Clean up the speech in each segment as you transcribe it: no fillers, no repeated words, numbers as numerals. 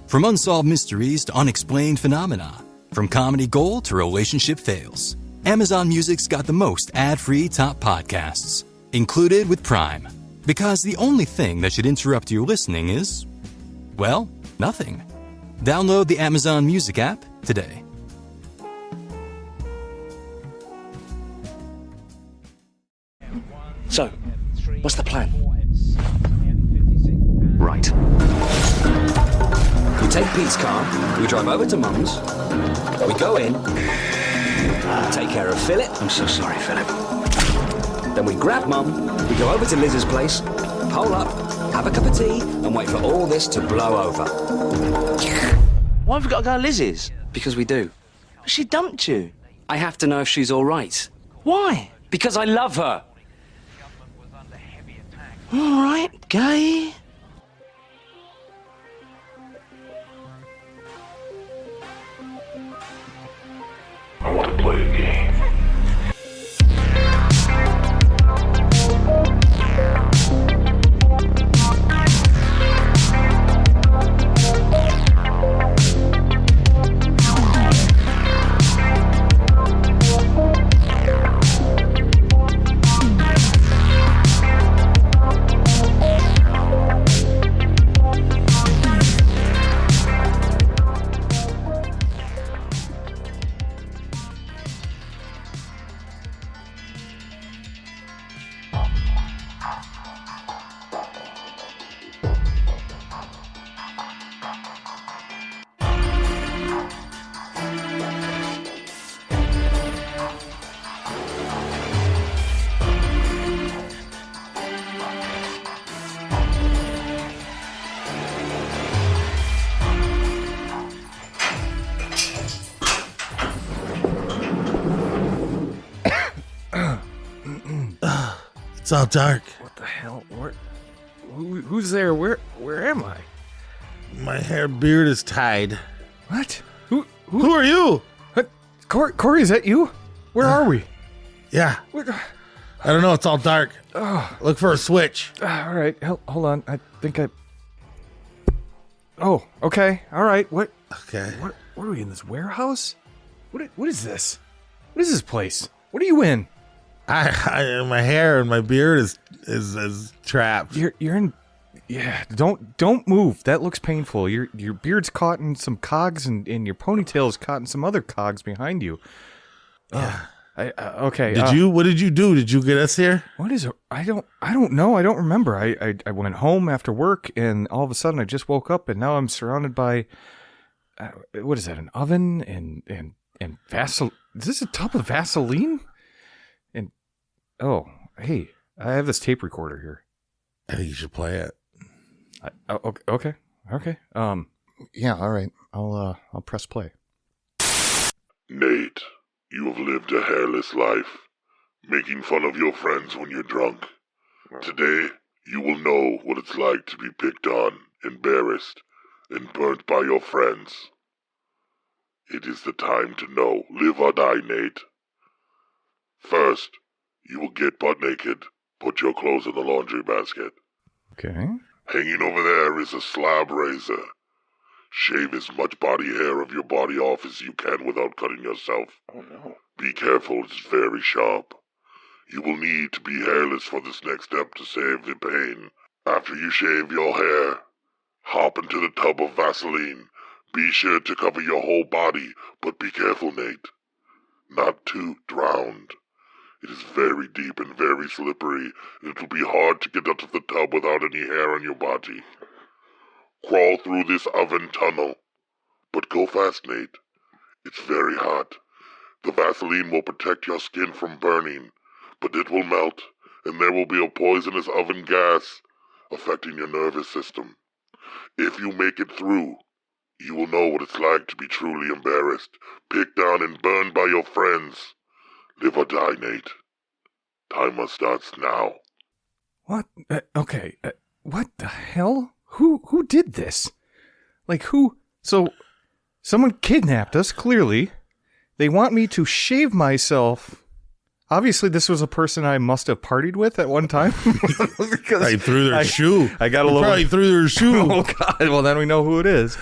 From unsolved mysteries to unexplained phenomena, from comedy gold to relationship fails, Amazon Music's got the most ad-free top podcasts, included with Prime. Because the only thing that should interrupt your listening is, well, nothing. Download the Amazon Music app today. So, what's the plan? Right. We take Pete's car, we drive over to Mum's, we go in, take care of Philip. I'm so sorry, Philip. Then we grab Mum, we go over to Liz's place, hole up, have a cup of tea, and wait for all this to blow over. Why have we got to go to Liz's? Because we do. But she dumped you. I have to know if she's all right. Why? Because I love her. All right, gay. I want to play a game. It's all dark. What the hell? Who's there? Where am I? My hair beard is tied. What? Who are you? What? Corey, is that you? Where are we? Yeah. I don't know. It's all dark. Look for a switch. All right. Hold on. I think I... Oh, okay. All right. What? Okay. What are we in, this warehouse? What is this? What is this place? What are you in? My hair and my beard is trapped. You're in... Yeah, don't move. That looks painful. Your beard's caught in some cogs, and your ponytail's caught in some other cogs behind you. Yeah. Okay. What did you do? Did you get us here? What is it? I don't know. I don't remember. I went home after work, and all of a sudden I just woke up, and now I'm surrounded by what is that? An oven and Vaseline. Is this a tub of Vaseline? And oh, hey, I have this tape recorder here. I think you should play it. Okay. Yeah. All right. I'll press play. Nate, you have lived a hairless life, making fun of your friends when you're drunk. Today, you will know what it's like to be picked on, embarrassed, and burnt by your friends. It is the time to know, live or die, Nate. First, you will get butt naked. Put your clothes in the laundry basket. Okay. Hanging over there is a slab razor. Shave as much body hair of your body off as you can without cutting yourself. Oh no. Be careful, it's very sharp. You will need to be hairless for this next step to save the pain. After you shave your hair, hop into the tub of Vaseline. Be sure to cover your whole body, but be careful, Nate. Not too drowned. It is very deep and very slippery, and it will be hard to get out of the tub without any hair on your body. Crawl through this oven tunnel. But go fast, Nate. It's very hot. The Vaseline will protect your skin from burning, but it will melt, and there will be a poisonous oven gas affecting your nervous system. If you make it through, you will know what it's like to be truly embarrassed, picked on and burned by your friends. Live or die, Nate. Timer starts now. What? Okay. What the hell? Who did this? Like who? So, someone kidnapped us, clearly. They want me to shave myself Obviously, this was a person I must have partied with at one time. I threw their shoe. I got a little. Probably threw their shoe. Oh God! Well, then we know who it is.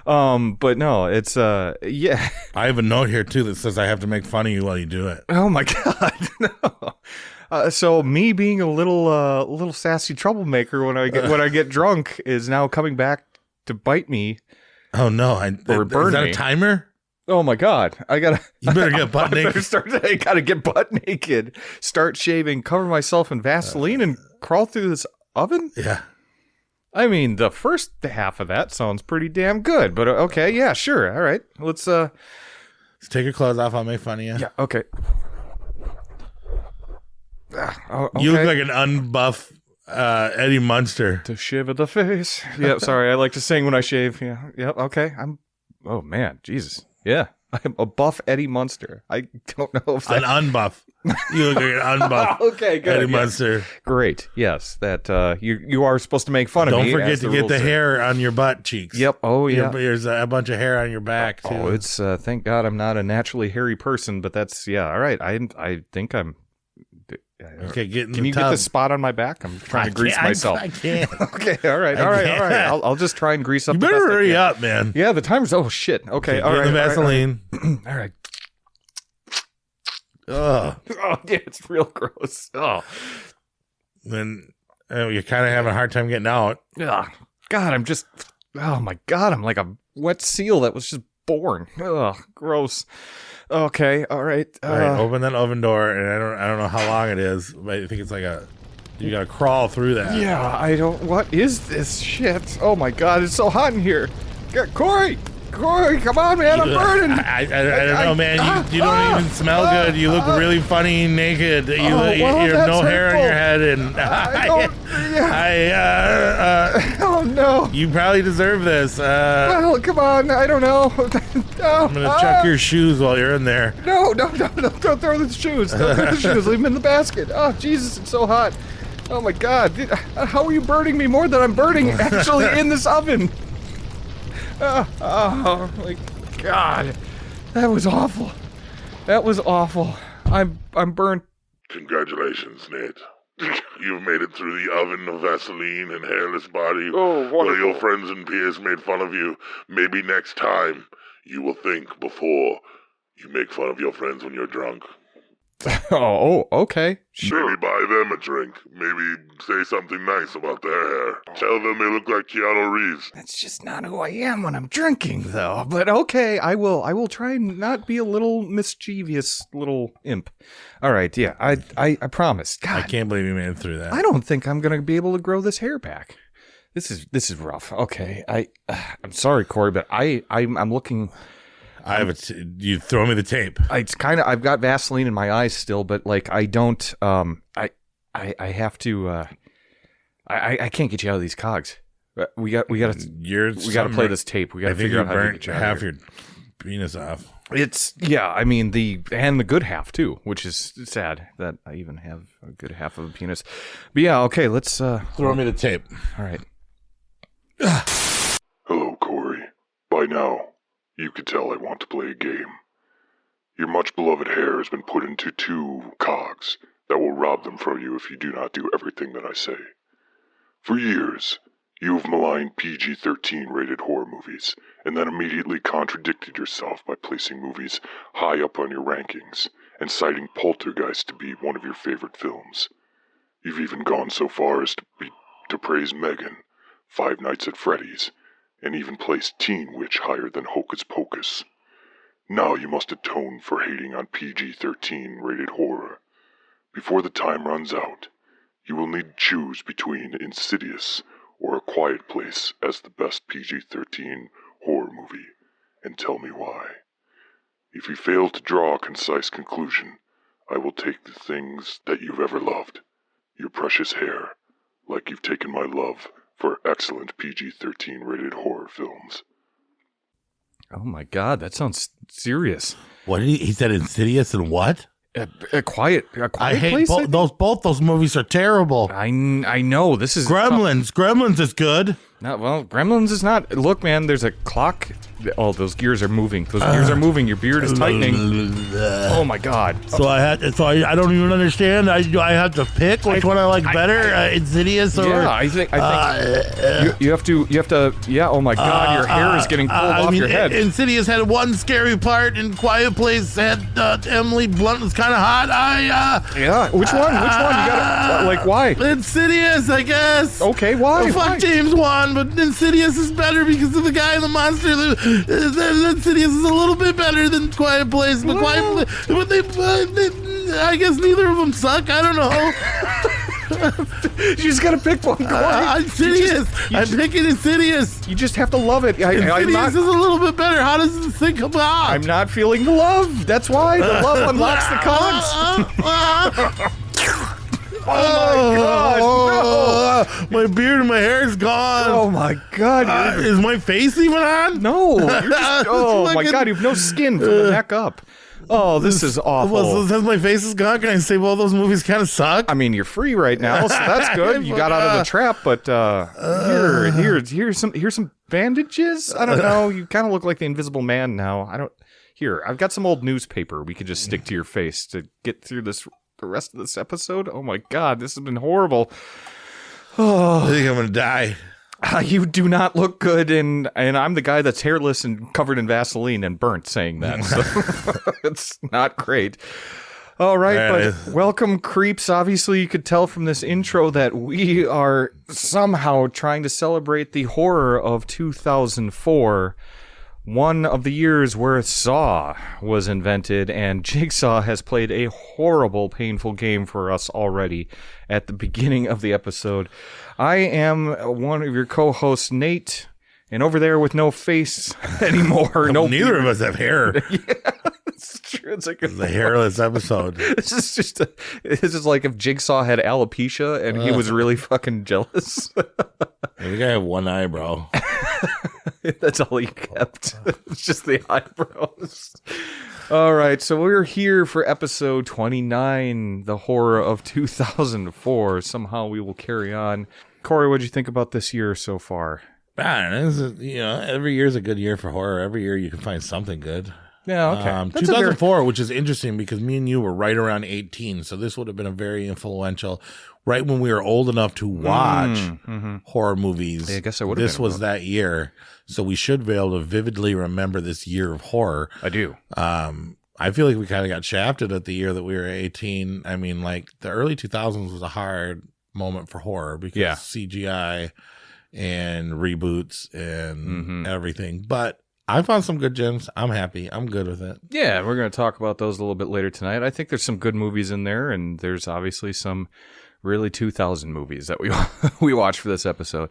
But no, it's yeah. I have a note here too that says I have to make fun of you while you do it. Oh my God! No. So me being a little sassy troublemaker when I get drunk is now coming back to bite me. Oh no! Or burn is that me. a timer? Oh my God! You better get butt naked. I gotta get butt naked. Start shaving. Cover myself in Vaseline and crawl through this oven. Yeah. I mean, the first half of that sounds pretty damn good. But okay, yeah, sure. All right, let's take your clothes off. I'll make fun of you. Yeah. Okay. Okay. You look like an unbuff Eddie Munster. To shiver the face. Yeah. Sorry, I like to sing when I shave. Yeah. Yep. Okay. Oh man, Jesus. Yeah, I'm a buff Eddie Munster. I don't know if an unbuff. You look like an unbuff. Okay, good. Eddie Munster. Great. Yes, that you are supposed to make fun of me. Don't forget to get the hair on your butt cheeks. Yep. Oh yeah. There's a bunch of hair on your back too. Oh, it's thank God I'm not a naturally hairy person, but that's all right. I think I'm. Okay, get in the Can you tub. get this spot on my back? I'm trying to grease myself. I can't. Okay, all right. I'll just try and grease up. You the better best I hurry can. up, man. Yeah, the timer's. Oh shit. Okay, all get right. the Vaseline. All right. Ugh. Oh yeah, it's real gross. Oh, Then you're kind of having a hard time getting out. ugh. God, I'm just. Oh my God, I'm like a wet seal that was just born. Ugh, gross. Okay, all right. All right, open that oven door, and I don't know how long it is, but I think it's like you gotta crawl through that. Yeah, I don't. What is this shit? Oh my God, it's so hot in here. Corey, come on, man, I'm burning. I don't know, man. You don't even smell good. You look really funny naked. You have no hair on your head, and Oh no. you probably deserve this. Well, come on, I don't know. I'm gonna chuck your shoes while you're in there. No, don't throw the shoes. Don't throw the shoes. Leave them in the basket. Oh, Jesus, it's so hot. Oh my God, how are you burning me more than I'm burning actually in this oven? Oh my God, that was awful. I'm burnt. Congratulations, Nate. You've made it through the oven of Vaseline and hairless body. Oh, while wonderful. your friends and peers made fun of you. Maybe next time you will think before you make fun of your friends when you're drunk. Oh, okay. Sure. Maybe buy them a drink. Maybe say something nice about their hair. Tell them they look like Keanu Reeves. That's just not who I am when I'm drinking, though. But okay, I will try and not be a little mischievous little imp. All right, yeah, I promise. God, I can't believe you made it through that. I don't think I'm gonna be able to grow this hair back. This is rough. Okay, I'm sorry, Corey, but I'm looking. I have you throw me the tape. It's kind of. I've got Vaseline in my eyes still, but like I don't. I have to. I can't get you out of these cogs. We got to play this tape. We got to figure out how to get you out half of here. your penis off. It's I mean the good half too, which is sad that I even have a good half of a penis. But yeah, okay, let's Throw me the tape. All right. Hello, Corey. By now, you could tell I want to play a game. Your much beloved hair has been put into 2 cogs that will rob them from you if you do not do everything that I say. For years, you have maligned PG-13 rated horror movies, and then immediately contradicted yourself by placing movies high up on your rankings, and citing Poltergeist to be one of your favorite films. You've even gone so far as to praise Megan, Five Nights at Freddy's, and even placed Teen Witch higher than Hocus Pocus. Now you must atone for hating on PG-13 rated horror. Before the time runs out, you will need to choose between Insidious or A Quiet Place as the best PG-13 horror movie, and tell me why. If you fail to draw a concise conclusion, I will take the things that you've ever loved, your precious hair, like you've taken my love for excellent PG-13 rated horror films. Oh my God, that sounds serious. What did he said? Insidious and what? A quiet I hate place. both those movies are terrible. I know this is Gremlins is good. Well, Gremlins is not. Look, man, there's a clock. Oh, those gears are moving. Those gears are moving. Your beard is tightening. Oh my God. So I don't even understand. I have to pick which one I like better, Insidious or I think you have to. Yeah. Oh my God, your hair is getting pulled off your head. Insidious had one scary part, and Quiet Place had Emily Blunt was kind of hot. Yeah. Which one? You got why? Insidious, I guess. Okay, why? Fuck Why? James Wan, but Insidious is better because of the guy and the monster. Insidious is a little bit better than Quiet Place, but I guess neither of them suck. I don't know. You just gotta pick one. Insidious. I'm picking Insidious. You just have to love it. Insidious is a little bit better. How does this thing come out? I'm not feeling the love. That's why the love unlocks the cons. Oh my God! No. My beard and my hair is gone. Oh my God! Is my face even on? No. You're just, oh my God! You have no skin from the neck up. Oh, this is awful. Well, since my face is gone, can I say, well, those movies kind of suck? I mean, you're free right now, so that's good. You got out of the trap, but here's some bandages. I don't know. You kind of look like the Invisible Man now. Here, I've got some old newspaper. We could just stick to your face to get through the rest of this episode. Oh my God, this has been horrible. I think I'm gonna die. You do not look good, and I'm the guy that's hairless and covered in Vaseline and burnt saying that. So it's not great. All right, but welcome, creeps. Obviously, you could tell from this intro that we are somehow trying to celebrate the horror of 2004. One of the years where Saw was invented, and Jigsaw has played a horrible, painful game for us already at the beginning of the episode. I am one of your co-hosts, Nate, and over there with no face anymore. Neither of us have hair. Yeah, it's true. It's like a hairless episode. This is like if Jigsaw had alopecia and he was really fucking jealous. I think I have one eyebrow. That's all he kept. It's just the eyebrows. All right, so we're here for episode 29, the horror of 2004. Somehow we will carry on. Corey, what'd you think about this year so far? Man, every year's a good year for horror. Every year you can find something good. Yeah, okay. 2004, which is interesting because me and you were right around 18, so this would have been a very influential, right when we were old enough to watch horror movies. Yeah, I guess I would have. This was that year, so we should be able to vividly remember this year of horror. I do. I feel like we kind of got shafted at the year that we were 18. I mean, like, the early 2000s was a hard moment for horror because CGI and reboots and everything, but I found some good gems. I'm happy. I'm good with it. Yeah, we're going to talk about those a little bit later tonight. I think there's some good movies in there, and there's obviously some really 2000 movies that we watched for this episode.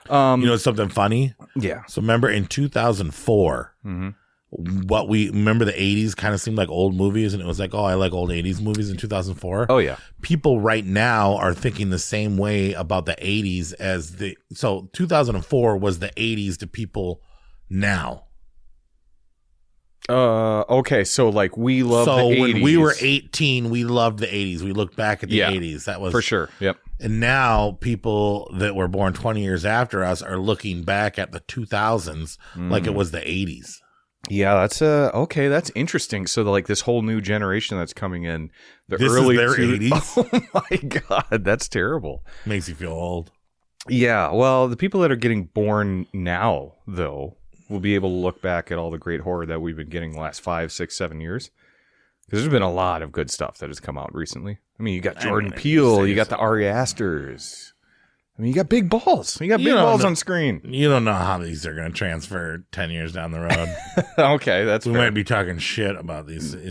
You know something funny? Yeah. So remember in 2004, what we remember the 80s kind of seemed like old movies, and it was like, oh, I like old 80s movies in 2004. Oh, yeah. People right now are thinking the same way about the 80s as so 2004 was the 80s to people now. Okay, so like we love the 80s. So when we were 18, we loved the 80s. We looked back at the 80s. That was for sure. Yep. And now people that were born 20 years after us are looking back at the 2000s like it was the 80s. Yeah, that's okay. That's interesting. So like this whole new generation that's coming in, this early is their 80s. Oh my God, that's terrible. Makes you feel old. Yeah. Well, the people that are getting born now, though, we'll be able to look back at all the great horror that we've been getting the last 5, 6, 7 years. Because there's been a lot of good stuff that has come out recently. I mean, you got Jordan Peele, you got the Ari Asters. I mean, you got big balls. You got big balls on screen. You don't know how these are going to transfer 10 years down the road. Okay, that's we fair. might be talking shit about these 10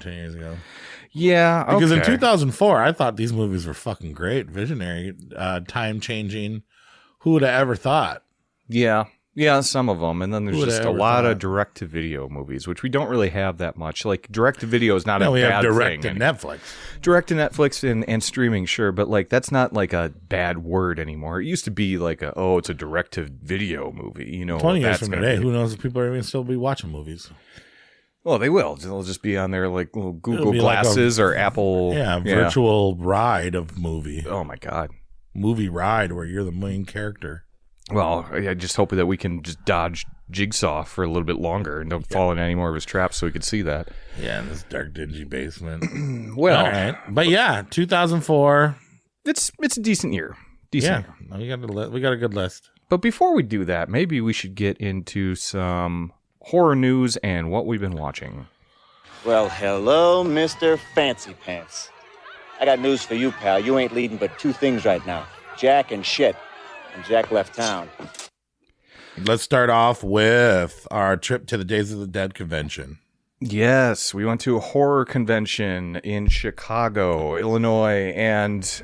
years ago. Yeah, okay. Because in 2004, I thought these movies were fucking great, visionary, time-changing. Who would have ever thought? Yeah, some of them. And then there's just a lot of direct-to-video movies, which we don't really have that much. Like, direct-to-video is not a bad thing. We have direct-to-Netflix. Direct-to-Netflix and streaming, sure. But, like, that's not, like, a bad word anymore. It used to be, like, it's a direct-to-video movie. You know, 20 years from today, who knows if people are even still be watching movies. Well, they will. They'll just be on their, like, little Google Glasses or Apple. Yeah, virtual ride of movie. Oh, my God. Movie ride where you're the main character. Well, I just hope that we can just dodge Jigsaw for a little bit longer and don't fall in any more of his traps so we could see that. Yeah, in this dark, dingy basement. Well, all right. But yeah, 2004. It's a decent year. Decent Yeah, year. we got a good list. But before we do that, maybe we should get into some horror news and what we've been watching. Well, hello, Mr. Fancy Pants. I got news for you, pal. You ain't leading but two things right now. Jack and shit. And Jack left town. Let's start off with our trip to the Days of the Dead convention. Yes, we went to a horror convention in Chicago, Illinois, and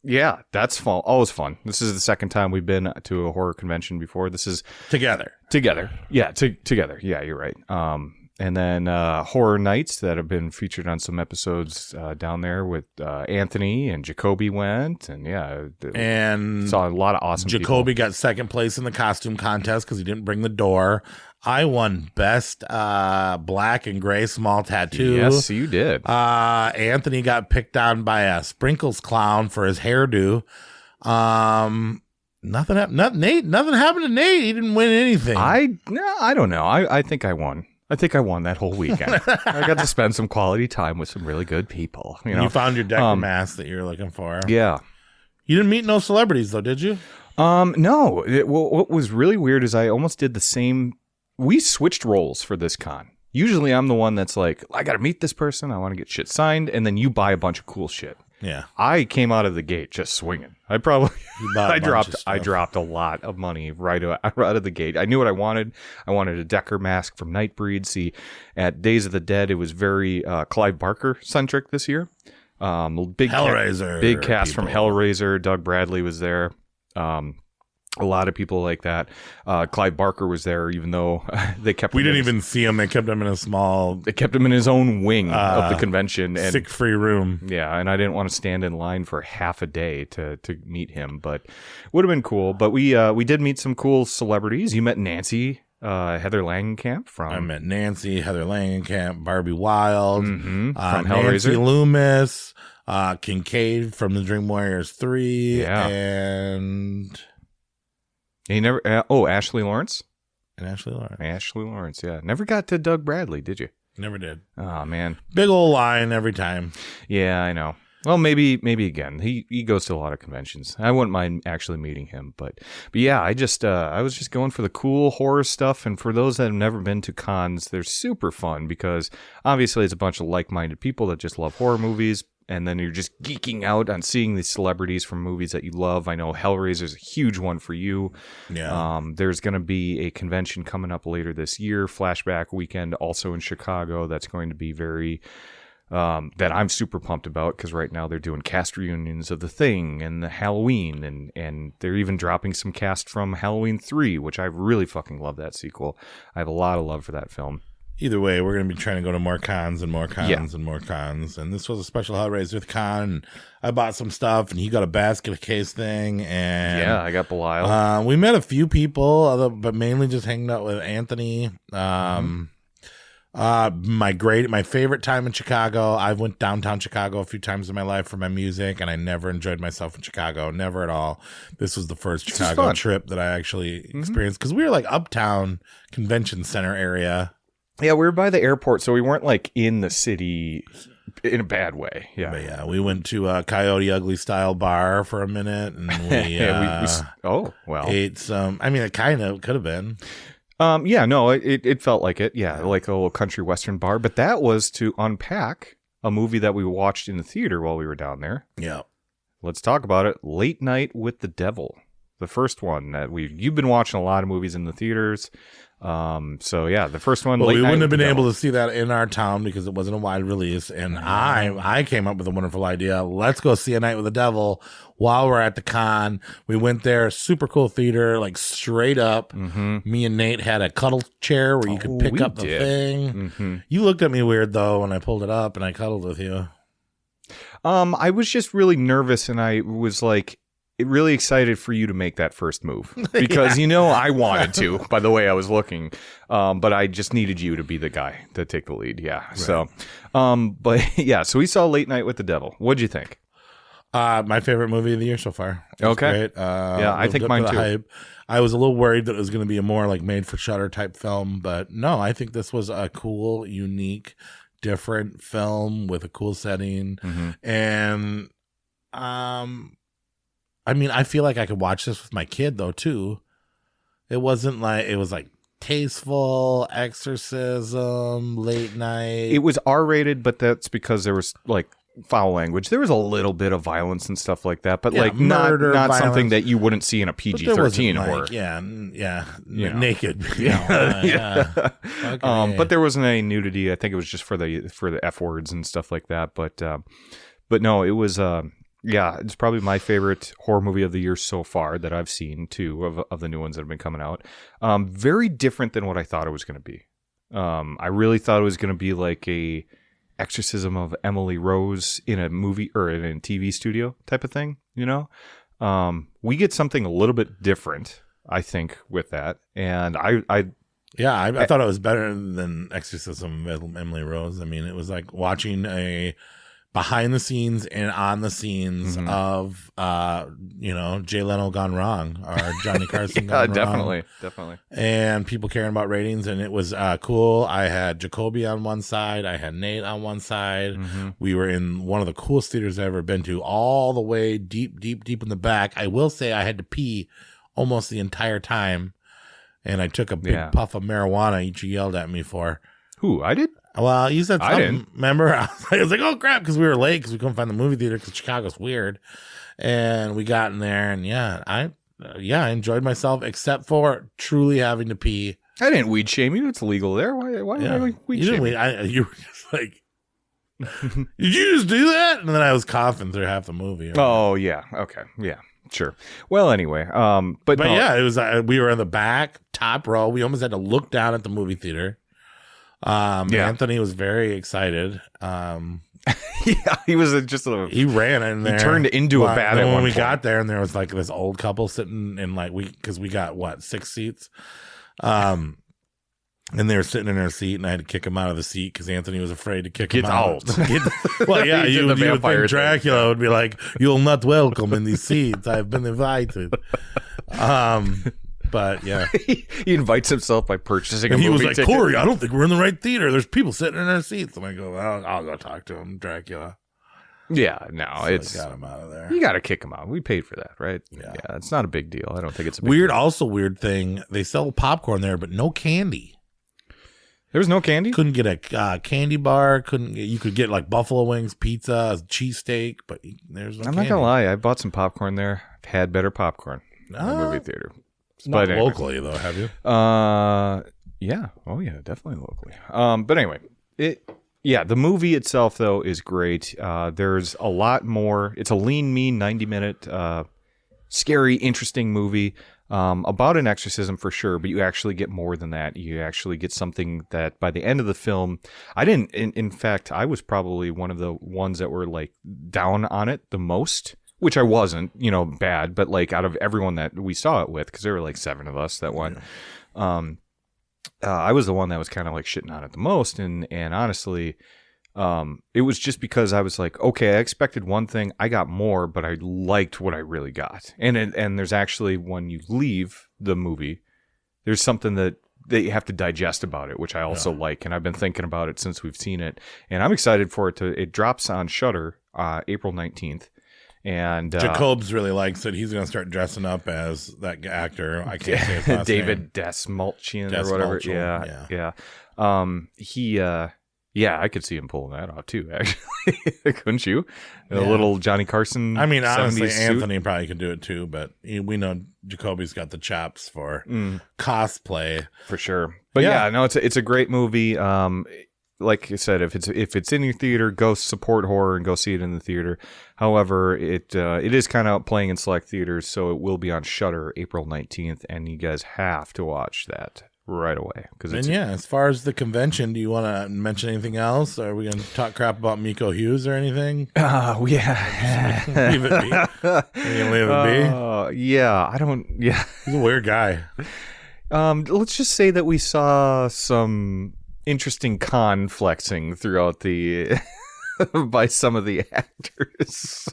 yeah, that's fun. Always fun. This is the second time we've been to a horror convention before. This is Together. Yeah, together. Yeah, you're right. And then horror nights that have been featured on some episodes down there with Anthony and Jacoby went, and yeah, And saw a lot of awesome Jacoby people. got second place in the costume contest because he didn't bring the door. I won best black and gray small tattoo. Yes, you did. Anthony got picked on by a sprinkles clown for his hairdo. Nothing happened to Nate. He didn't win anything. I don't know. I think I won. I think I won that whole weekend. I got to spend some quality time with some really good people. You know, You found your Decker mask that you were looking for. yeah. You didn't meet no celebrities though, did you? No. What was really weird is I almost did the same. We switched roles for this con. Usually I'm the one that's like, I got to meet this person. I want to get shit signed. And then you buy a bunch of cool shit. Yeah. I came out of the gate just swinging. I probably bought a I bunch of stuff. dropped a lot of money right out of the gate. I knew what I wanted. I wanted a Decker mask from Nightbreed. See, at Days of the Dead, it was very Clive Barker centric this year. Big Hellraiser big cast from people. Hellraiser. Doug Bradley was there. A lot of people like that. Clive Barker was there, even though they kept. We him didn't in even see him. They kept him in a small They kept him in his own wing of the convention, and sick free room. yeah, and I didn't want to stand in line for half a day to meet him, but would have been cool. But we did meet some cool celebrities. You met Nancy Heather Langenkamp from. I met Nancy, Heather Langenkamp, Barbie Wild, from Nancy Hellraiser. Loomis, Kincaid from the Dream Warriors 3, Yeah. and He never. Ashley Lawrence. Ashley Lauren. Ashley Lawrence. Yeah, never got to Doug Bradley, did you? Never did. Oh man. Big old line every time. Yeah, I know. Well, maybe again. He goes to a lot of conventions. I wouldn't mind actually meeting him, but yeah, I was just going for the cool horror stuff. And for those that have never been to cons, they're super fun because obviously it's a bunch of like-minded people that just love horror movies. And then you're just geeking out on seeing these celebrities from movies that you love. I know Hellraiser is a huge one for you. Yeah. There's going to be a convention coming up later this year, Flashback Weekend, also in Chicago. That's going to be very that I'm super pumped about because right now they're doing cast reunions of The Thing and the Halloween, and they're even dropping some cast from Halloween 3, which I really fucking love that sequel. I have a lot of love for that film. Either way, we're going to be trying to go to more cons and more cons Yeah. and more cons. And this was a special Hellraiser con. And I bought some stuff, and he got a basket case thing. And Yeah, I got Belial. we met a few people, but mainly just hanging out with Anthony. My favorite time in Chicago. I went downtown Chicago a few times in my life for my music, and I never enjoyed myself in Chicago. Never at all. This was the first Chicago fun. trip that I actually experienced because we were like uptown convention center area. Yeah, we were by the airport, so we weren't like in the city in a bad way. Yeah. But yeah, we went to a Coyote Ugly style bar for a minute, and we, oh, well. ate some. I mean, it kind of could have been. Yeah, no, it felt like it. Yeah, like a little country western bar. But that was to unpack a movie that we watched in the theater while we were down there. Yeah. Let's talk about it. Late Night with the Devil. The first one that you've been watching a lot of movies in the theaters. So yeah, the first one. Well, we wouldn't have been able to. to see that in our town because it wasn't a wide release. And I came up with a wonderful idea. Let's go see A Night with the Devil while we're at the con. We went there, super cool theater, like straight up. Me and Nate had a cuddle chair where you could pick up the thing. You looked at me weird though when I pulled it up and I cuddled with you. I was just really nervous, and I was like really excited for you to make that first move because I wanted to by the way I was looking, but I just needed you to be the guy to take the lead. Yeah. Right. So, but yeah, so we saw Late Night with the Devil. What'd you think? My favorite movie of the year so far. It was Okay. great. Yeah, I lived think up to mine the too. hype. I was a little worried that it was going to be a more like made for Shudder type film, but no, I think this was a cool, unique, different film with a cool setting. Mm-hmm. And I mean, I feel like I could watch this with my kid though too. It was like tasteful, exorcism, late night. It was R-rated, but that's because there was like foul language. There was a little bit of violence and stuff like that, but Yeah, like not murder, something violence. that you wouldn't see in a But there PG-13 wasn't, horror. like, yeah, You know. naked. Yeah. Okay. But there wasn't any nudity. I think it was just for the F words and stuff like that. But no, it was it's probably my favorite horror movie of the year so far that I've seen too, of the new ones that have been coming out. Very different than what I thought it was going to be. I really thought it was going to be like a exorcism of Emily Rose in a movie or in a TV studio type of thing, you know? We get something a little bit different, I think, with that. And I thought it was better than Exorcism with Emily Rose. I mean, it was like watching a behind the scenes and on the scenes of Jay Leno gone wrong or Johnny Carson gone wrong. Definitely. And people caring about ratings, and it was cool. I had Jacoby on one side, I had Nate on one side. We were in one of the coolest theaters I've ever been to, all the way deep in the back. I will say I had to pee almost the entire time, and I took a big puff of marijuana each yelled at me for. Who, I did? Well, you said something. I didn't. Remember? I was like, oh, crap, because we were late because we couldn't find the movie theater because Chicago's weird. And we got in there, and I enjoyed myself, except for truly having to pee. I didn't weed shame you. It's illegal there. Why would I weed shame you? You were just like, did you just do that? And then I was coughing through half the movie. Oh, yeah. Okay. Yeah. Sure. Well, anyway, but no. Yeah, it was. We were in the back, top row. We almost had to look down at the movie theater. Anthony was very excited. He was he ran in there. He turned into a bat at one when we point. got there, and there was like this old couple sitting in because we got 6 seats. And they were sitting in their seat, and I had to kick him out of the seat because Anthony was afraid to kick him out. Well, yeah, He did you the would vampire think Dracula would be like, "You're not welcome in these seats. I've been invited." But yeah, he invites himself by purchasing. and a he was movie like, ticket. "Corey, I don't think we're in the right theater. There's people sitting in their seats." And I go, "Well, I'll go talk to him, Dracula." Yeah, no, So it's I got him out of there. you got to kick him out. We paid for that, right? Yeah. It's not a big deal. I don't think it's a big Weird. deal. Also, weird thing. They sell popcorn there, but no candy. There was no candy. Couldn't get a candy bar. You could get like buffalo wings, pizza, cheesesteak, but there's no I'm candy. not gonna lie. I bought some popcorn there. I've had better popcorn in the movie theater. Not anyway. locally though, have you? Yeah. Oh yeah, definitely locally. But anyway, the movie itself though is great. There's a lot more. It's a lean, mean 90-minute, scary, interesting movie. About an exorcism for sure, but you actually get more than that. You actually get something that by the end of the film, I didn't. In fact, I was probably one of the ones that were like down on it the most, which I wasn't, bad, but like out of everyone that we saw it with, because there were like 7 of us that went. I was the one that was kind of like shitting on it the most, and honestly, it was just because I was like, okay, I expected one thing, I got more, but I liked what I really got. And there's actually, when you leave the movie, there's something that you have to digest about it, which I also like, and I've been thinking about it since we've seen it, and I'm excited for it it drops on Shudder April 19th. And Jacobs really likes it. He's going to start dressing up as that actor. I can't say his last David name. Desmalchian or whatever. Yeah. I could see him pulling that off too, actually. Couldn't you? A little Johnny Carson. I mean, honestly, 70s suit. Anthony probably could do it too, but we know Jacoby's got the chops for cosplay. For sure. But no, it's a great movie. Like I said, if it's in your theater, go support horror and go see it in the theater. However, it is kind of playing in select theaters, so it will be on Shudder April 19th, and you guys have to watch that right away. As far as the convention, do you want to mention anything else? Are we going to talk crap about Miko Hughes or anything? Yeah. Leave it be. Are you going to leave it be? Yeah, I don't. Yeah, he's a weird guy. Let's just say that we saw some interesting con flexing throughout the by some of the actors,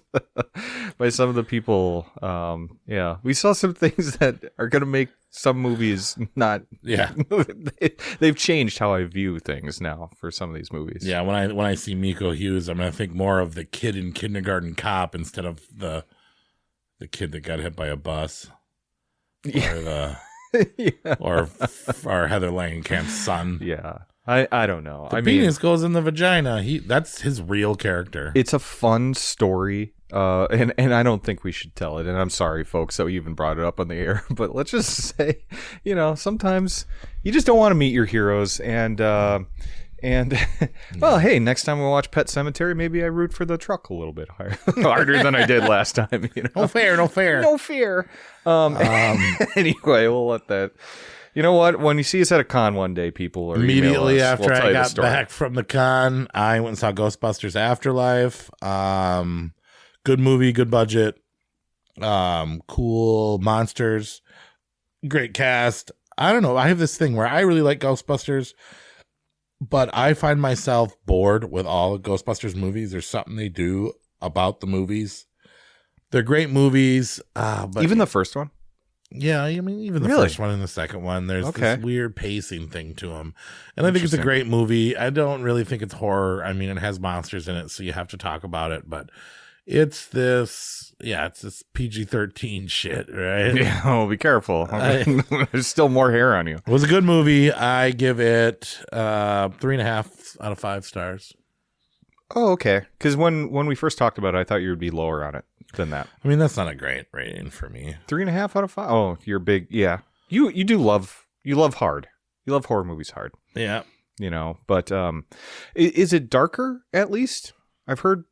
by some of the people. Yeah, we saw some things that are going to make some movies not. Yeah, they've changed how I view things now for some of these movies. Yeah, when I see Miko Hughes, I'm going to think more of the kid in Kindergarten Cop instead of the kid that got hit by a bus, or or Heather Langenkamp's son. Yeah. I don't know. The penis goes in the vagina. That's his real character. It's a fun story, and I don't think we should tell it. And I'm sorry, folks, that we even brought it up on the air. But let's just say, sometimes you just don't want to meet your heroes. And well, hey, next time we watch Pet Sematary, maybe I root for the truck a little bit harder than I did last time. No fair. No fear. Anyway, we'll let that. You know what? When you see us at a con one day, people are immediately after I got back from the con, I went and saw Ghostbusters Afterlife. Good movie, good budget, cool monsters, great cast. I don't know. I have this thing where I really like Ghostbusters, but I find myself bored with all Ghostbusters movies. There's something they do about the movies. They're great movies, but even the first one. Yeah, I mean, even the first one and the second one, there's this weird pacing thing to them. And I think it's a great movie. I don't really think it's horror. I mean, it has monsters in it, so you have to talk about it. But it's this PG-13 shit, right? Yeah, well, be careful. There's still more hair on you. It was a good movie. I give it 3.5 out of 5 stars. Oh, okay. Because when we first talked about it, I thought you would be lower on it than that. I mean, that's not a great rating for me. 3.5 out of 5. Oh, you're big. Yeah, you love hard. You love horror movies hard. Yeah, But is it darker? At least I've heard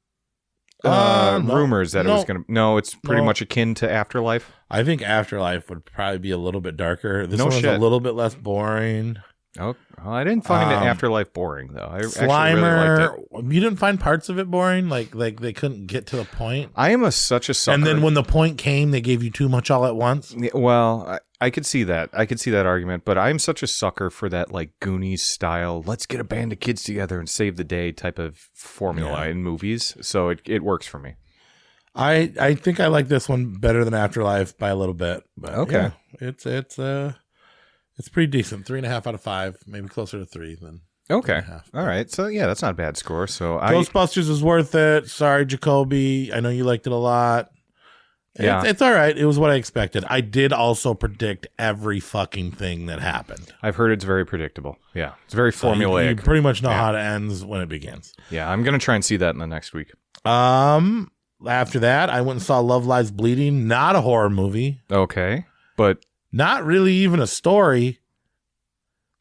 rumors that it was gonna. No, it's pretty much akin to Afterlife. I think Afterlife would probably be a little bit darker. This one's a little bit less boring. Oh, well, I didn't find Afterlife boring though. I Slimer, really liked it. You didn't find parts of it boring, like they couldn't get to the point. I am such a sucker. And then when the point came, they gave you too much all at once. Well, I could see that. I could see that argument, but I'm such a sucker for that like Goonies style. Let's get a band of kids together and save the day type of formula in movies. So it works for me. I think I like this one better than Afterlife by a little bit. But okay, yeah, it's pretty decent. 3.5 out of 5, maybe closer to 3 than. Okay. All right. So yeah, that's not a bad score. So Ghostbusters is worth it. Sorry, Jacoby. I know you liked it a lot. Yeah. It's all right. It was what I expected. I did also predict every fucking thing that happened. I've heard it's very predictable. Yeah. It's very formulaic. You pretty much know how it ends when it begins. Yeah. I'm going to try and see that in the next week. After that, I went and saw Love Lies Bleeding. Not a horror movie. Okay. But not really even a story,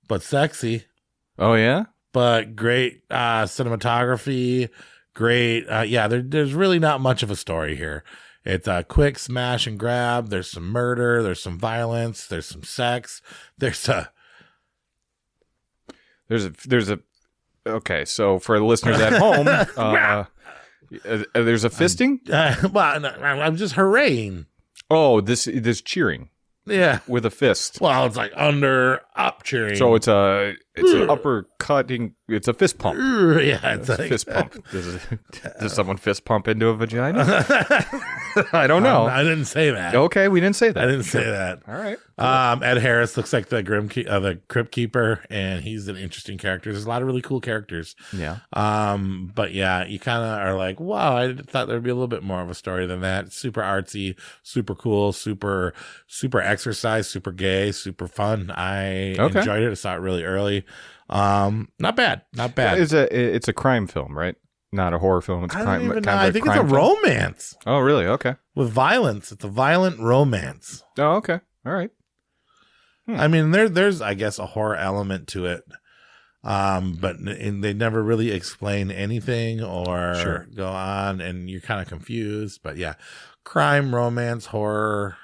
but sexy. Oh, yeah? But great cinematography. Great. There's really not much of a story here. It's a quick smash and grab. There's some murder. There's some violence. There's some sex. There's a. Okay, so for the listeners at home, there's a fisting? I'm just hurraying. Oh, this cheering. Yeah, with a fist. Well, it's like under up cheering. So it's an uppercutting. It's a fist pump. Yeah, it's a fist pump. Does someone fist pump into a vagina? I don't know. I didn't say that. Okay, we didn't say that. I didn't say that. All right. Ed Harris looks like the Crypt Keeper, and he's an interesting character. There's a lot of really cool characters. Yeah. But yeah, you kind of are like, wow, I thought there'd be a little bit more of a story than that. Super artsy, super cool, super exercise, super gay, super fun. I enjoyed it. I saw it really early. Not bad. It's a crime film, right? Not a horror film. It's I don't even know. I think it's a romance. Oh, really? Okay. With violence. It's a violent romance. Oh, okay. All right. I mean, there's I guess a horror element to it. But they never really explain anything or go on, and you're kind of confused. But yeah, crime, romance, horror.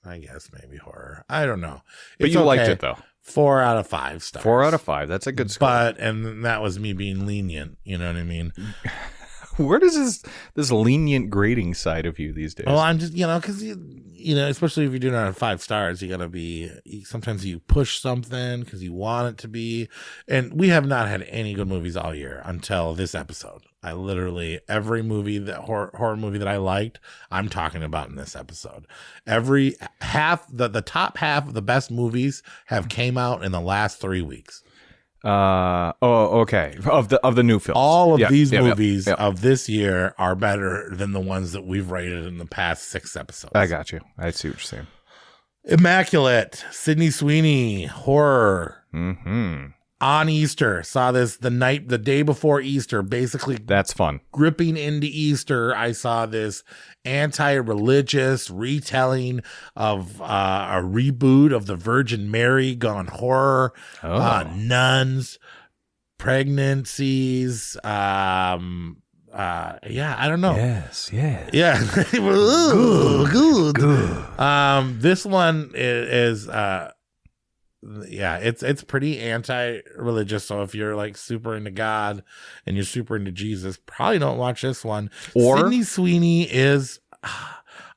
I guess maybe horror. I don't know. But you liked it though. 4 out of 5 stars. 4 out of 5. That's a good score. And that was me being lenient. You know what I mean? Where does this lenient grading side of you these days? Well, I'm just, because especially if you're doing it on 5 stars, you gotta be. Sometimes you push something because you want it to be. And we have not had any good movies all year until this episode. I literally every movie that horror movie that I liked, I'm talking about in this episode. Every half the top half of the best movies have came out in the last 3 weeks. Okay. Of the new films. All of these movies of this year are better than the ones that we've rated in the past 6 episodes. I got you. I see what you're saying. Immaculate, Sydney Sweeney, horror. Mm-hmm. On Easter, saw this the day before Easter, basically. That's fun. Gripping into Easter, I saw this anti-religious retelling of a reboot of the Virgin Mary gone horror, nuns, pregnancies. I don't know. Yes. Yeah. Good. This one is it's pretty anti-religious. So if you're like super into God and you're super into Jesus, probably don't watch this one. Or Sydney Sweeney is.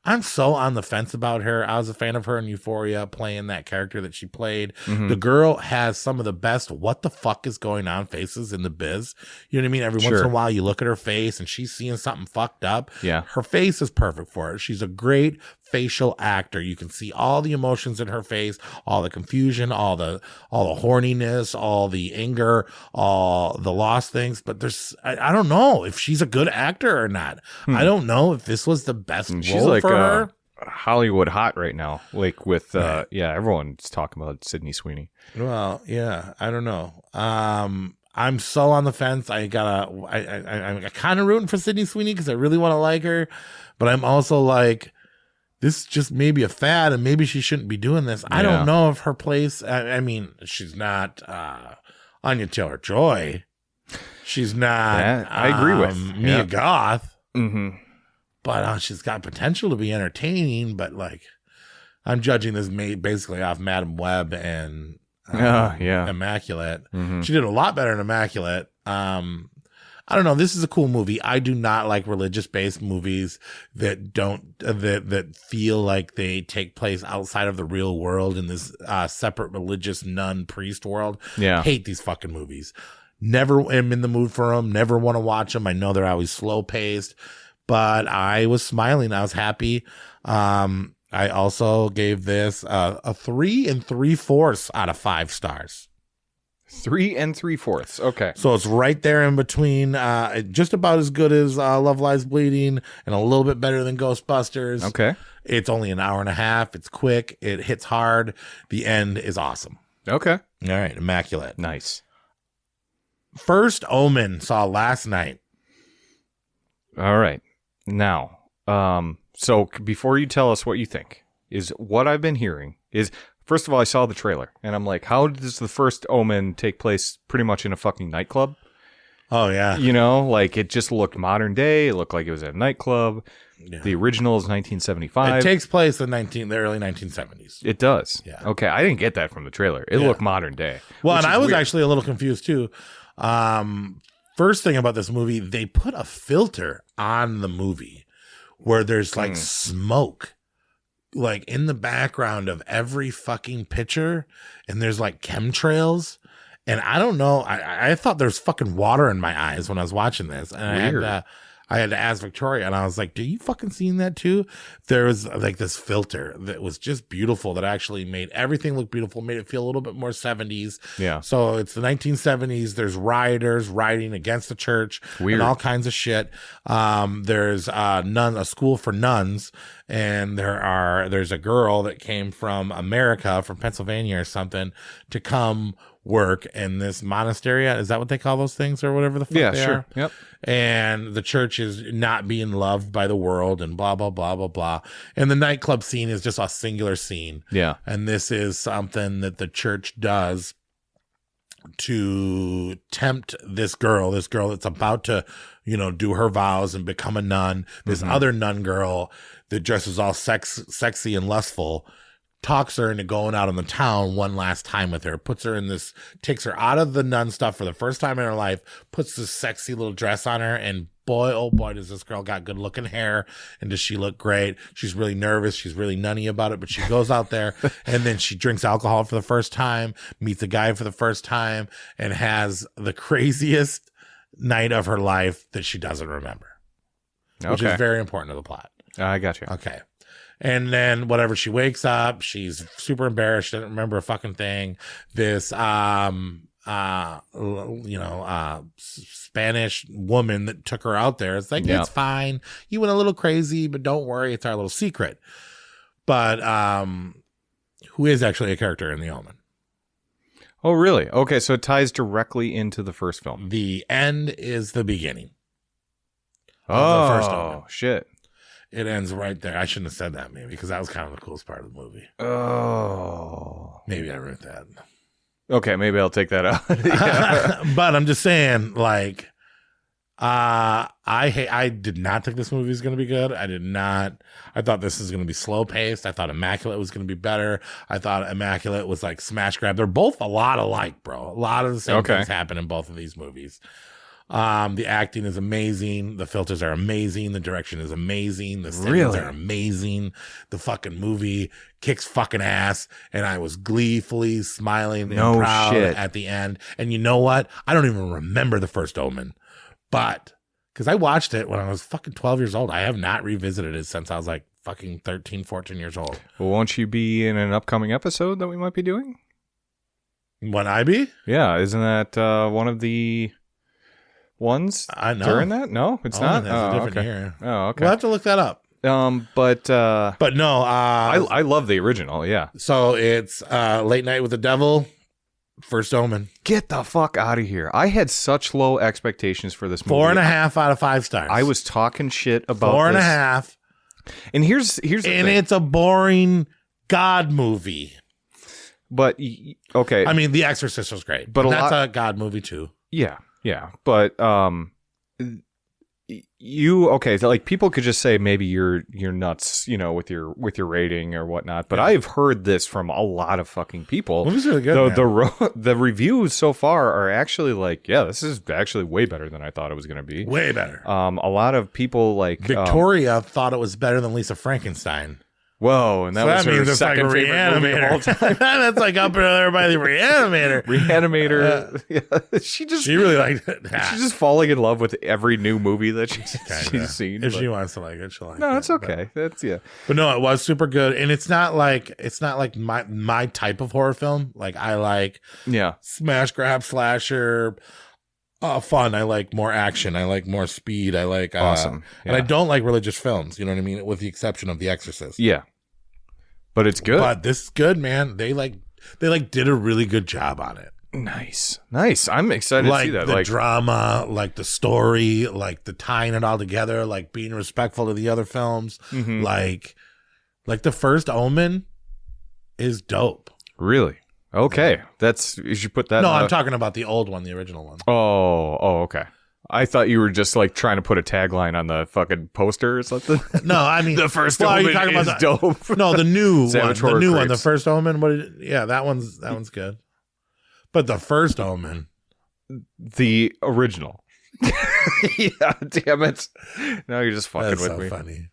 I'm so on the fence about her. I was a fan of her in Euphoria, playing that character that she played. Mm-hmm. The girl has some of the best "what the fuck is going on" faces in the biz. You know what I mean? Every once in a while, you look at her face and she's seeing something fucked up. Yeah, her face is perfect for it. She's a great facial actor. You can see all the emotions in her face, all the confusion, all the horniness, all the anger, all the lost things. But I don't know if she's a good actor or not. I don't know if this was the best role for her. Hollywood hot right now, like with everyone's talking about Sydney Sweeney. Well, yeah, I don't know. I'm so on the fence. I'm kind of rooting for Sydney Sweeney because I really want to like her, but I'm also like, this just may be a fad and maybe she shouldn't be doing this. I don't know if her place, I mean, she's not Anya Taylor-Joy. She's not, I agree with Mia Goth. Mm-hmm. But she's got potential to be entertaining, but like, I'm judging this basically off Madam Web and Immaculate. Mm-hmm. She did a lot better in Immaculate. I don't know. This is a cool movie. I do not like religious-based movies that don't that feel like they take place outside of the real world in this separate religious nun priest world. Yeah, hate these fucking movies. Never am in the mood for them. Never want to watch them. I know they're always slow-paced, but I was smiling. I was happy. I also gave this a 3 3/4 out of 5 stars. 3 3/4. Okay. So it's right there in between, just about as good as Love Lies Bleeding and a little bit better than Ghostbusters. Okay. It's only an hour and a half. It's quick. It hits hard. The end is awesome. Okay. All right. Immaculate. Nice. First Omen saw last night. All right. Now, so before you tell us what you think, is what I've been hearing is, first of all, I saw the trailer and I'm like, how does the first Omen take place pretty much in a fucking nightclub? Oh, yeah. You know, like it just looked modern day. It looked like it was at a nightclub. Yeah. The original is 1975. It takes place in the early 1970s. It does. Yeah. Okay. I didn't get that from the trailer. It looked modern day. Well, and I was weird. Actually a little confused too. First thing about this movie, they put a filter on the movie where there's like smoke, like in the background of every fucking picture, and there's like chemtrails. And I don't know. I thought there's fucking water in my eyes when I was watching this. And I had to ask Victoria, and I was like, do you fucking seen that too? There was like this filter that was just beautiful that actually made everything look beautiful, made it feel a little bit more 70s. Yeah. So it's the 1970s. There's rioters rioting against the church and all kinds of shit. There's a school for nuns, and there's a girl that came from America, from Pennsylvania or something, to come work in this monastery. Is that what they call those things, or whatever the fuck they are? Yep. And the church is not being loved by the world, and blah, blah, blah, blah, blah. And the nightclub scene is just a singular scene. Yeah. And this is something that the church does to tempt this girl that's about to, do her vows and become a nun. This other nun girl that dresses all sexy and lustful, talks her into going out in the town one last time with her, takes her out of the nun stuff for the first time in her life, puts this sexy little dress on her, and boy, oh boy, does this girl got good looking hair, and does she look great? She's really nervous. She's really nutty about it, but she goes out there and then she drinks alcohol for the first time, meets a guy for the first time, and has the craziest night of her life that she doesn't remember, which is very important to the plot. I got you. Okay. And then whatever, she wakes up, she's super embarrassed, she doesn't remember a fucking thing. This Spanish woman that took her out there, it's like, it's fine. You went a little crazy, but don't worry, it's our little secret. But who is actually a character in The Omen. Oh, really? Okay, so it ties directly into the first film. The end is the beginning. Oh, the first Omen. Shit. It ends right there. I shouldn't have said that, maybe, because that was kind of the coolest part of the movie. Oh. Maybe I wrote that. Okay, maybe I'll take that out. But I'm just saying, like, I did not think this movie was going to be good. I thought this was going to be slow paced. I thought Immaculate was going to be better. I thought Immaculate was like smash grab. They're both a lot alike, bro. A lot of the same things happen in both of these movies. The acting is amazing. The filters are amazing. The direction is amazing. The settings are amazing. The fucking movie kicks fucking ass. And I was gleefully smiling and proud at the end. And you know what? I don't even remember the first Omen. But, because I watched it when I was fucking 12 years old. I have not revisited it since I was like fucking 13, 14 years old. Well, won't you be in an upcoming episode that we might be doing? Would I be? Yeah. Isn't that one of the ones during that? No, it's not. That's a different year. Oh, okay. We'll have to look that up. But no, I love the original. Yeah. So it's Late Night with the Devil, first Omen. Get the fuck out of here! I had such low expectations for this movie. 4.5 out of 5 stars. I was talking shit about 4.5. And here's the thing. It's a boring God movie. But okay, I mean, The Exorcist was great, but that's a God movie too. Yeah. Yeah, but so like people could just say maybe you're nuts, with your rating or whatnot. But I've heard this from a lot of fucking people. It was really good. The reviews so far are actually like, yeah, this is actually way better than I thought it was going to be. Way better. A lot of people like Victoria thought it was better than Lisa Frankenstein. Whoa, and that was her second favorite movie of all time. That's like up there by the Reanimator. She really liked it. She's just falling in love with every new movie that she's seen. If she wants to like it, she'll like it. No, it's okay. But no, it was super good, and it's not like my type of horror film. Like I like smash grab slasher. Fun. I like more action. I like more speed. I like awesome. And I don't like religious films. You know what I mean? With the exception of The Exorcist. Yeah, but it's good. But this is good, man. They did a really good job on it. Nice. I'm excited to see that. The drama, like the story, like the tying it all together, like being respectful to the other films. Mm-hmm. Like the first Omen is dope. Really? Okay, you should put that. No, I'm talking about the old one, the original one. Oh, okay. I thought you were just like trying to put a tagline on the fucking poster or something. No, I mean the first Omen is dope. No, the new one, the first Omen. That one's good. But the first Omen, the original. Yeah, damn it! Now you're just fucking with me. Funny.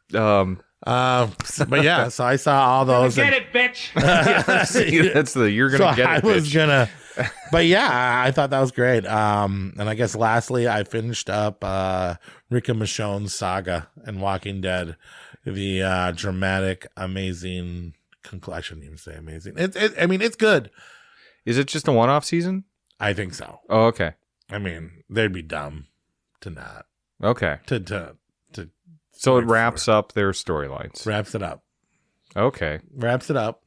But yeah, so I saw all those. Get it, bitch. That's the you're gonna get it. I was gonna, but yeah, I thought that was great. And I guess lastly, I finished up Rick and Michonne's saga and Walking Dead, the dramatic, amazing conclusion. I shouldn't even say amazing. I mean, it's good. Is it just a one-off season? I think so. Oh, okay. I mean, they'd be dumb to not. Okay. So it wraps up their storylines. Wraps it up. Okay. Wraps it up.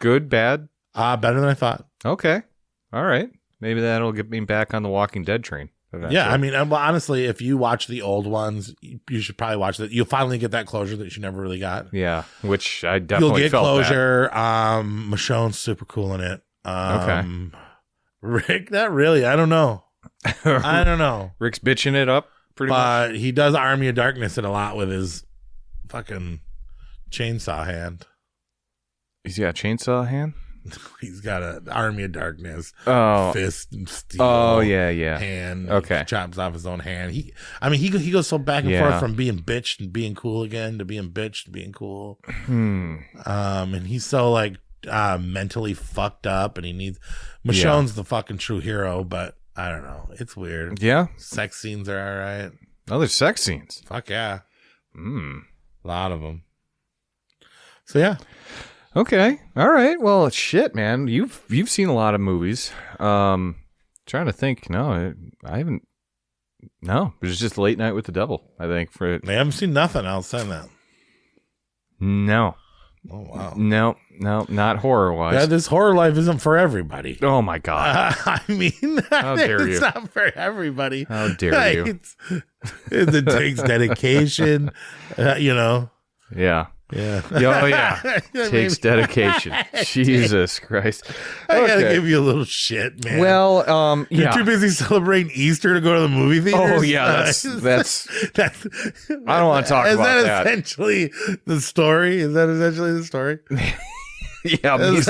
Good, bad? Better than I thought. Okay. All right. Maybe that'll get me back on the Walking Dead train. Eventually. Yeah, I mean, well, honestly, if you watch the old ones, you should probably watch that. You'll finally get that closure that you never really got. Yeah, which I definitely felt. You'll get closure. Michonne's super cool in it. Okay. Rick, not really. I don't know. Rick's bitching it up. But he does Army of Darkness it a lot with his fucking chainsaw hand. He's got a chainsaw hand? He's got an army of darkness. Fist and steel. Oh, yeah. Hand. Okay. He chops off his own hand. He goes so back and forth from being bitched and being cool again to being bitched and being cool. And he's so like mentally fucked up, and he needs. Michonne's the fucking true hero, but I don't know. It's weird. Yeah. Sex scenes are all right. Oh, there's sex scenes. Fuck yeah. A lot of them. So yeah. Okay. All right. Well, shit, man. You've seen a lot of movies. Trying to think. No, I haven't. No, it was just Late Night with the Devil, I think. For They haven't seen nothing else than that. No. Oh wow. No, not horror wise. Yeah, this horror life isn't for everybody. Oh my god. I mean, How dare it's you. not for everybody. How dare you. It takes dedication, you know. Yeah. Yeah. Oh yeah. Takes dedication. Jesus Christ. I gotta give you a little shit, man. Well, You're yeah. too busy celebrating Easter to go to the movie theaters. Oh yeah, that's. I don't want to talk about that. Is that essentially the story? Is that essentially the story? Yeah, me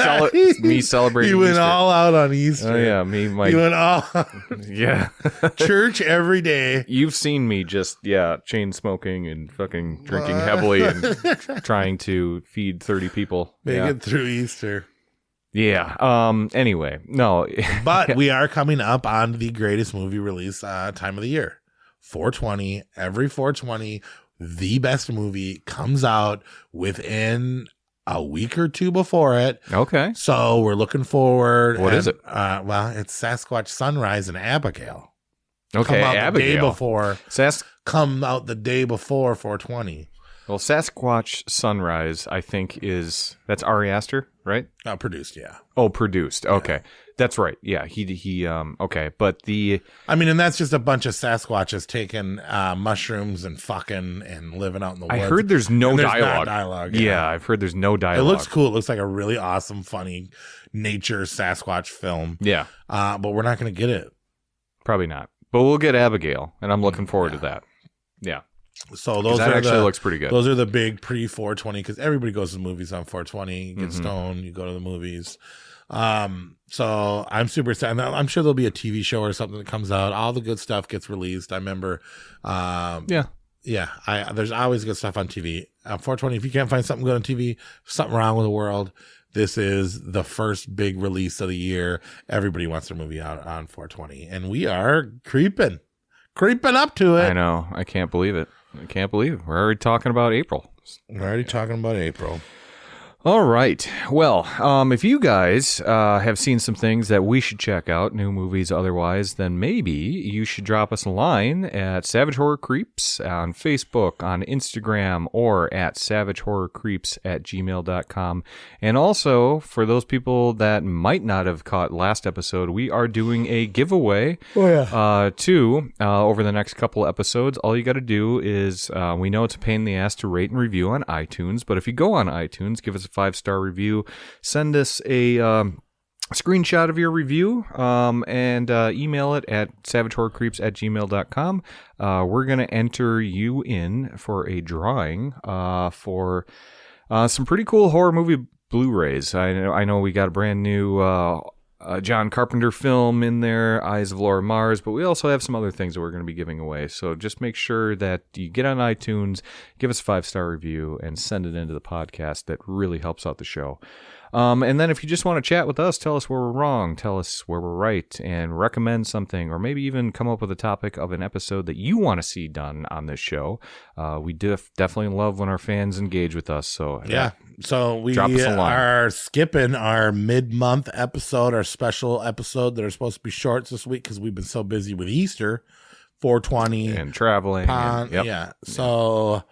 celebrating. You went Easter. all out on Easter. Oh yeah, me. You went all Yeah. church every day. You've seen me just chain smoking and fucking drinking heavily and trying to feed 30 people. Make it through Easter. Yeah. Anyway, no. But we are coming up on the greatest movie release time of the year. 420. Every 420, the best movie comes out within a week or two before it. Okay. So we're looking forward. What is it? Well, it's Sasquatch Sunrise and Abigail. Okay, Come out Abigail. The day before. Come out the day before 420. Well, Sasquatch Sunrise, I think that's Ari Aster, right? Produced, yeah. Oh, produced. Okay. That's right. Yeah. He okay. But and that's just a bunch of Sasquatches taking mushrooms and fucking and living out in the woods. I heard there's no dialogue. Not dialogue. Yeah, I've heard there's no dialogue. It looks cool. It looks like a really awesome, funny nature Sasquatch film. Yeah. But we're not going to get it. Probably not. But we'll get Abigail, and I'm looking forward to that. Yeah. So those that actually looks pretty good. Those are the big pre 420 because everybody goes to the movies on 420. You get stoned, you go to the movies. So I'm super excited. I'm sure there'll be a TV show or something that comes out. All the good stuff gets released. I remember. There's always good stuff on TV. 420. If you can't find something good on TV, something wrong with the world. This is the first big release of the year. Everybody wants their movie out on 420, and we are creeping up to it. I know. I can't believe it. We're already talking about April. All right. Well, if you guys have seen some things that we should check out, new movies otherwise, then maybe you should drop us a line at Savage Horror Creeps on Facebook, on Instagram, or at savagehorrorcreeps@gmail.com. And also, for those people that might not have caught last episode, we are doing a giveaway over the next couple of episodes. All you got to do is, we know it's a pain in the ass to rate and review on iTunes, but if you go on iTunes, give us a 5-star review, send us a screenshot of your review, and email it at savagehorrorcreeps@gmail.com. We're going to enter you in for a drawing for some pretty cool horror movie Blu-rays. I know we got a brand new John Carpenter film in there, Eyes of Laura Mars, but we also have some other things that we're going to be giving away. So just make sure that you get on iTunes, give us a 5-star review, and send it into the podcast. That really helps out the show. And then if you just want to chat with us, tell us where we're wrong, tell us where we're right, and recommend something, or maybe even come up with a topic of an episode that you want to see done on this show. We definitely love when our fans engage with us. So So we are skipping our mid-month episode, our special episode that are supposed to be shorts this week because we've been so busy with Easter, 420 and traveling. So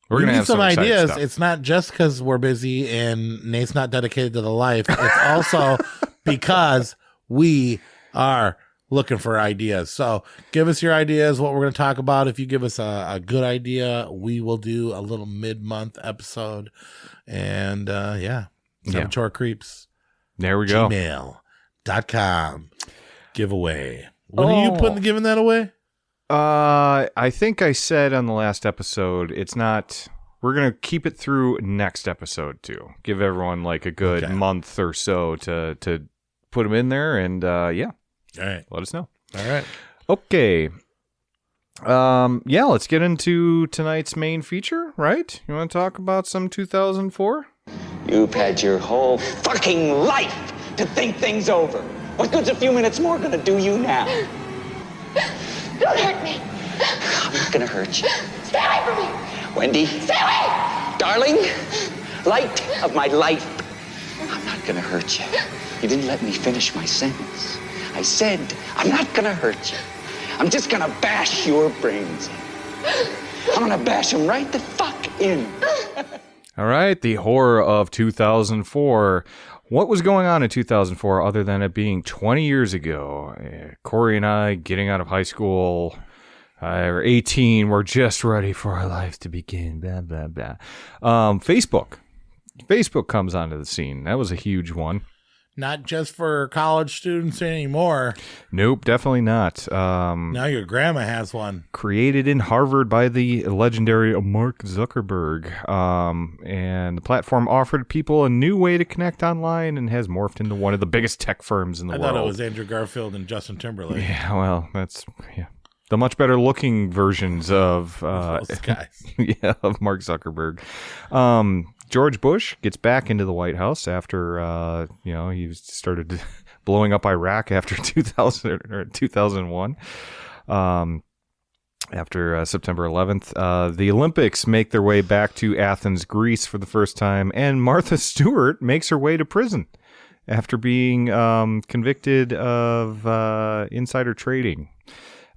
we're gonna have some ideas. stuff. It's not just because we're busy and Nate's not dedicated to the life. It's also because we are looking for ideas. So give us your ideas, what we're going to talk about. If you give us a good idea, we will do a little mid-month episode. And Savage Horror Creeps. There we go. gmail.com giveaway. When are you giving that away? I think I said on the last episode, it's not We're going to keep it through next episode, too. Give everyone like a good month or so to put them in there. And, yeah. All right. Let us know. All right. Okay. Yeah, let's get into tonight's main feature, right? You want to talk about some 2004? You've had your whole fucking life to think things over. What good's a few minutes more gonna do you now? Don't hurt me. I'm not gonna hurt you. Stay away from me. Wendy. Stay away. Darling, light of my life. I'm not gonna hurt you. You didn't let me finish my sentence. I said, I'm not gonna hurt you. I'm just gonna bash your brains in. I'm gonna bash them right the fuck in. All right, the horror of 2004. What was going on in 2004 other than it being 20 years ago? Corey and I getting out of high school, we're 18, we're just ready for our lives to begin, blah, blah, blah. Facebook comes onto the scene. That was a huge one. Not just for college students anymore. Nope, definitely not. Now your grandma has one. Created in Harvard by the legendary Mark Zuckerberg. And the platform offered people a new way to connect online and has morphed into one of the biggest tech firms in the world. I thought it was Andrew Garfield and Justin Timberlake. Yeah, well, that's the much better looking versions of those guys. Yeah, of Mark Zuckerberg. George Bush gets back into the White House after, he started blowing up Iraq after 2001. After September 11th. The Olympics make their way back to Athens, Greece for the first time, and Martha Stewart makes her way to prison after being convicted of insider trading.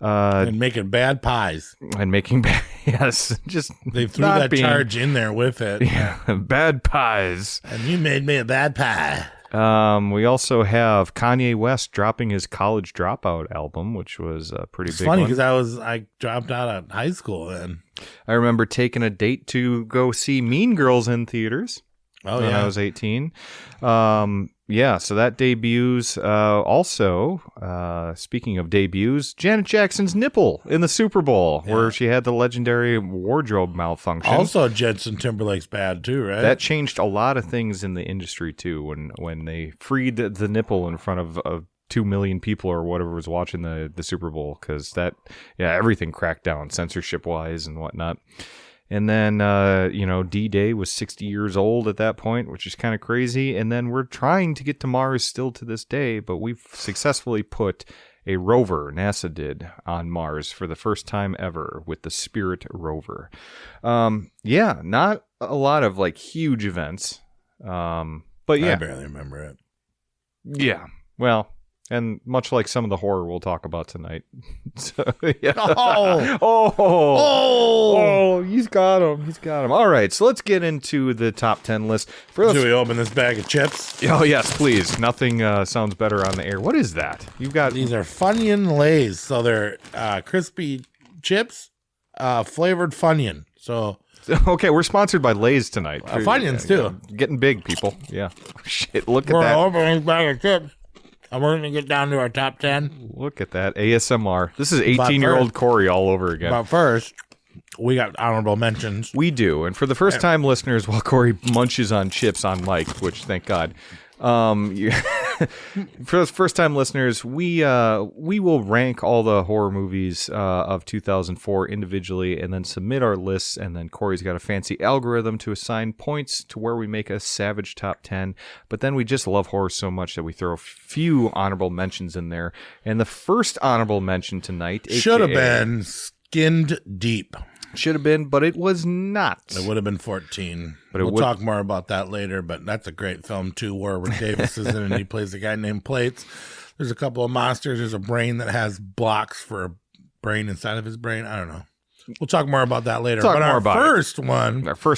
And making bad pies. And making bad, yes. Just they threw that charge in there with it. Yeah, bad pies. And you made me a bad pie. We also have Kanye West dropping his College Dropout album, which was a pretty big one. It's funny because I dropped out of high school then. I remember taking a date to go see Mean Girls in theaters. Oh, when I was 18. Yeah, so that debuts. Also, speaking of debuts, Janet Jackson's nipple in the Super Bowl, where she had the legendary wardrobe malfunction. Also, Justin Timberlake's bad too, right? That changed a lot of things in the industry too, when they freed the nipple in front of 2 million people or whatever was watching the Super Bowl, because everything cracked down censorship wise and whatnot. And then, D-Day was 60 years old at that point, which is kind of crazy. And then we're trying to get to Mars still to this day, but we've successfully put a rover, NASA did, on Mars for the first time ever with the Spirit rover. Not a lot of huge events. But yeah. I barely remember it. Yeah. Well, and much like some of the horror we'll talk about tonight. So, yeah. Oh, he's got him. All right, so let's get into the top 10 list. Should we open this bag of chips? Oh, yes, please. Nothing sounds better on the air. What is that? These are Funyun Lays. So they're crispy chips, flavored Funyun. So... Okay, we're sponsored by Lay's tonight. Funyuns, too. Getting big, people. Yeah. Shit, look at we're that. We're opening this bag of chips. And we're going to get down to our top 10. Look at that. ASMR. This is 18-year-old Corey all over again. But first, we got honorable mentions. We do. And for the first-time listeners, while Corey munches on chips on mic, which, thank God, for those first-time listeners, we will rank all the horror movies of 2004 individually and then submit our lists, and then Corey's got a fancy algorithm to assign points to where we make a savage top 10. But then we just love horror so much that we throw a few honorable mentions in there. And the first honorable mention tonight should have been Skinned Deep. Should have been, but it was not. It would have been 14. But we'll talk more about that later, but that's a great film, too, where Rick Davis is in and he plays a guy named Plates. There's a couple of monsters. There's a brain that has blocks for a brain inside of his brain. I don't know. We'll talk more about that later. But our first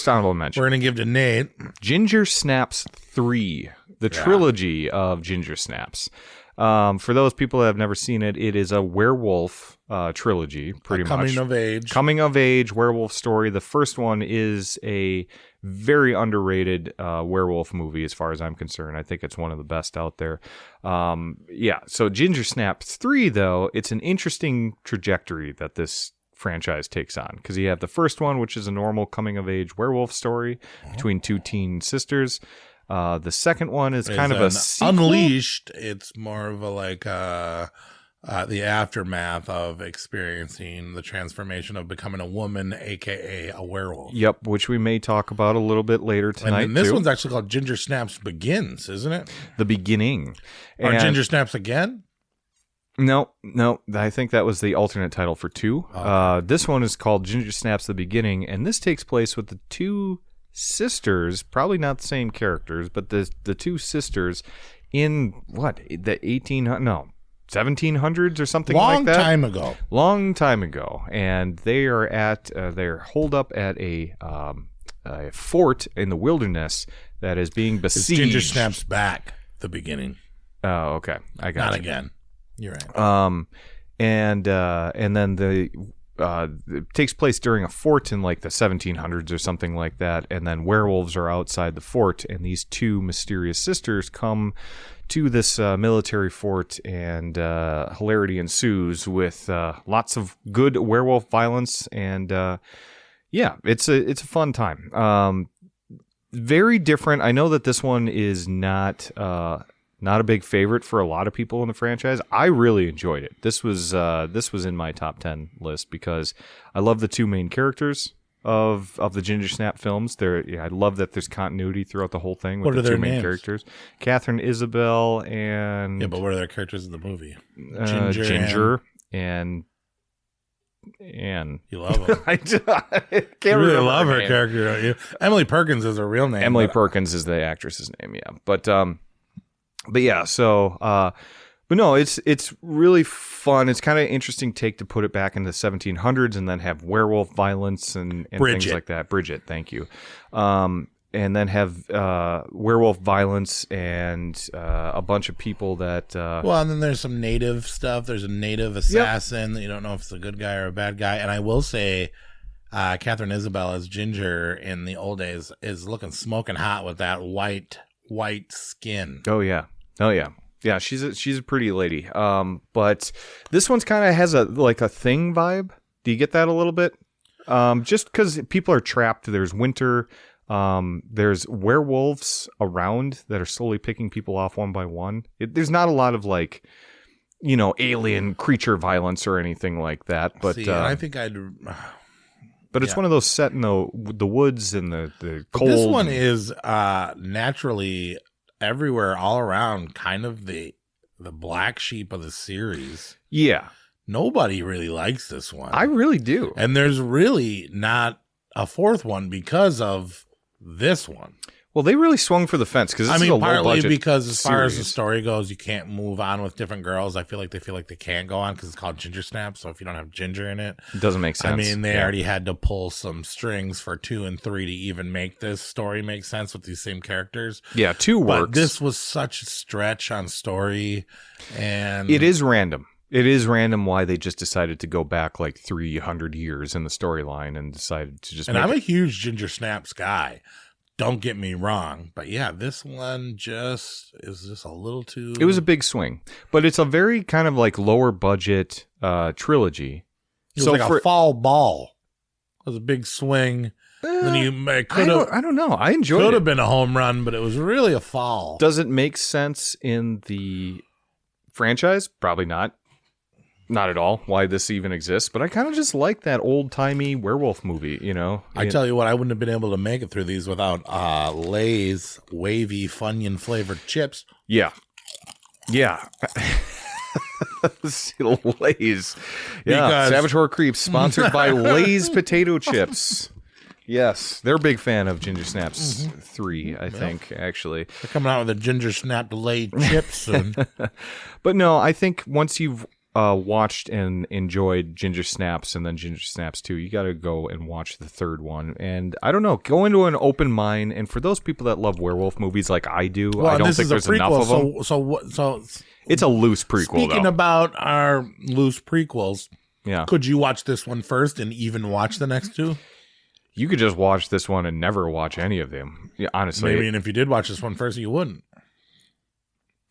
honorable mention, we're going to give to Nate. Ginger Snaps 3, the trilogy of Ginger Snaps. For those people that have never seen it, it is a werewolf trilogy, pretty much. Coming of age werewolf story. The first one is a very underrated werewolf movie as far as I'm concerned. I think it's one of the best out there. So Ginger Snaps 3, though, it's an interesting trajectory that this franchise takes on, because you have the first one, which is a normal coming-of-age werewolf story between two teen sisters. The second one is kind of a sequel. Unleashed. It's more of a like the aftermath of experiencing the transformation of becoming a woman, aka a werewolf. Yep, which we may talk about a little bit later tonight. And then this one's actually called Ginger Snaps Begins, isn't it? The Beginning. Or Ginger Snaps Again? No. I think that was the alternate title for 2. Okay. This one is called Ginger Snaps: The Beginning, and this takes place with the two sisters, probably not the same characters, but the two sisters in the 1700s or something like that. Long time ago, and they are they're holed up at a fort in the wilderness that is being besieged. It's Ginger Snaps Back: The Beginning. Oh, okay, I got not you. Again. You're right. And then it takes place during a fort in like the 1700s or something like that, and then werewolves are outside the fort, and these two mysterious sisters come to this military fort, and hilarity ensues with lots of good werewolf violence, and it's a fun time. Very different. I know that this one is not a big favorite for a lot of people in the franchise. I really enjoyed it. This was in my top 10 list because I love the two main characters of the Ginger Snap films. I love that there's continuity throughout the whole thing with the two main characters, Catherine Isabel and but what are their characters in the movie? Ginger and Anne. You love them. I can't you really love her name. character, don't you? Emily Perkins is her real name. Emily Perkins is the actress's name, yeah. But yeah, so but no, it's really fun. It's kind of an interesting take to put it back in the 1700s and then have werewolf violence and things like that. Bridget, thank you. And then have werewolf violence and a bunch of people that well, and then there's some native stuff. There's a native assassin that you don't know if it's a good guy or a bad guy. And I will say Catherine Isabel as Ginger in the old days is looking smoking hot with that white skin. Oh yeah. Yeah, she's a pretty lady. But this one's kind of has a Thing vibe. Do you get that a little bit? Just because people are trapped. There's winter. There's werewolves around that are slowly picking people off one by one. There's not a lot of alien creature violence or anything like that. But I think I'd. But it's one of those set in the woods and the cold. This one is naturally everywhere, all around, kind of the black sheep of the series. Yeah. Nobody really likes this one. I really do. And there's really not a fourth one because of this one. Well, they really swung for the fence because partly because as far as the story goes, you can't move on with different girls. I feel like they can't go on because it's called Ginger Snap. So if you don't have Ginger in it, it doesn't make sense. I mean, they already had to pull some strings for 2 and 3 to even make this story make sense with these same characters. Yeah, 2 works. But this was such a stretch on story, and it is random. It is random why they just decided to go back 300 years in the storyline and decided to just. And I'm a huge Ginger Snaps guy. Don't get me wrong, but yeah, this one is just a little too. It was a big swing, but it's a very kind of lower budget trilogy. It was a fall ball. It was a big swing. Then I don't know. I enjoyed it. Could have been a home run, but it was really a fall. Does it make sense in the franchise? Probably not. Not at all why this even exists, but I kind of just like that old-timey werewolf movie, I tell you what, I wouldn't have been able to make it through these without Lay's wavy Funyun-flavored chips. Yeah. Yeah. Lay's. Yeah, Savage Horror Creeps, sponsored by Lay's Potato Chips. Yes, they're a big fan of Ginger Snaps 3, I think, actually. They're coming out with a Ginger Snap Lay chips soon. But no, I think once you've watched and enjoyed Ginger Snaps and then Ginger Snaps 2, you got to go and watch the third one. And I don't know, go into an open mind. And for those people that love werewolf movies like I do, I don't think there's enough of them. So it's a loose prequel. Speaking about our loose prequels, yeah, could you watch this one first and even watch the next 2? You could just watch this one and never watch any of them. Yeah, honestly, maybe. And if you did watch this one first, you wouldn't.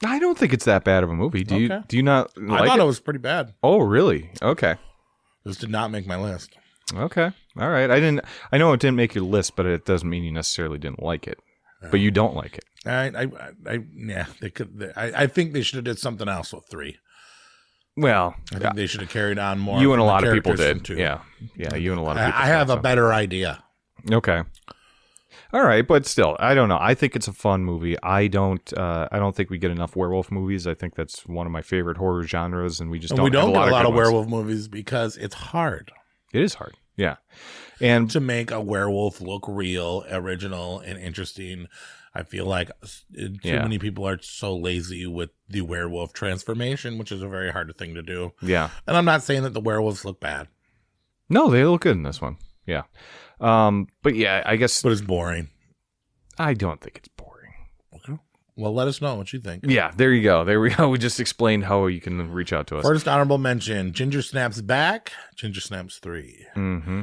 I don't think it's that bad of a movie. Do you not like I thought it was pretty bad. Oh, really? Okay. This did not make my list. Okay. All right. I know it didn't make your list, but it doesn't mean you necessarily didn't like it. But you don't like it. Yeah, they could. I think they should have did something else with 3. Well, I think they should have carried on more. You and a from the lot of people characters did. from 2. Yeah. You and a lot of people. I have thought a better idea. Okay. All right, but still, I don't know. I think it's a fun movie. I don't think we get enough werewolf movies. I think that's one of my favorite horror genres, and we just don't get a lot good of ones. werewolf movies because it's hard. It is hard. Yeah. And to make a werewolf look real, original, and interesting. I feel like too many people are so lazy with the werewolf transformation, which is a very hard thing to do. Yeah. And I'm not saying that the werewolves look bad. No, they look good in this one. Yeah. But yeah, I guess. But it's boring. I don't think it's boring. Okay. Well, let us know what you think. Yeah, there you go. There we go. We just explained how you can reach out to us. First honorable mention, Ginger Snaps Back, Ginger Snaps 3. Mm-hmm.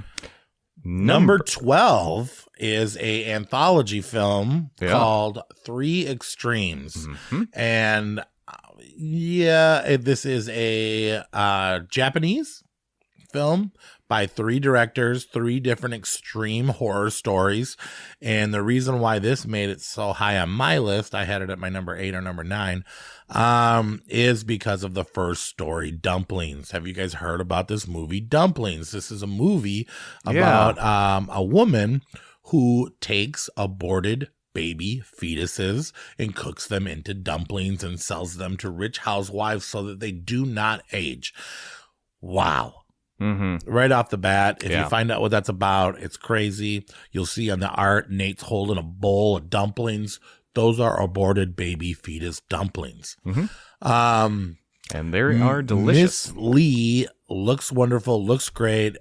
Number 12 is a anthology film called 3 Extremes. Mm-hmm. And this is a Japanese film by 3 directors, 3 different extreme horror stories. And the reason why this made it so high on my list, I had it at my number 8 or number 9, is because of the first story, Dumplings. Have you guys heard about this movie, Dumplings? This is a movie about a woman who takes aborted baby fetuses and cooks them into dumplings and sells them to rich housewives so that they do not age. Wow. Mm-hmm. Right off the bat, if you find out what that's about, it's crazy. You'll see on the art, Nate's holding a bowl of dumplings. Those are aborted baby fetus dumplings. Mm-hmm. And they are delicious. Miss Lee looks wonderful, looks great.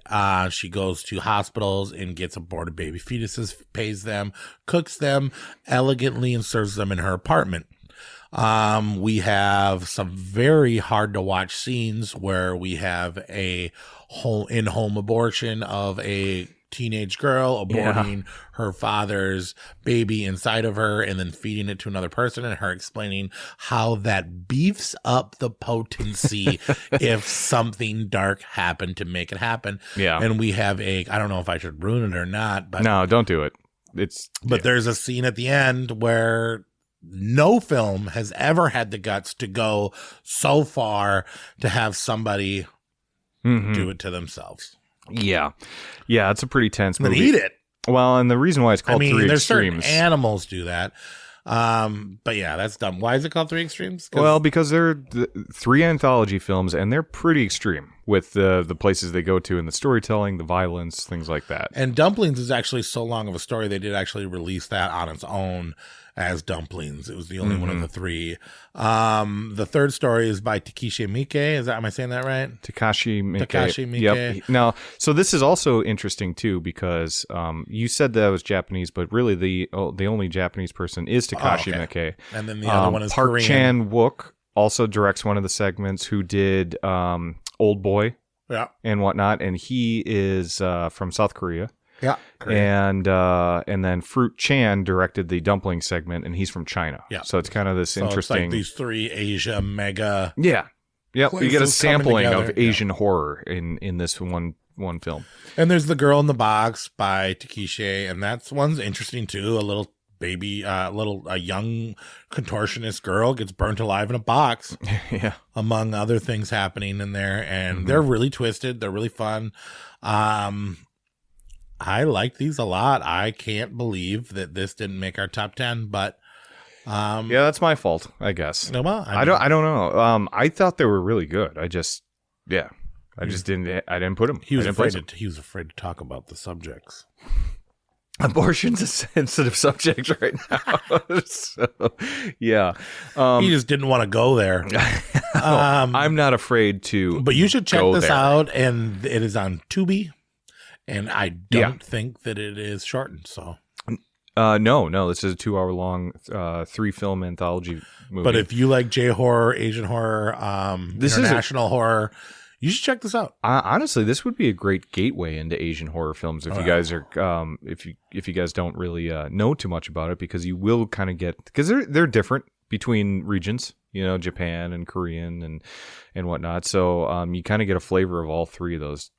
She goes to hospitals and gets aborted baby fetuses, pays them, cooks them elegantly, and serves them in her apartment. We have some very hard to watch scenes where we have a in-home abortion of a teenage girl aborting her father's baby inside of her and then feeding it to another person, and her explaining how that beefs up the potency if something dark happened to make it happen. Yeah. And we have I don't know if I should ruin it or not, but no, don't do it. There's a scene at the end where no film has ever had the guts to go so far to have somebody do it to themselves. Yeah. Yeah, it's a pretty tense movie. But eat it. Well, and the reason why it's called 3 there's Extremes. certain animals do that. But yeah, that's dumb. Why is it called 3 Extremes? Well, because they're 3 anthology films, and they're pretty extreme with the places they go to and the storytelling, the violence, things like that. And Dumplings is actually so long of a story, they did actually release that on its own as Dumplings. It was the only one of the 3. The third story is by Takashi Miike. Am I saying that right? Takashi Miike. Takashi Miike. Yep. Now, so this is also interesting too because you said that was Japanese, but really the only Japanese person is Takashi Miike. And then the other one is Park Korean. Chan-wook also directs one of the segments. Who did Old Boy? Yeah. And whatnot, and he is from South Korea. Yeah. And then Fruit Chan directed the dumpling segment, and he's from China. Yeah. So it's kind of this interesting. It's like these 3 Asia mega. Yeah. Yep. You get a sampling of together. Asian horror in this one film. And there's The Girl in the Box by Takeshi, and one's interesting too. A little baby, a young contortionist girl gets burnt alive in a box. Yeah. Among other things happening in there, and they're really twisted. They're really fun. I like these a lot. I can't believe that this didn't make our top 10, but yeah, that's my fault, I guess. No, well, I don't know. I thought they were really good. I just didn't put them. He was afraid to talk about the subjects. Abortion's a sensitive subject right now. So, yeah. He just didn't want to go there. I'm not afraid to. But you should check this there. out, and it is on Tubi. And I don't think that it is shortened. So, no, this is a 2-hour-long 3-film anthology movie. But if you like J-horror, Asian horror, international horror, you should check this out. Honestly, this would be a great gateway into Asian horror films if you guys are if you guys don't really know too much about it, because you will kind of get, because they're different between regions, Japan and Korean and whatnot. So you kind of get a flavor of all three of those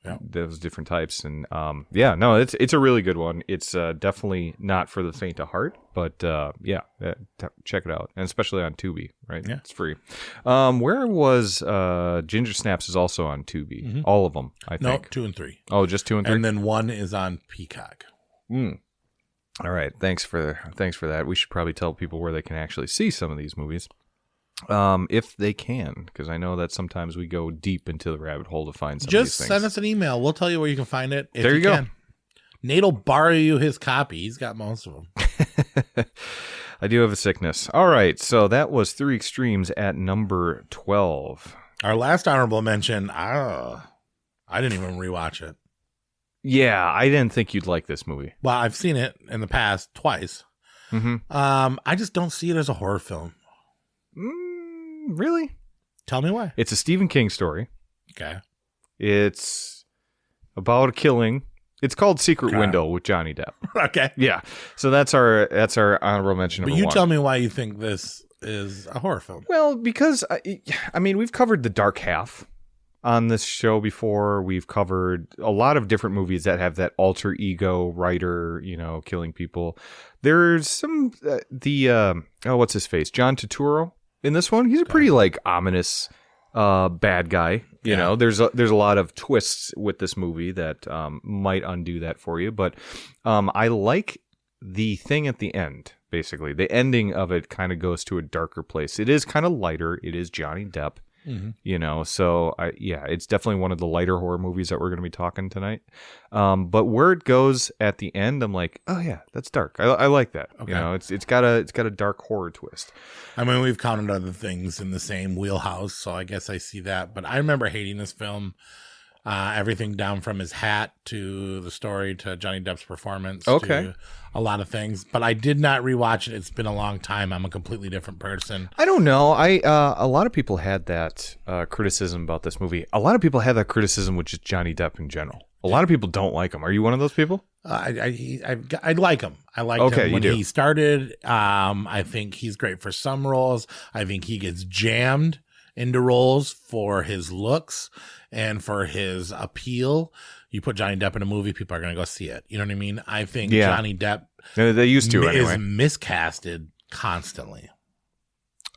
different types. And it's a really good one. It's definitely not for the faint of heart, but check it out, and especially on Tubi, right? Yeah, it's free. Where was Ginger Snaps is also on Tubi. Mm-hmm. All of them, I think. No, 2 and 3. Oh, just 2 and 3, and then 1 is on Peacock. All right, thanks for that. We should probably tell people where they can actually see some of these movies. If they can, because I know that sometimes we go deep into the rabbit hole to find some of these things. Just send us an email. We'll tell you where you can find it. There you go. Can. Nate will borrow you his copy. He's got most of them. I do have a sickness. All right, so that was 3 Extremes at number 12. Our last honorable mention, I didn't even rewatch it. Yeah, I didn't think you'd like this movie. Well, I've seen it in the past twice. Mm-hmm. I just don't see it as a horror film. Really? Tell me why. It's a Stephen King story. Okay. It's about a killing. It's called Secret Window with Johnny Depp. Okay. Yeah. So that's our honorable mention. But you tell me why you think this is a horror film. Well, because I mean, we've covered The Dark Half on this show before. We've covered a lot of different movies that have that alter ego writer, killing people. There's some what's his face? John Turturro in this one. He's a pretty ominous bad guy. You know, there's a lot of twists with this movie that might undo that for you, but I like the thing at the end. Basically, the ending of it kind of goes to a darker place. It is kind of lighter. It is Johnny Depp. Mm-hmm. So it's definitely one of the lighter horror movies that we're going to be talking tonight. But where it goes at the end, I'm like, oh yeah, that's dark. I like that. Okay. It's got a dark horror twist. I mean, we've counted other things in the same wheelhouse, so I guess I see that. But I remember hating this film. Everything down from his hat to the story to Johnny Depp's performance. Okay. To a lot of things, but I did not rewatch it. It's been a long time. I'm a completely different person. I don't know. A lot of people had that criticism about this movie. A lot of people had that criticism with just Johnny Depp in general. A lot of people don't like him. Are you one of those people? I like him. I liked him when he started. I think he's great for some roles. I think he gets jammed into roles for his looks and for his appeal. You put Johnny Depp in a movie, people are going to go see it. You know what I mean? I think Johnny Depp they used to is anyway. Miscasted constantly.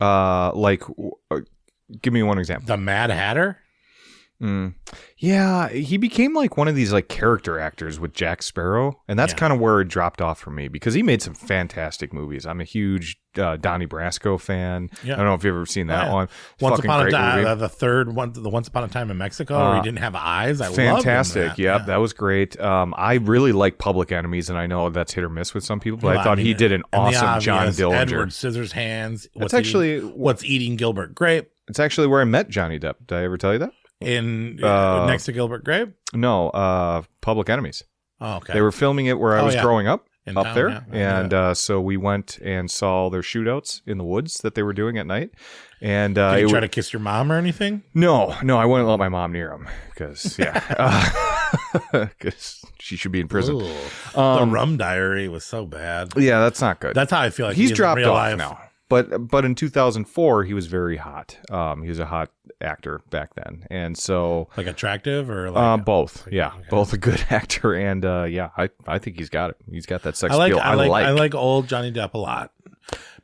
Give me one example. The Mad Hatter? Yeah, he became one of these character actors with Jack Sparrow, and that's kind of where it dropped off for me because he made some fantastic movies. I'm a huge Donnie Brasco fan. Yeah. I don't know if you've ever seen that one. Once Upon a Time, the third one, the Once Upon a Time in Mexico, where he didn't have eyes. Fantastic. Yep, that was great. I really like Public Enemies, and I know that's hit or miss with some people, but I thought he did an awesome John Dillinger. Edward Scissorhands. What's Eating Gilbert Grape? It's actually where I met Johnny Depp. Did I ever tell you that? Next to Gilbert Grape? No, Public Enemies. Oh, okay. They were filming it where I was growing up up there. And so we went and saw their shootouts in the woods that they were doing at night. And did you try to kiss your mom or anything? No, I wouldn't let my mom near him because she should be in prison. The Rum Diary was so bad. Yeah, that's not good. That's how I feel like he's dropped off life. Now. But in 2004, he was very hot. He was a hot actor back then, and so attractive or both. Yeah, okay. Both a good actor and I think he's got it. He's got that sex appeal. I like old Johnny Depp a lot,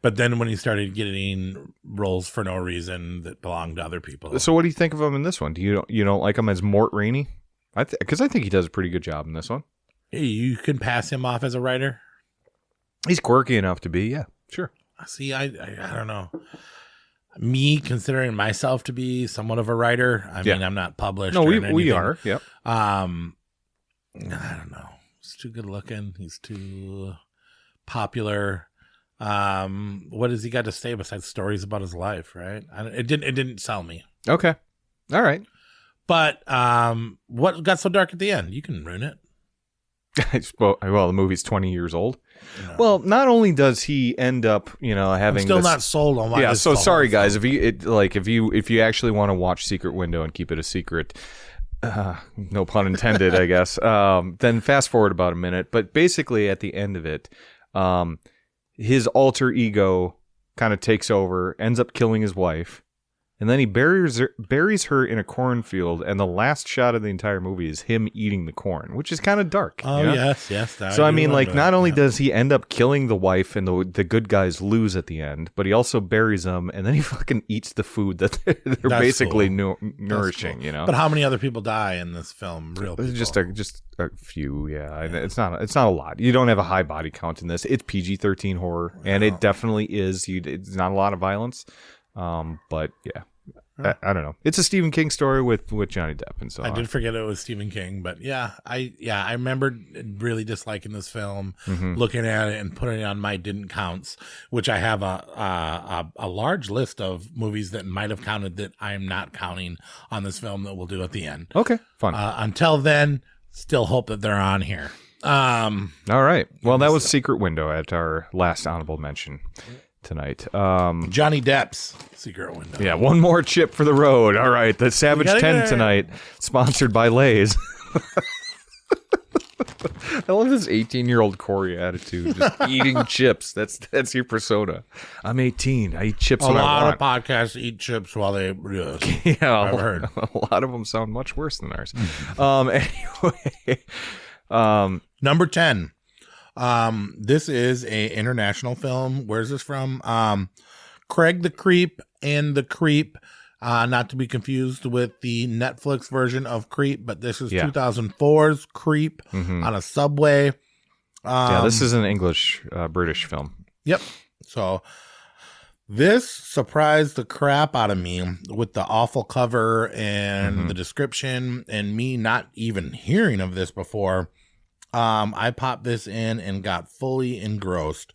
but then when he started getting roles for no reason that belonged to other people. So what do you think of him in this one? Do you don't like him as Mort Rainey? Because I think he does a pretty good job in this one. Hey, you can pass him off as a writer. He's quirky enough to be. Yeah, sure. See, I don't know. Me considering myself to be somewhat of a writer. I mean, I'm not published. No, we are. Yep. I don't know. He's too good looking. He's too popular. What has he got to say besides stories about his life? Right? It didn't sell me. Okay. All right. But what got so dark at the end? You can ruin it. Well, the movie's 20 years old. No. Well, not only does he end up, having I'm still not sold on why. Yeah, so sorry guys, if you actually want to watch Secret Window and keep it a secret, no pun intended, I guess. Then fast forward about a minute. But basically, at the end of it, his alter ego kind of takes over, ends up killing his wife. And then he buries her in a cornfield, and the last shot of the entire movie is him eating the corn, which is kind of dark. Oh, you know? yes. So, I mean, like, not only does he end up killing the wife and the good guys lose at the end, but he also buries them, and then he fucking eats the food that they're basically nourishing, cool. you know? But how many other people die in this film? Real people? Just a few, yeah. It's not a lot. You don't have a high body count in this. It's PG-13 horror, and it definitely is. It's not a lot of violence, but yeah. I don't know. It's a Stephen King story with Johnny Depp, and so I did forget it was Stephen King, but I remember really disliking this film, looking at it and putting it on my didn't counts, which I have a large list of movies that might have counted that I am not counting on this film that we'll do at the end. Okay, fun. Until then, still hope that they're on here. All right. Well, that was Secret Window at our last honorable mention tonight. Johnny Depp's Secret Window. Yeah, one more chip for the road. All right, the Savage 10 tonight, sponsored by Lay's. I love this 18-year-old Corey attitude, just eating chips. That's your persona. I'm 18. I eat chips when I want. A lot of podcasts eat chips while they... Yeah, I've heard. A lot of them sound much worse than ours. Anyway. Number 10. This is a international film. Where's this from? Craig the Creep and the Creep, not to be confused with the Netflix version of Creep, but this is 2004's Creep on a subway. This is an English, British film. Yep. So this surprised the crap out of me with the awful cover and the description, and me not even hearing of this before. I popped this in and got fully engrossed.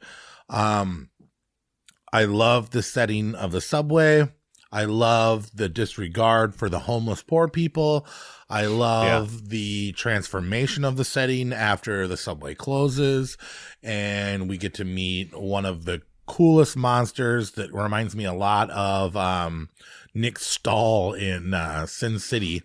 I love the setting of the subway. I love the disregard for the homeless poor people. I love the transformation of the setting after the subway closes, and we get to meet one of the coolest monsters that reminds me a lot of Nick Stahl in Sin City.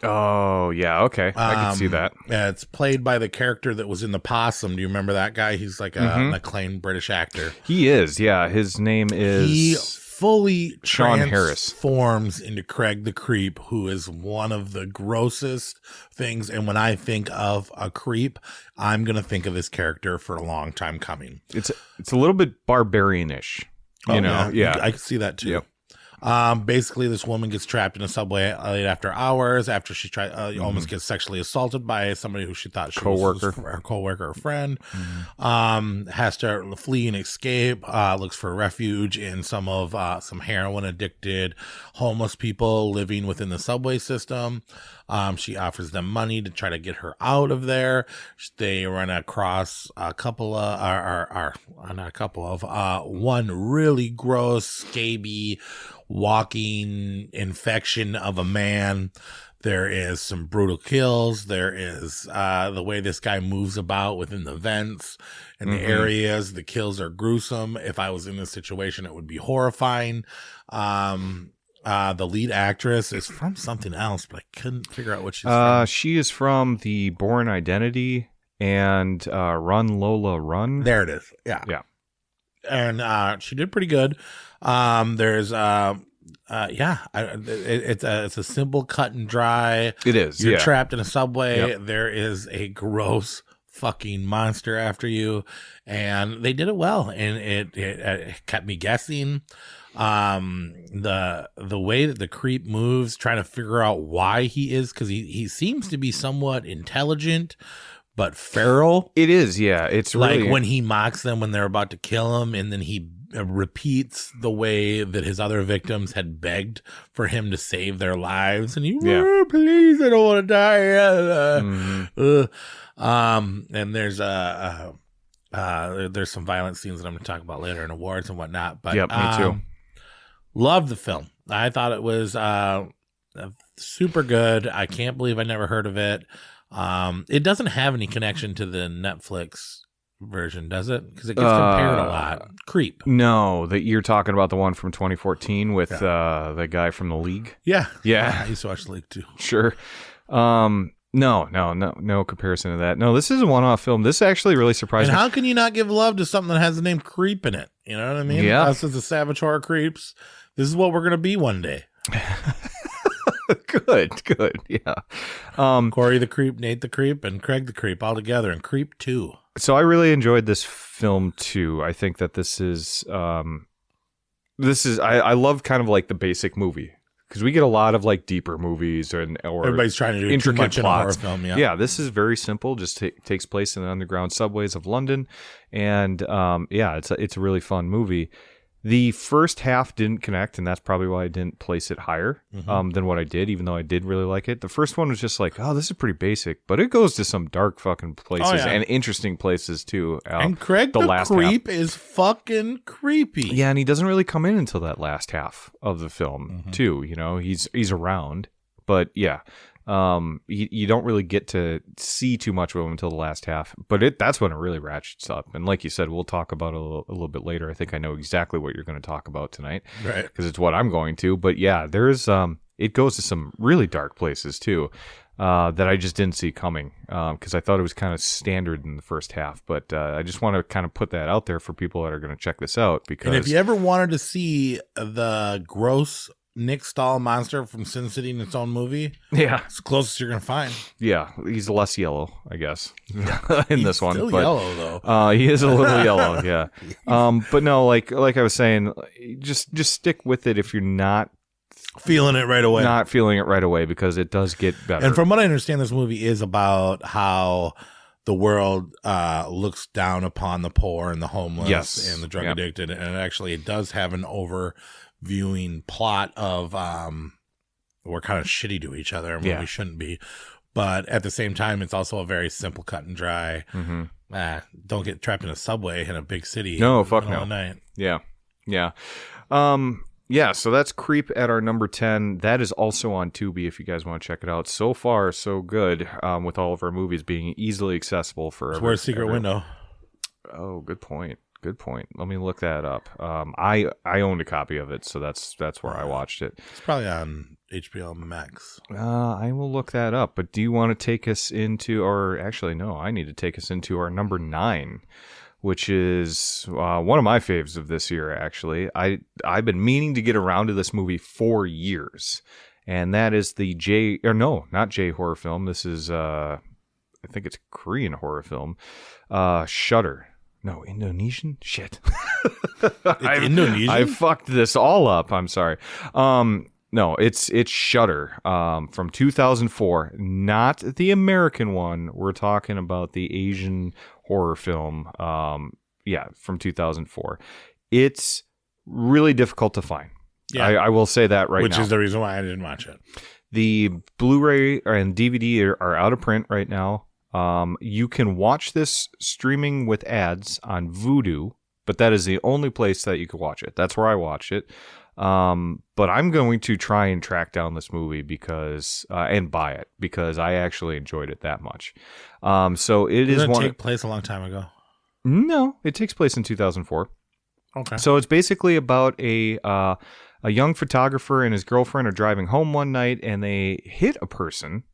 Oh, yeah, okay. I can see that. It's played by the character that was in The Possum. Do you remember that guy? He's like an acclaimed British actor. He is, yeah. His name is... He fully Shaun Harris. Transforms into Craig the Creep, who is one of the grossest things. And when I think of a creep, I'm going to think of this character for a long time coming. It's a little bit barbarian-ish, you know? Yeah. I can see that too. Yep. Basically, this woman gets trapped in a subway late after hours after she almost gets sexually assaulted by somebody who she thought she was her coworker or friend. Has to flee and escape. Looks for refuge in some heroin addicted homeless people living within the subway system. She offers them money to try to get her out of there. They run across one really gross, scaby walking infection of a man. There is some brutal kills. There is the way this guy moves about within the vents and the areas. The kills are gruesome. If I was in this situation, it would be horrifying. The lead actress is from something else, but I couldn't figure out what she's from. She is from The Bourne Identity and Run Lola Run. There it is. Yeah. Yeah. And she did pretty good. It's a simple cut and dry. It is. You're trapped in a subway. Yep. There is a gross fucking monster after you, and they did it well, and it kept me guessing. The way that the creep moves, trying to figure out why he is, because he seems to be somewhat intelligent but feral. It is, yeah. It's like really... when he mocks them when they're about to kill him, and then he repeats the way that his other victims had begged for him to save their lives, and please, I don't want to die. And there's some violent scenes that I'm going to talk about later in awards and whatnot. But me too. Loved the film. I thought it was super good. I can't believe I never heard of it. It doesn't have any connection to the Netflix version, does it? Because it gets compared a lot. Creep. No, that you're talking about the one from 2014 with the guy from The League. Yeah. Yeah. I used to watch The League too. Sure. No comparison to that. No, this is a one-off film. This actually really surprised And me. how can you not give love to something that has the name Creep in it? You know what I mean? Yeah. Us as the Savage Horror Creeps, this is what we're going to be one day. Good. Yeah. Corey the Creep, Nate the Creep, and Craig the Creep all together in Creep 2. So I really enjoyed this film too. I think that this is I love kind of like the basic movie. Because we get a lot of like deeper movies or everybody's trying to do intricate too much plots. in a horror film. Yeah, this is very simple. Just takes place in the underground subways of London, and it's a really fun movie. The first half didn't connect, and that's probably why I didn't place it higher than what I did, even though I did really like it. The first one was just like, oh, this is pretty basic, but it goes to some dark fucking places and interesting places too. And Craig the last Creep half is fucking creepy. Yeah, and he doesn't really come in until that last half of the film too. You know, he's around, but yeah. You don't really get to see too much of him until the last half, but that's when it really ratchets up. And like you said, we'll talk about it a little bit later. I think I know exactly what you're going to talk about tonight, right? Because it's what I'm going to. But yeah, there's it goes to some really dark places too that I just didn't see coming because I thought it was kind of standard in the first half. But I just want to kind of put that out there for people that are going to check this out. Because and if you ever wanted to see the gross Nick Stahl monster from Sin City in its own movie, it's the closest you're gonna find. Yeah, he's less yellow, I guess, in this one. Still but, yellow though. He is a little yellow, yeah. But no, like I was saying, just stick with it if you're not feeling it right away. Not feeling it right away because it does get better. And from what I understand, this movie is about how the world looks down upon the poor and the homeless and the drug addicted, and actually it does have an overviewing plot of we're kind of shitty to each other and we shouldn't be, but at the same time it's also a very simple, cut and dry. Don't get trapped in a subway in a big city. No, fuck no. Night. So that's Creep at our number 10. That is also on Tubi if you guys want to check it out. So far, so good with all of our movies being easily accessible for Where's Secret Window? Oh, good point. Let me look that up. I owned a copy of it, so that's where I watched it. It's probably on HBO Max. I will look that up. But do you want to take us into, or actually no, I need to take us into our number 9, which is one of my faves of this year. Actually, I've been meaning to get around to this movie for years, and that is the not J horror film. This is I think it's a Korean horror film, Shudder. No, Indonesian? Shit. Indonesian? I fucked this all up. I'm sorry. No, it's Shudder from 2004. Not the American one. We're talking about the Asian horror film. From 2004. It's really difficult to find. Yeah. I will say that right now. Which is the reason why I didn't watch it. The Blu-ray and DVD are out of print right now. You can watch this streaming with ads on Vudu, but that is the only place that you can watch it. That's where I watch it. But I'm going to try and track down this movie because and buy it because I actually enjoyed it that much. So it is one. Take place a long time ago. No, it takes place in 2004. Okay. So it's basically about a young photographer and his girlfriend are driving home one night and they hit a person.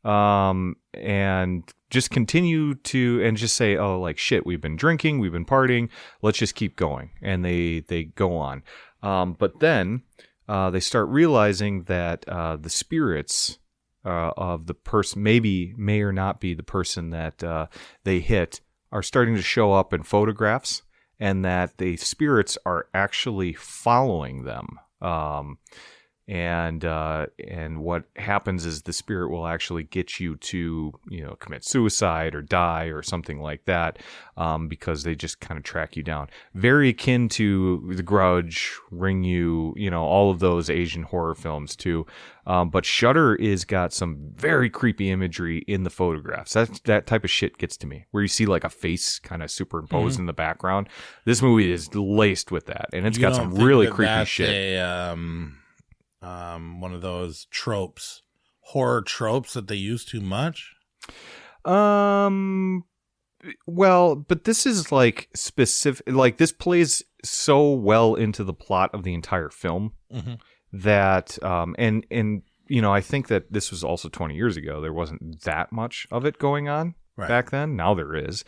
And just continue to, and just say, oh, like, shit, we've been drinking, we've been partying, let's just keep going. And they go on. But then, they start realizing that, the spirits, of the person, may or not be the person that, they hit, are starting to show up in photographs, and that the spirits are actually following them. And what happens is the spirit will actually get you to, commit suicide or die or something like that, because they just kind of track you down. Very akin to The Grudge, Ring You, all of those Asian horror films too. But Shudder is got some very creepy imagery in the photographs. That type of shit gets to me, where you see like a face kind of superimposed in the background. This movie is laced with that, and it's got some really creepy shit. One of those horror tropes that they use too much. Well, but this is like specific, like this plays so well into the plot of the entire film that, and I think that this was also 20 years ago. There wasn't that much of it going on back then. Now there is.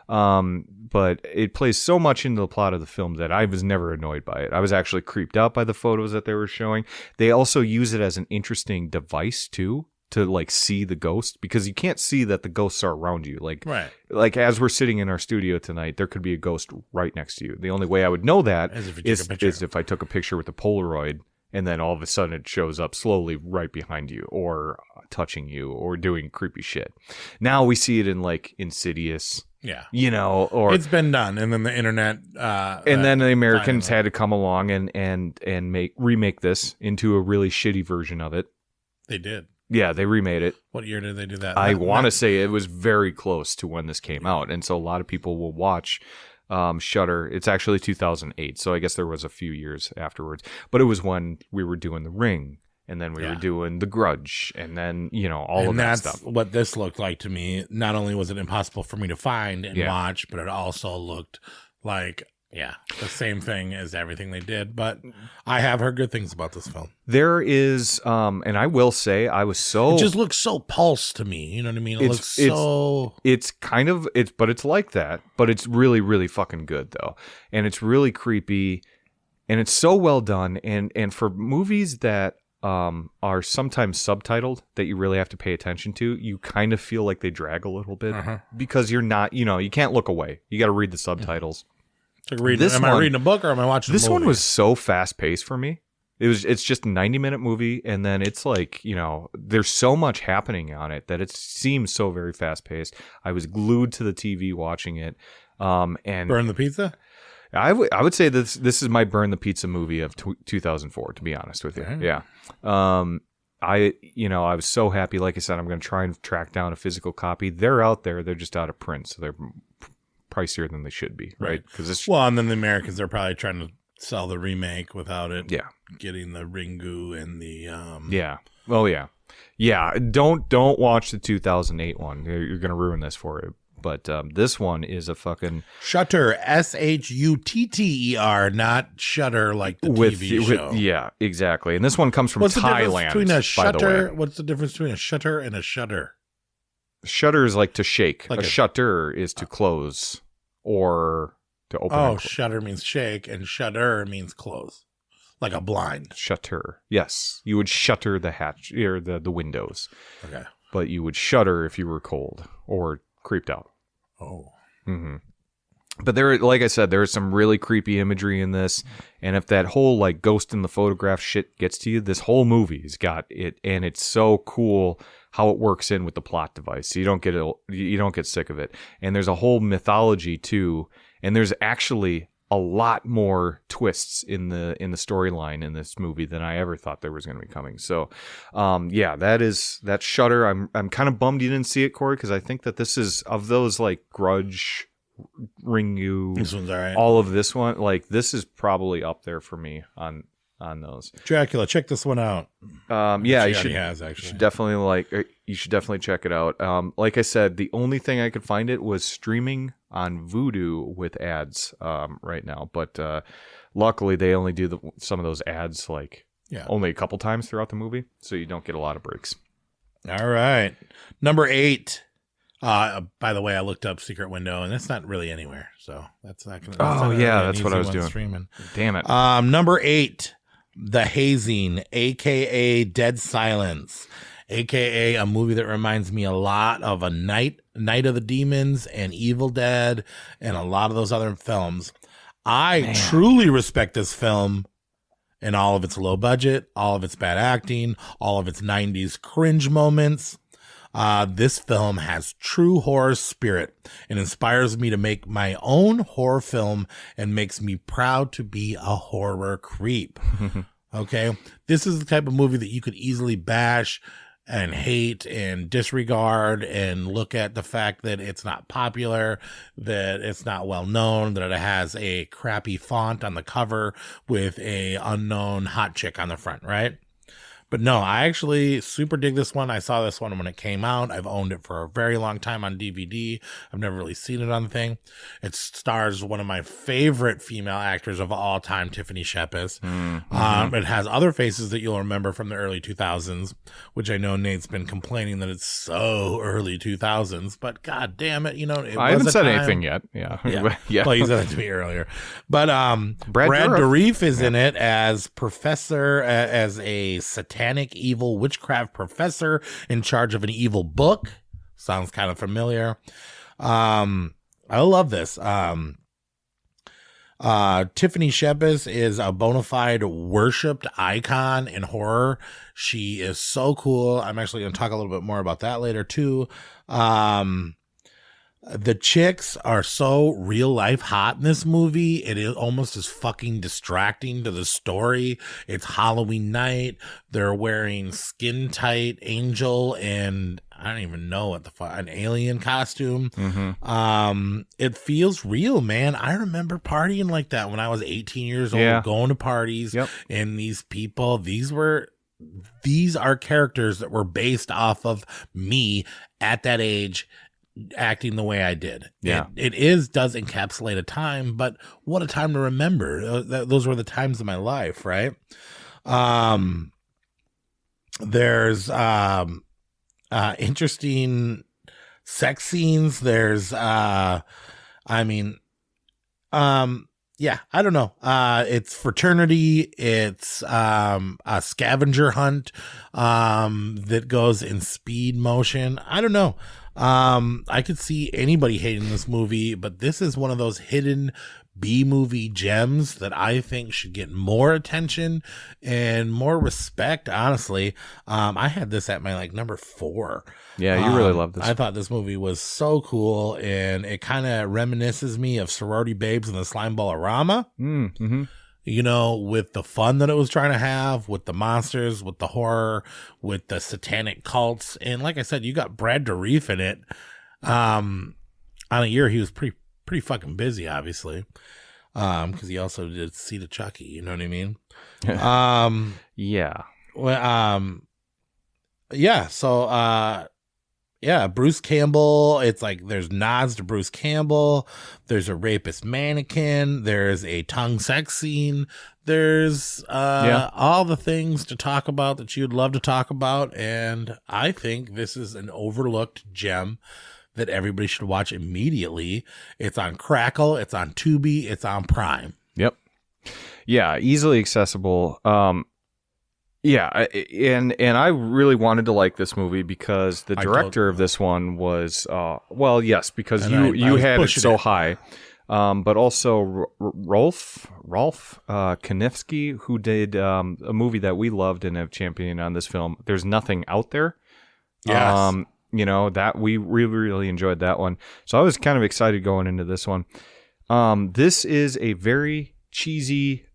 But it plays so much into the plot of the film that I was never annoyed by it. I was actually creeped out by the photos that they were showing. They also use it as an interesting device too, to like see the ghost, because you can't see that the ghosts are around you. Like as we're sitting in our studio tonight, there could be a ghost right next to you. The only way I would know that is if I took a picture with a Polaroid, and then all of a sudden it shows up slowly right behind you, or touching you, or doing creepy shit. Now we see it in like Insidious. Yeah. Or it's been done. And then the internet. And then the Americans had to come along and remake this into a really shitty version of it. They did. Yeah, they remade it. What year did they do that? I want to say it was very close to when this came out. And so a lot of people will watch Shudder. It's actually 2008. So I guess there was a few years afterwards. But it was when we were doing The Ring. And then we were doing The Grudge. And then, all of that stuff. That's what this looked like to me. Not only was it impossible for me to find and watch, but it also looked like... the same thing as everything they did, but I have heard good things about this film. There is, and I will say, it just looks so Pulse to me. You know what I mean? It's kind of but it's like that, but it's really, really fucking good though, and it's really creepy, and it's so well done, and for movies that are sometimes subtitled that you really have to pay attention to, you kind of feel like they drag a little bit because you're not, you can't look away. You got to read the subtitles. Am I reading a book or am I watching this a movie? one was so fast paced for me. It's just a 90-minute movie, and then it's like, there's so much happening on it that it seems so very fast paced. I was glued to the TV watching it. And Burn the Pizza? I would say this is my Burn the Pizza movie of 2004, to be honest with you. Right. Yeah. I was so happy. Like I said, I'm going to try and track down a physical copy. They're out there. They're just out of print, so they're pricier than they should be, right? And then the Americans are probably trying to sell the remake without it getting the Ringu and the don't watch the 2008 one. You're gonna ruin this for you. But this one is a fucking Shutter, Shutter, not Shutter like the TV show. Yeah, exactly. And this one comes from Thailand. What's the difference between a shutter and a shudder? Shutter is like to shake. Like a shutter is to close or to open. Oh, shutter means shake, and shutter means close, like a blind. Shutter. Yes, you would shutter the hatch or the windows. Okay, but you would shutter if you were cold or creeped out. Oh. Mm-hmm. But like I said, there is some really creepy imagery in this, and if that whole like ghost in the photograph shit gets to you, this whole movie's got it, and it's so cool how it works in with the plot device. So you don't get sick of it. And there's a whole mythology too, and there's actually a lot more twists in the storyline in this movie than I ever thought there was going to be coming. So, that's Shudder. I'm kind of bummed you didn't see it, Corey, because I think that this is of those like Grudge, Ringu, this one's all right. All of this one, like this is probably up there for me on those. Dracula, check this one out. You should definitely check it out. Like I said, the only thing I could find it was streaming on Vudu with ads right now, but luckily they only do some of those ads only a couple times throughout the movie, so you don't get a lot of breaks. All right, number 8. By the way, I looked up Secret Window, and that's not really anywhere, so that's not gonna. That's what I was doing. Streaming. Damn it. Number 8, The Hazing, aka Dead Silence, aka a movie that reminds me a lot of a Night of the Demons and Evil Dead and a lot of those other films. I truly respect this film and all of its low budget, all of its bad acting, all of its 90s cringe moments. This film has true horror spirit and inspires me to make my own horror film and makes me proud to be a horror creep. Okay. This is the type of movie that you could easily bash and hate and disregard and look at the fact that it's not popular, that it's not well known, that it has a crappy font on the cover with a unknown hot chick on the front, right? But no, I actually super dig this one. I saw this one when it came out. I've owned it for a very long time on DVD. I've never really seen it on the thing. It stars one of my favorite female actors of all time, Tiffany Shepis. It has other faces that you'll remember from the early 2000s, which I know Nate's been complaining that it's so early 2000s, but god damn it, I haven't said anything yet. Yeah. Yeah. Well, you said that to me earlier. But Brad Dourif is in it as professor, as a satanic evil witchcraft professor in charge of an evil book. Sounds kind of familiar. I love this. Tiffany Shepis is a bona fide worshipped icon in horror. She is so cool. I'm actually going to talk a little bit more about that later too. The chicks are so real life hot in this movie. It is almost as fucking distracting to the story. It's Halloween night. They're wearing skin tight angel and I don't even know what the fuck, an alien costume. It feels real, man. I remember partying like that when I was 18 years old, going to parties and these people, these are characters that were based off of me at that age, acting the way I did. It does encapsulate a time, but what a time to remember. Those were the times of my life, right? There's interesting sex scenes. There's I don't know. It's fraternity. It's a scavenger hunt that goes in speed motion. I don't know. I could see anybody hating this movie, but this is one of those hidden B-movie gems that I think should get more attention and more respect, honestly. I had this at my number 4. Yeah, you really love this. I thought this movie was so cool, and it kind of reminisces me of Sorority Babes and the Slimeball-orama. With the fun that it was trying to have, with the monsters, with the horror, with the satanic cults. And like I said, you got Brad Dourif in it. On a year, he was pretty fucking busy, obviously. Because he also did Seed of Chucky, you know what I mean? Yeah. Well, so, Bruce Campbell, it's like there's nods to Bruce Campbell. There's a rapist mannequin. There's a tongue sex scene. There's all the things to talk about that you'd love to talk about. And I think this is an overlooked gem that everybody should watch immediately. It's on Crackle. It's on Tubi. It's on Prime. Yep. Yeah, easily accessible. Yeah, and I really wanted to like this movie because the director of this one was, because you had it so high, but also Rolf Kanifsky, who did a movie that we loved and have championed on this film, There's Nothing Out There. Yes. That we really enjoyed that one. So I was kind of excited going into this one. This is a very cheesy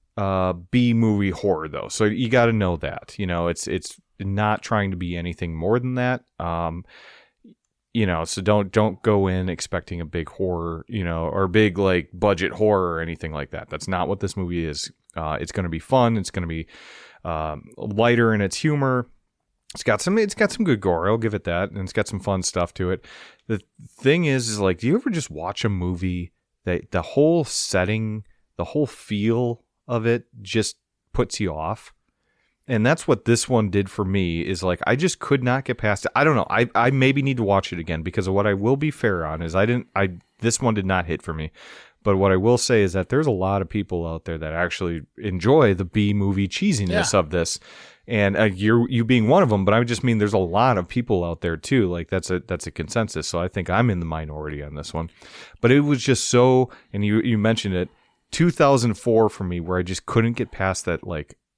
B movie horror though, so you got to know that it's not trying to be anything more than that. So don't go in expecting a big horror, or big budget horror or anything like that. That's not what this movie is. It's going to be fun. It's going to be lighter in its humor. It's got some good gore. I'll give it that, and it's got some fun stuff to it. The thing is do you ever just watch a movie that the whole setting, the whole feel of it just puts you off? And that's what this one did for me, is I just could not get past it. I don't know. I maybe need to watch it again, because of what I will be fair on is this one did not hit for me. But what I will say is that there's a lot of people out there that actually enjoy the B movie cheesiness of this. And you being one of them, but I just mean there's a lot of people out there too. That's a consensus. So I think I'm in the minority on this one. But it was just so, and you mentioned it, 2004 for me, where I just couldn't get past that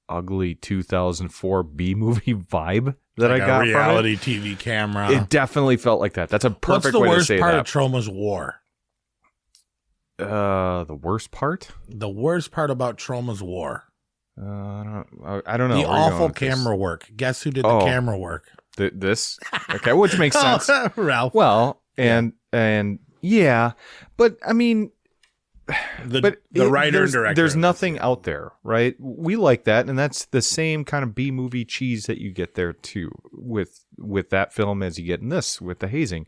ugly 2004 B movie vibe that I got reality from it. TV camera. It definitely felt like that. That's a perfect way to say that. What's the worst part of Troma's War? The worst part? The worst part about Troma's War. I don't know. The awful camera work. Guess who did the camera work? This? Okay, which makes sense. Ralph. Well, and yeah, but I mean, the writer and director. There's nothing out there, right? We like that, and that's the same kind of B movie cheese that you get there too with that film as you get in this with the Hazing.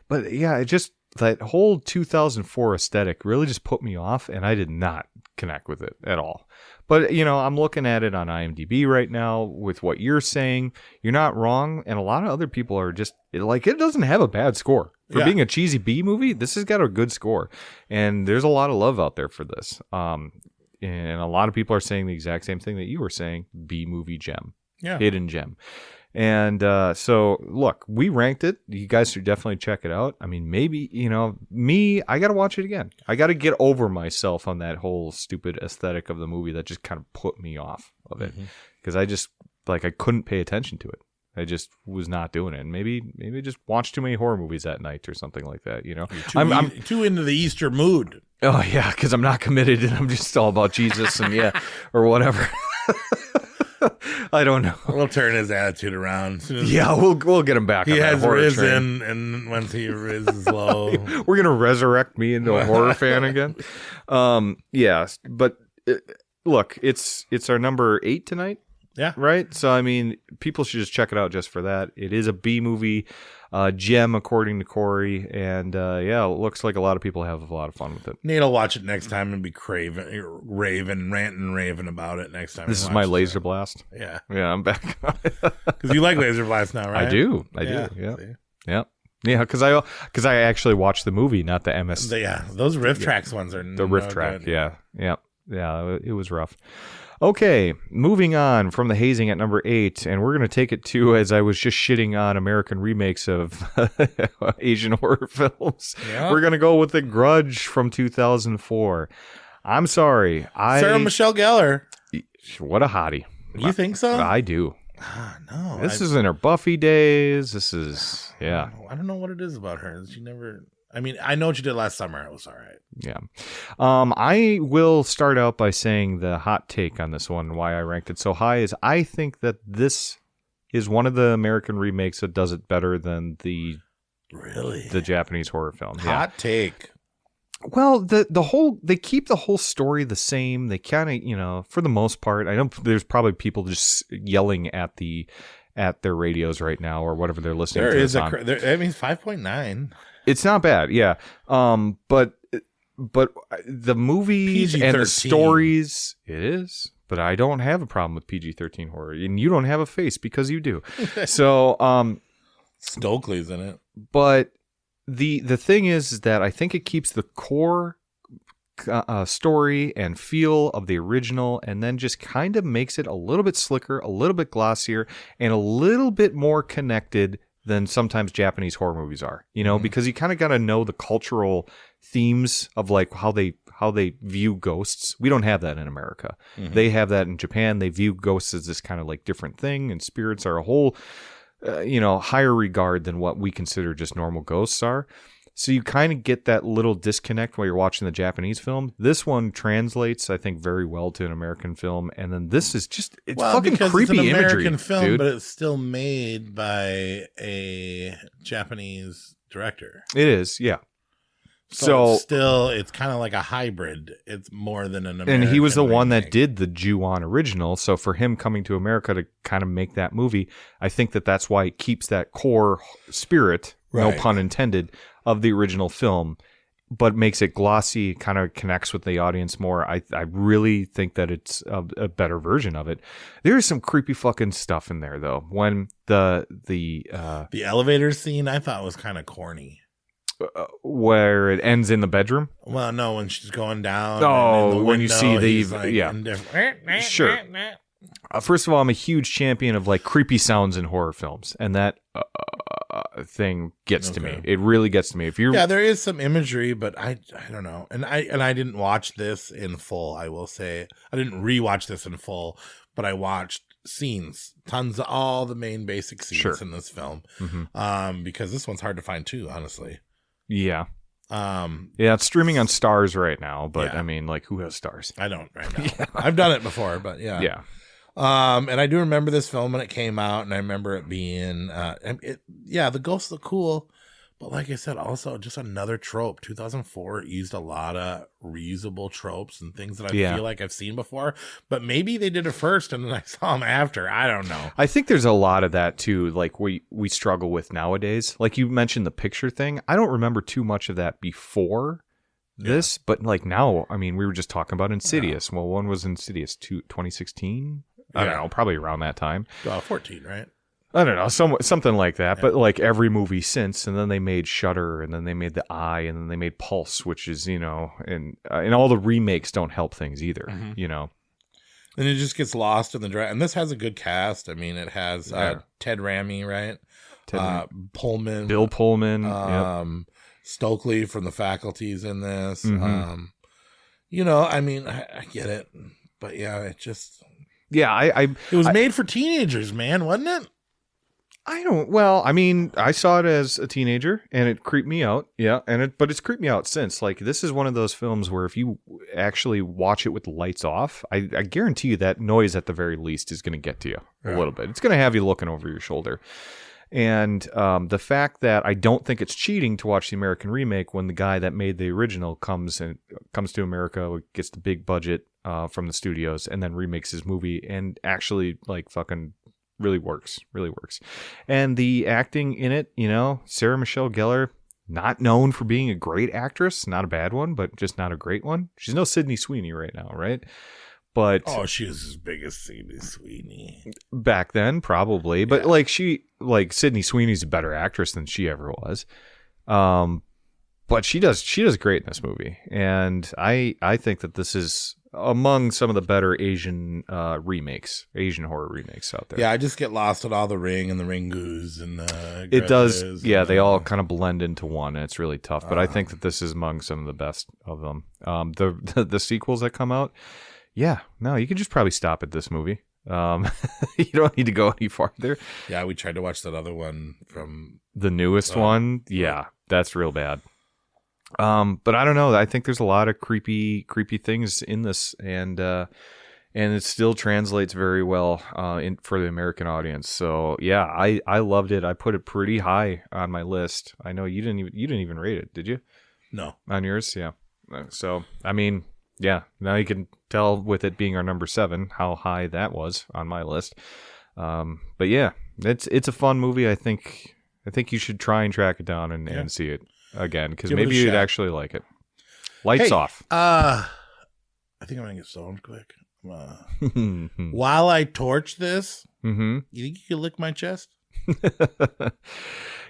But yeah, it just that whole 2004 aesthetic really just put me off, and I did not connect with it at all. But, I'm looking at it on IMDb right now with what you're saying. You're not wrong. And a lot of other people are just like, it doesn't have a bad score. For being a cheesy B movie, this has got a good score. And there's a lot of love out there for this. And a lot of people are saying the exact same thing that you were saying. B movie gem. Yeah. Hidden gem. And so, look, we ranked it. You guys should definitely check it out. I mean, maybe, I got to watch it again. I got to get over myself on that whole stupid aesthetic of the movie that just kind of put me off of it. Because I just, I couldn't pay attention to it. I just was not doing it. And maybe just watch too many horror movies at night or something like that, I'm too into the Easter mood. Oh, yeah, because I'm not committed and I'm just all about Jesus and or whatever. I don't know. We'll turn his attitude around. We'll get him back. He on has that horror risen, train. and once he rises low, we're gonna resurrect me into a horror fan again. But look, it's our number 8 tonight. Yeah, right. So I mean, people should just check it out just for that. It is a B movie gem, according to Corey, and it looks like a lot of people have a lot of fun with it. Nate will watch it next time and be ranting and raving about it next time. This is my laser blast. Yeah, I'm back because you like laser blast now, right? I do. Yeah. Yeah, because I actually watched the movie, not the MS. Those riff tracks ones are the riff track. Good. Yeah. It was rough. Okay, moving on from the Hazing at number 8, and we're going to take it to, as I was just shitting on American remakes of Asian horror films, we're going to go with The Grudge from 2004. I'm sorry. Sarah Michelle Gellar. What a hottie. You think so? I do. No. This is in her Buffy days. This is, I don't know what it is about her. She never... I mean, I know what you did last summer. It was all right. Yeah. I will start out by saying the hot take on this one, why I ranked it so high, is I think that this is one of the American remakes that does it better than the Japanese horror film. Hot take. Well, they keep the whole story the same. They kind of, for the most part, I know there's probably people just yelling at their radios right now or whatever they're listening to. There is 5.9. It's not bad, yeah. But the movies PG-13. and the stories, it is. But I don't have a problem with PG-13 horror, and you don't have a face because you do. So, Stokely's in it. But the thing is that I think it keeps the core story and feel of the original, and then just kind of makes it a little bit slicker, a little bit glossier, and a little bit more connected than sometimes Japanese horror movies are, because you kind of got to know the cultural themes of like how they view ghosts. We don't have that in America. They have that in Japan. They view ghosts as this kind of like different thing, and spirits are a whole, higher regard than what we consider just normal ghosts are. So you kind of get that little disconnect while you're watching the Japanese film. This one translates, I think, very well to an American film, and then this is it's fucking creepy it's an imagery, American film, dude. But it's still made by a Japanese director. It is, yeah. So it's kind of like a hybrid. It's more than an American. And he was the one remake. that did the Ju-on original. So for him coming to America to kind of make that movie, I think that's why it keeps that core spirit, no pun intended, of the original film, but makes it glossy, kind of connects with the audience more. I really think that it's a better version of it. There is some creepy fucking stuff in there, though. When the elevator scene, I thought was kind of corny. Where it ends in the bedroom? Well, no, when she's going down. Oh, when you see Sure. Indifferent. First of all, I'm a huge champion of like creepy sounds in horror films, and that thing gets to me. It really gets to me. There is some imagery, but I don't know, and I didn't watch this in full. I will say I didn't rewatch this in full, but I watched scenes, tons of all the main basic scenes in this film, because this one's hard to find too, honestly. Yeah. It's streaming on Stars right now, but I mean, like, who has Stars? I don't right now. I've done it before, but yeah. And I do remember this film when it came out, and I remember it being, the ghosts look cool, But like I said, also just another trope. 2004 used a lot of reusable tropes and things that I feel like I've seen before. But maybe they did it first and then I saw them after. I don't know. I think there's a lot of that too. Like we struggle with nowadays. Like you mentioned the picture thing. I don't remember too much of that before this, but like now, I mean, we were just talking about Insidious. Well, one was Insidious 2016. I don't know, probably around that time. 14, right? I don't know, something like that. But like every movie since, and then they made Shudder, and then they made The Eye, and then they made Pulse, which is, you know, and all the remakes don't help things either, you know. And it just gets lost in the draft. And this has a good cast. I mean, it has Ted Raimi, right? Pullman, Bill Pullman, Stokely from The Faculty's in this. You know, I mean, I get it, but yeah, it just it was made for teenagers, man, wasn't it? I mean, I saw it as a teenager and it creeped me out. Yeah. But it's creeped me out since. Like, this is one of those films where if you actually watch it with the lights off, I guarantee you that noise at the very least is going to get to you a little bit. It's going to have you looking over your shoulder. And the fact that I don't think it's cheating to watch the American remake when the guy that made the original comes to America, gets the big budget from the studios, and then remakes his movie and actually like fucking really works. And the acting in it, you know, Sarah Michelle Gellar, not known for being a great actress, not a bad one, but just not a great one. She's no Sydney Sweeney right now, right? But she was as big as Sydney Sweeney back then, probably. But like Sydney Sweeney's a better actress than she ever was. But she does great in this movie, and I think that this is among some of the better Asian horror remakes out there. Yeah, I just get lost in all the Ring and the Ringus and it does. Yeah, they all kind of blend into one, and it's really tough. But I think that this is among some of the best of them. The sequels that come out. Yeah, no, you could just probably stop at this movie. You don't need to go any farther. Yeah, we tried to watch that other one from the newest one. Yeah, that's real bad. But I don't know. I think there's a lot of creepy things in this, and it still translates very well for the American audience. So yeah, I loved it. I put it pretty high on my list. I know you didn't even rate it, did you? No, on yours, yeah. So I mean. Yeah, now you can tell with it being our number 7 how high that was on my list. But yeah, it's a fun movie. I think you should try and track it down and see it again, because maybe you'd actually like it. Lights off. I think I'm gonna get stoned quick. While I torch this, you think you can lick my chest?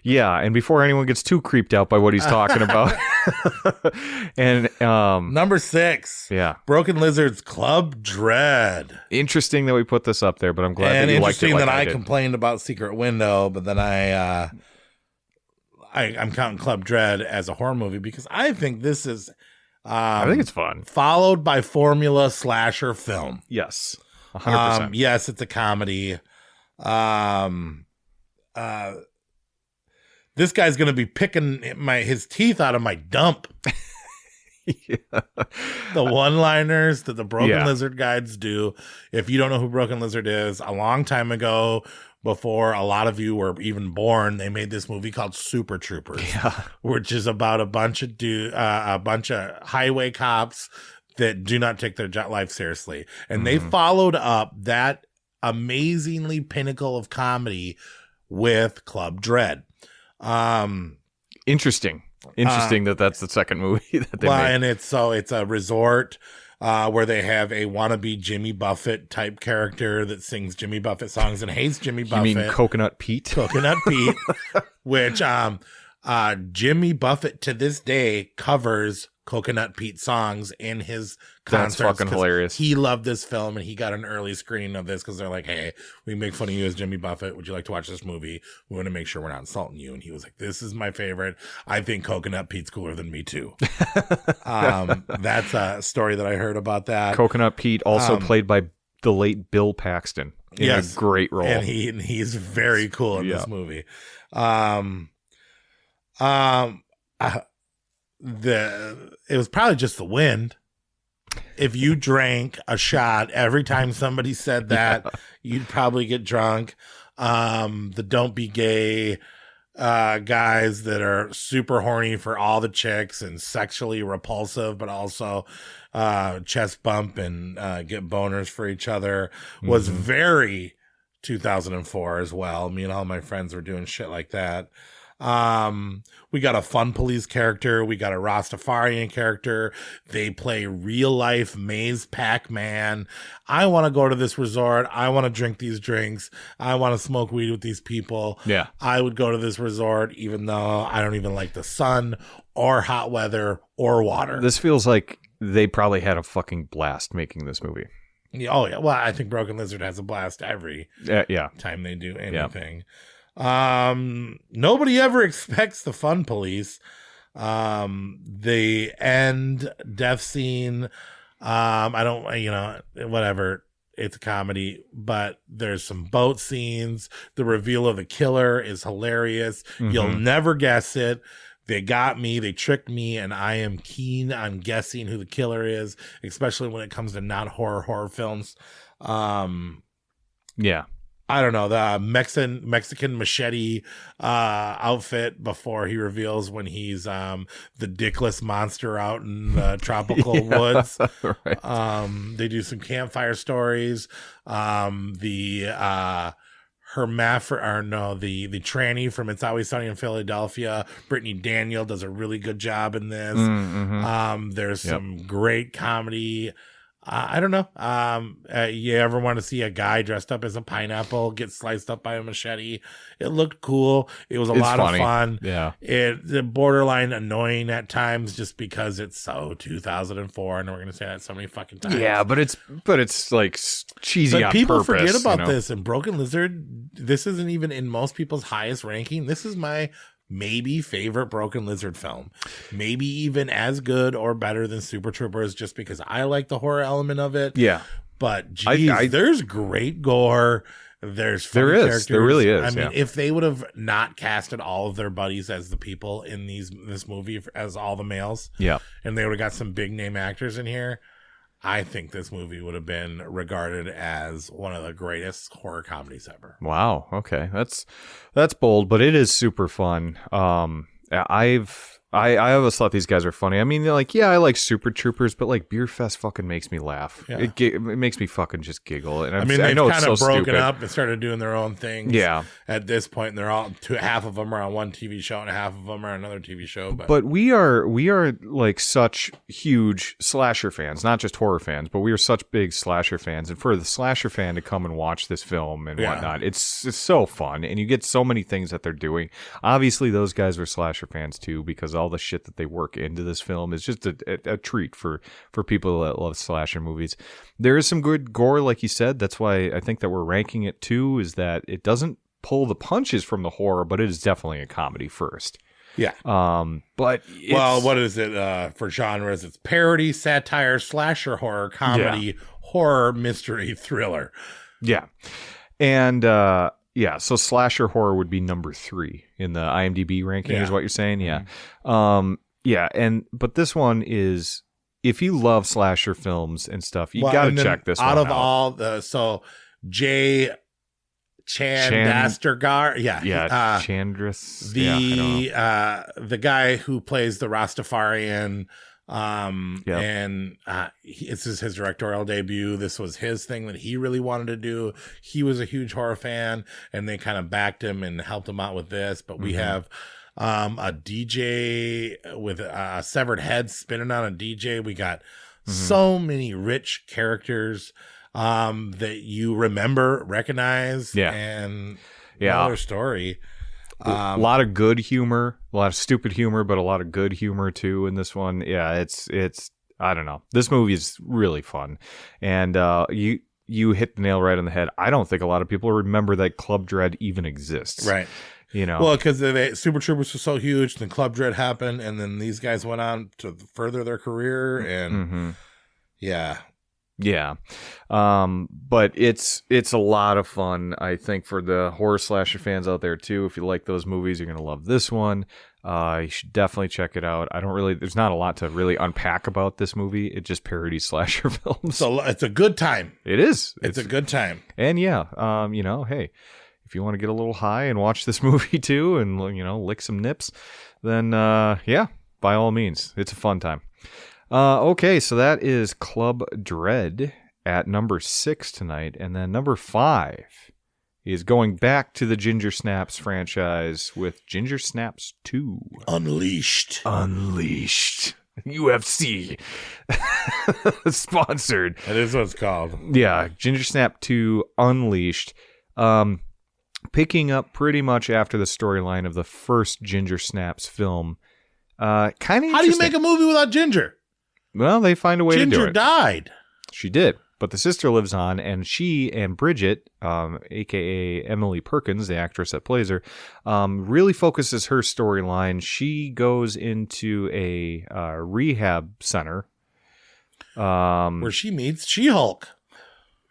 Yeah, and before anyone gets too creeped out by what he's talking about. And number 6. Yeah. Broken Lizard's Club Dread. Interesting that we put this up there, but I'm glad that you liked it. Interesting that I complained about Secret Window, but then I'm counting Club Dread as a horror movie because I think this is I think it's fun. Followed by formula slasher film. Yes. 100%. Yes, it's a comedy. This guy's going to be picking his teeth out of my dump. The one-liners that the Broken Lizard guides do. If you don't know who Broken Lizard is, a long time ago, before a lot of you were even born, they made this movie called Super Troopers, which is about a bunch of highway cops that do not take their life seriously. And they followed up that amazingly pinnacle of comedy with Club Dread. Interesting that's the second movie that they made. And it's a resort where they have a wannabe Jimmy Buffett type character that sings Jimmy Buffett songs and hates Jimmy Buffett. You mean Coconut Pete? Coconut Pete, which Jimmy Buffett to this day covers Coconut Pete songs in his concerts. That's fucking hilarious. He loved this film and he got an early screening of this because they're like, hey, we make fun of you as Jimmy Buffett. Would you like to watch this movie? We want to make sure we're not insulting you. And he was like, this is my favorite. I think Coconut Pete's cooler than me too. That's a story that I heard about that. Coconut Pete, also played by the late Bill Paxton in a great role. And he's very cool in this movie. It was probably just the wind. If you drank a shot every time somebody said that, you'd probably get drunk. The don't be gay guys that are super horny for all the chicks and sexually repulsive, but also chest bump and get boners for each other was very 2004 as well. Me and all my friends were doing shit like that. We got a fun police character. We got a Rastafarian character. They play real life maze Pac-Man. I want to go to this resort. I want to drink these drinks. I want to smoke weed with these people. Yeah. I would go to this resort even though I don't even like the sun or hot weather or water. This feels like they probably had a fucking blast making this movie. Yeah, oh yeah. Well, I think Broken Lizard has a blast every time they do anything. Nobody ever expects the fun police. The end death scene. I don't, whatever. It's a comedy, but there's some boat scenes. The reveal of the killer is hilarious. You'll never guess it. They got me, they tricked me, and I am keen on guessing who the killer is, especially when it comes to not horror films. Yeah. I don't know, the Mexican machete outfit before he reveals when he's the dickless monster out in the tropical woods. Right. They do some campfire stories. The tranny from It's Always Sunny in Philadelphia, Brittany Daniel, does a really good job in this. There's some great comedy. I don't know. You ever want to see a guy dressed up as a pineapple get sliced up by a machete? It looked cool. It was a lot of fun. Yeah. It's borderline annoying at times just because it's so 2004, and we're going to say that so many fucking times. Yeah, but it's like cheesy. But people purpose, forget about this. And Broken Lizard, this isn't even in most people's highest ranking. This is my maybe favorite Broken Lizard film, maybe even as good or better than Super Troopers, just because I like the horror element of it. Yeah, but geez, there's great gore. There really is. I mean, if they would have not casted all of their buddies as the people in this movie as all the males, and they would have got some big name actors in here, I think this movie would have been regarded as one of the greatest horror comedies ever. Wow. Okay. That's bold, but it is super fun. I always thought these guys are funny. I mean, like, yeah, I like Super Troopers, but like Beer Fest fucking makes me laugh. Yeah. It makes me fucking just giggle. And I know it's kind of broken stupid. up and started doing their own things. Yeah. At this point, they're all half of them are on one TV show and half of them are on another TV show. But we are like such huge slasher fans, not just horror fans, but we are such big slasher fans. And for the slasher fan to come and watch this film and whatnot, it's so fun. And you get so many things that they're doing. Obviously, those guys were slasher fans too, because all the shit that they work into this film is just a treat for people that love slasher movies. There is some good gore, like you said. That's why I think that we're ranking it too, is that it doesn't pull the punches from the horror, but it is definitely a comedy first. Yeah. But what is it for genres? It's parody, satire, slasher horror, comedy, horror, mystery, thriller. Yeah. And so slasher horror would be number 3 in the IMDb ranking, is what you're saying? Yeah. But this one is, if you love slasher films and stuff, you got to check this one out. Out of all the, Jay Chandrasekhar, Chandras, the guy who plays the Rastafarian, and this is his directorial debut. This was his thing that he really wanted to do. He was a huge horror fan, and they kind of backed him and helped him out with this. But we have a DJ with a severed head spinning on a DJ. We got so many rich characters that you recognize, and their story. A lot of good humor, a lot of stupid humor, but a lot of good humor too in this one. Yeah, it's I don't know. This movie is really fun, and you hit the nail right on the head. I don't think a lot of people remember that Club Dread even exists. Right. You know, well, because Super Troopers was so huge, then Club Dread happened, and then these guys went on to further their career, and but it's a lot of fun, I think, for the horror slasher fans out there too. If you like those movies, you're gonna love this one. You should definitely check it out. there's not a lot to really unpack about this movie. It just parodies slasher films. So it's a good time. It is. It's a good time. And hey, if you want to get a little high and watch this movie too, and lick some nips, then yeah, by all means, it's a fun time. Okay, so that is Club Dread at number 6 tonight, and then number 5 is going back to the Ginger Snaps franchise with Ginger Snaps 2. Unleashed. UFC. Sponsored. That is what it's called. Yeah, Ginger Snap 2 Unleashed. Picking up pretty much after the storyline of the first Ginger Snaps film. Kind of interesting. How do you make a movie without Ginger? Well, they find a way to do it. Ginger died. She did. But the sister lives on, and she and Bridget, a.k.a. Emily Perkins, the actress that plays her, really focuses her storyline. She goes into a rehab center. Where she meets She-Hulk.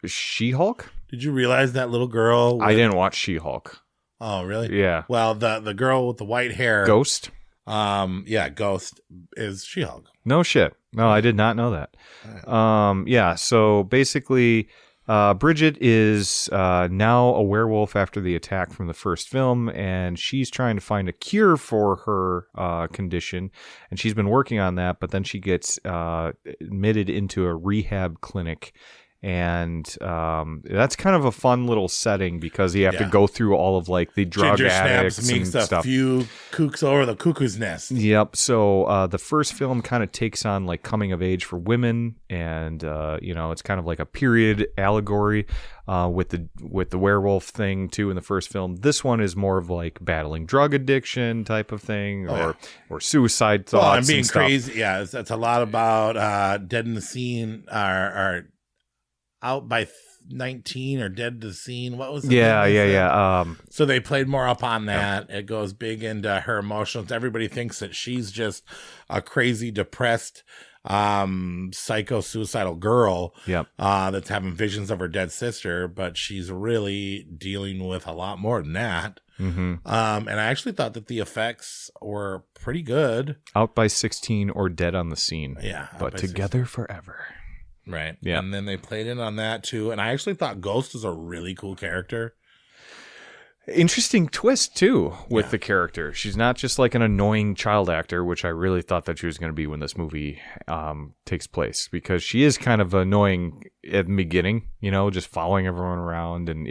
She-Hulk? Did you realize that little girl? I didn't watch She-Hulk. Oh, really? Yeah. Well, the girl with the white hair. Ghost? Yeah, Ghost is She-Hulk. No shit. No, I did not know that. Yeah, so basically, Bridget is now a werewolf after the attack from the first film, and she's trying to find a cure for her condition, and she's been working on that, but then she gets admitted into a rehab clinic. And that's kind of a fun little setting because you have to go through all of like the drug Ginger addicts Snaps makes and a stuff. few kooks over the cuckoo's nest. Yep. So the first film kind of takes on like coming of age for women, and it's kind of like a period allegory with the werewolf thing too in the first film. This one is more of like battling drug addiction type of thing, or suicide thoughts. Well, I'm being and stuff. crazy. Yeah, it's a lot about Dead in the Scene or Out by 19 or Dead to the Scene. What was it? Yeah. So they played more up on that. It goes big into her emotions. Everybody thinks that she's just a crazy, depressed, psycho-suicidal girl that's having visions of her dead sister, but she's really dealing with a lot more than that. Mm-hmm. And I actually thought that the effects were pretty good. Out by 16 or Dead on the Scene. Yeah. But Together Forever. Right. Yeah. And then they played in on that too. And I actually thought Ghost was a really cool character. Interesting twist too with the character. She's not just like an annoying child actor, which I really thought that she was going to be when this movie takes place, because she is kind of annoying at the beginning, just following everyone around and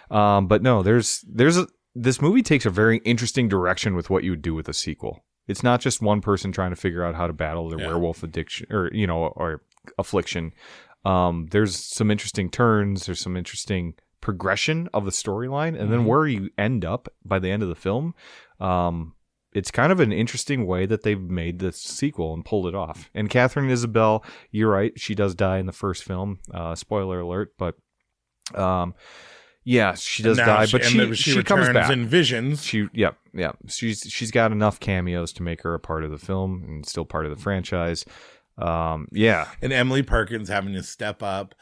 but no, this movie takes a very interesting direction with what you would do with a sequel. It's not just one person trying to figure out how to battle their werewolf addiction or affliction. There's some interesting turns. There's some interesting progression of the storyline, and then where you end up by the end of the film. It's kind of an interesting way that they've made this sequel and pulled it off. And Catherine Isabel, you're right, she does die in the first film. Spoiler alert, but yeah, she does die, but she comes back in visions. She's got enough cameos to make her a part of the film and still part of the franchise. And Emily Perkins having to step up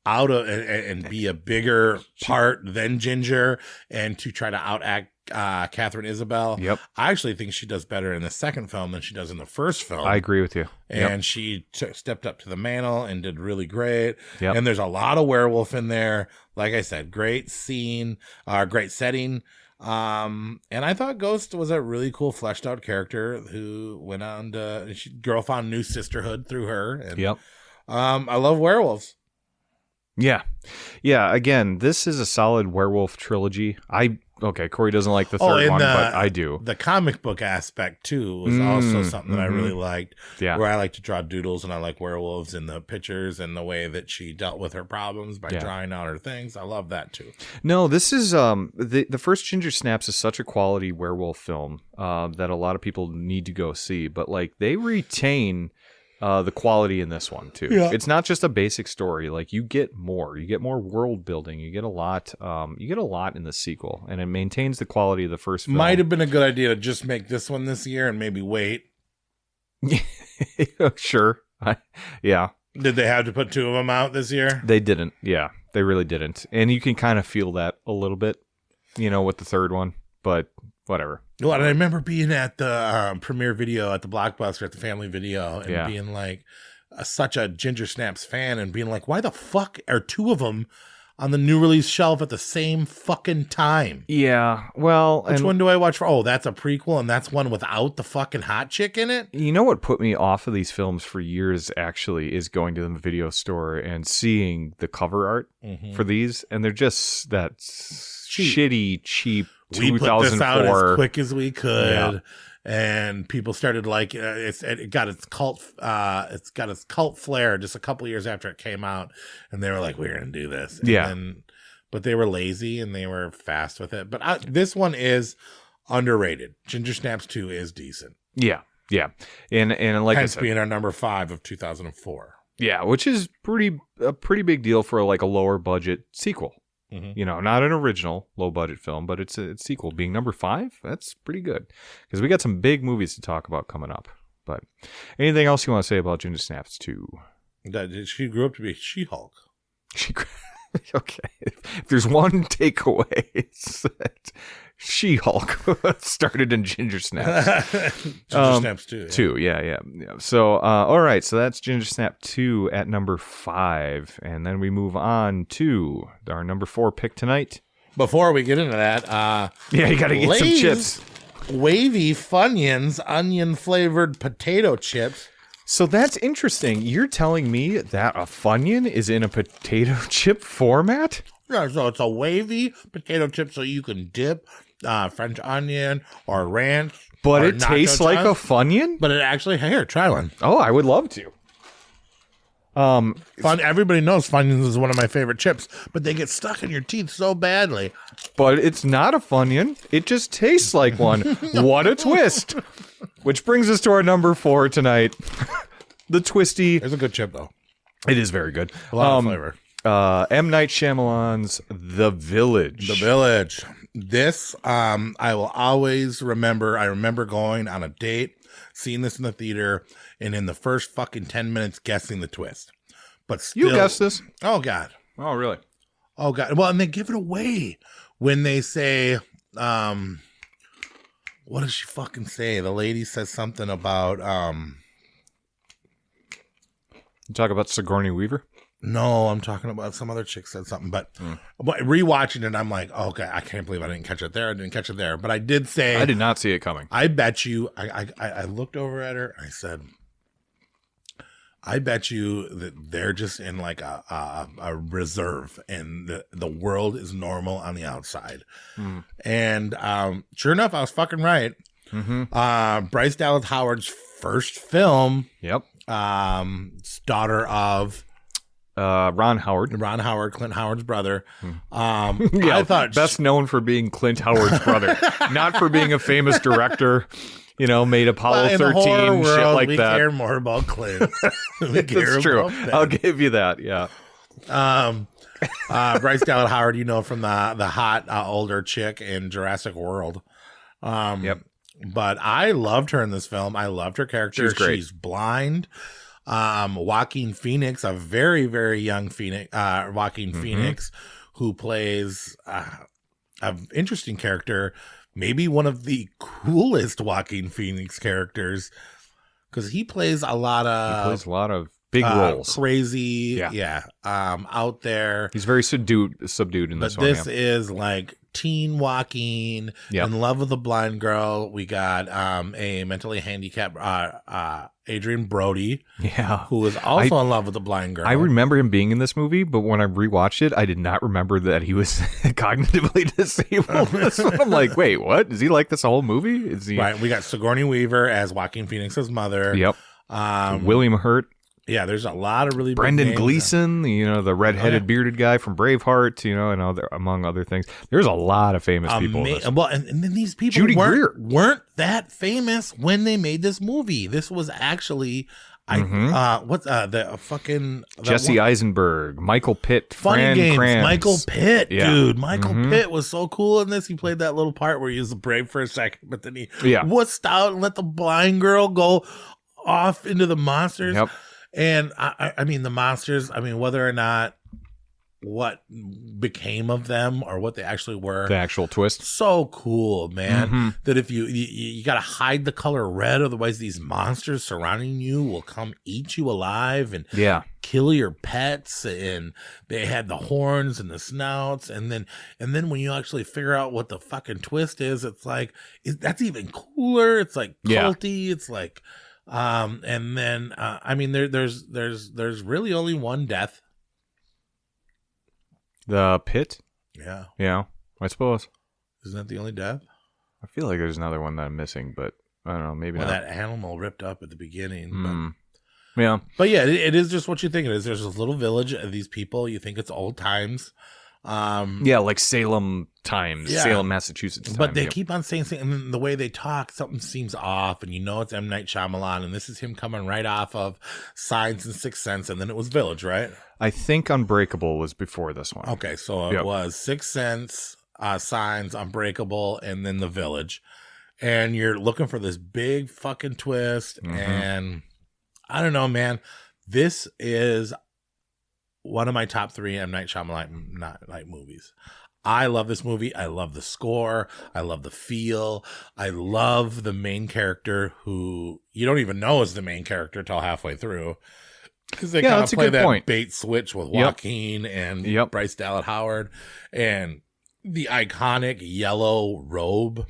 out of and be a bigger part than Ginger, and to try to outact Catherine Isabel. Yep. I actually think she does better in the second film than she does in the first film. I agree with you. And she stepped up to the mantle and did really great. Yep. And there's a lot of werewolf in there. Like I said, great scene, great setting. And I thought Ghost was a really cool fleshed out character who went on to, girl found new sisterhood through her. And, I love werewolves. Yeah. Again, this is a solid werewolf trilogy. Corey doesn't like the third one, but I do. The comic book aspect too was also something that I really liked. Yeah. Where I like to draw doodles, and I like werewolves in the pictures and the way that she dealt with her problems by drawing out her things. I love that too. No, this is the first Ginger Snaps is such a quality werewolf film that a lot of people need to go see. But like they retain the quality in this one too. Yeah. It's not just a basic story. Like you get more world building. You get a lot in the sequel, and it maintains the quality of the first film. Might have been a good idea to just make this one this year and maybe wait. Sure. Did they have to put 2 of them out this year? They didn't. Yeah, they really didn't. And you can kind of feel that a little bit, with the third one, but whatever. Well, and I remember being at the premiere video at the Blockbuster at the Family Video and being like such a Ginger Snaps fan and being like, why the fuck are 2 of them on the new release shelf at the same fucking time. Yeah, well, Which one do I watch for? Oh, that's a prequel, and that's one without the fucking hot chick in it? You know what put me off of these films for years, actually, is going to the video store and seeing the cover art for these, and they're just that shitty, cheap 2004. We put this out as quick as we could. And people started like it got its cult flair just a couple years after it came out, and they were like, we're gonna do this. But they were lazy and they were fast with it. But this one is underrated. Ginger Snaps 2 is decent. Yeah, and like Hence I said, being our number 5 of 2004. Yeah, which is a pretty big deal for like a lower budget sequel. You know, not an original low budget film, but it's a sequel. Being number 5, that's pretty good because we got some big movies to talk about coming up. But anything else you want to say about Ginger Snaps 2? That she grew up to be She-Hulk. Okay. If there's one takeaway, it's that She-Hulk started in Ginger Snaps. Ginger Snaps 2. Yeah. 2, yeah. So, all right. So that's Ginger Snap 2 at number 5. And then we move on to our number 4 pick tonight. Before we get into that, yeah, you got to get some chips. Wavy Funyuns onion-flavored potato chips. So that's interesting. You're telling me that a Funyun is in a potato chip format? Yeah, so it's a wavy potato chip so you can dip French onion or ranch. But or it tastes like a Funyun? But it actually, here, try one. Oh, I would love to. Everybody knows Funyuns is one of my favorite chips, but they get stuck in your teeth so badly. But it's not a Funyun. It just tastes like one. What a twist. Which brings us to our number 4 tonight. The Twisty. It's a good chip, though. It is very good. A lot of flavor. M. Night Shyamalan's The Village. The Village. This, I will always remember. I remember going on a date, seeing this in the theater, and in the first fucking 10 minutes guessing the twist. But still, You guessed this? Oh, God. Oh, really? Oh, God. Well, and they give it away when they say, what does she fucking say? The lady says something about, You talk about Sigourney Weaver? no, I'm talking about some other chick said something, but rewatching it, I'm like, oh, okay, I can't believe I didn't catch it there. I didn't catch it there. But I did say, I did not see it coming. I bet you, I looked over at her and I said, I bet you that they're just in like a reserve and the world is normal on the outside. And sure enough, I was fucking right. Bryce Dallas Howard's first film. Yep. Daughter of Ron Howard. Ron Howard, Clint Howard's brother. Yeah, I thought best known for being Clint Howard's brother, not for being a famous director. You know, made Apollo in the 13, horror shit world, like we that. care more about Clint. That's true. I'll give you that. Yeah. Bryce Dallas Howard, you know, from the hot older chick in Jurassic World. Yep. But I loved her in this film. I loved her character. She's great. She's blind. Joaquin Phoenix, a very, very young Joaquin Phoenix, who plays an interesting character, maybe one of the coolest Joaquin Phoenix characters, because he plays a lot of big roles, crazy, out there. He's very subdued in this one. But this is like teen Joaquin, in love with a blind girl. We got a mentally handicapped Adrian Brody, who is also in love with a blind girl. I remember him being in this movie, but when I rewatched it, I did not remember that he was cognitively disabled. I'm like, wait, what? Is he like this whole movie? Is he right? We got Sigourney Weaver as Joaquin Phoenix's mother. Yep. William Hurt. Yeah, there's a lot of really Brendan big names. Gleeson, you know, the redheaded bearded guy from Braveheart, you know, and among other things. There's a lot of famous people in this. Well, and then these people Judy Greer weren't that famous when they made this movie. This was actually the fucking Jesse Eisenberg, Michael Pitt, Funny Fran Games, Kranz. Michael Pitt, dude. Michael Mm-hmm. Pitt was so cool in this. He played that little part where he was brave for a second, but then he wussed out and let the blind girl go off into the monsters. Yep. And I mean, the monsters, I mean, whether or not what became of them or what they actually were. The actual twist. So cool, man. That if you got to hide the color red, otherwise these monsters surrounding you will come eat you alive and kill your pets. And they had the horns and the snouts. And then when you actually figure out what the fucking twist is, it's like, that's even cooler. It's like culty. It's like, and then, I mean, there's really only one death. The pit? Yeah. Yeah, I suppose. Isn't that the only death? I feel like there's another one that I'm missing, but I don't know. Maybe not. That animal ripped up at the beginning. Yeah. But yeah, it is just what you think it is. There's this little village of these people. You think it's old times. Yeah, like Salem times, Salem, Massachusetts times. But they keep on saying, and then the way they talk, something seems off, and you know it's M. Night Shyamalan, and this is him coming right off of Signs and Sixth Sense, and then it was Village, right? I think Unbreakable was before this one. Okay, so it was Sixth Sense, Signs, Unbreakable, and then The Village. And you're looking for this big fucking twist, and I don't know, man. This is one of my top 3 M. Night Shyamalan movies. I love this movie. I love the score. I love the feel. I love the main character who you don't even know is the main character till halfway through. Because they kind of play that bait switch with Joaquin and Bryce Dallas Howard and the iconic yellow robe.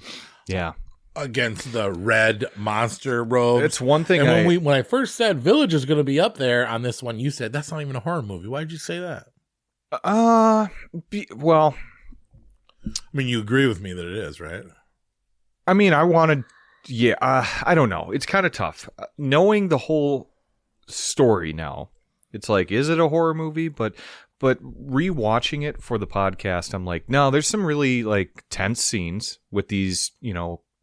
Yeah. Against the red monster robe. It's one thing. And when I first said Village is going to be up there on this one, you said that's not even a horror movie. Why did you say that? Well, I mean, you agree with me that it is, right? I mean, I wanted. Yeah, I don't know. It's kind of tough knowing the whole story now. It's like, is it a horror movie? But rewatching it for the podcast, I'm like, no, there's some really like tense scenes with these,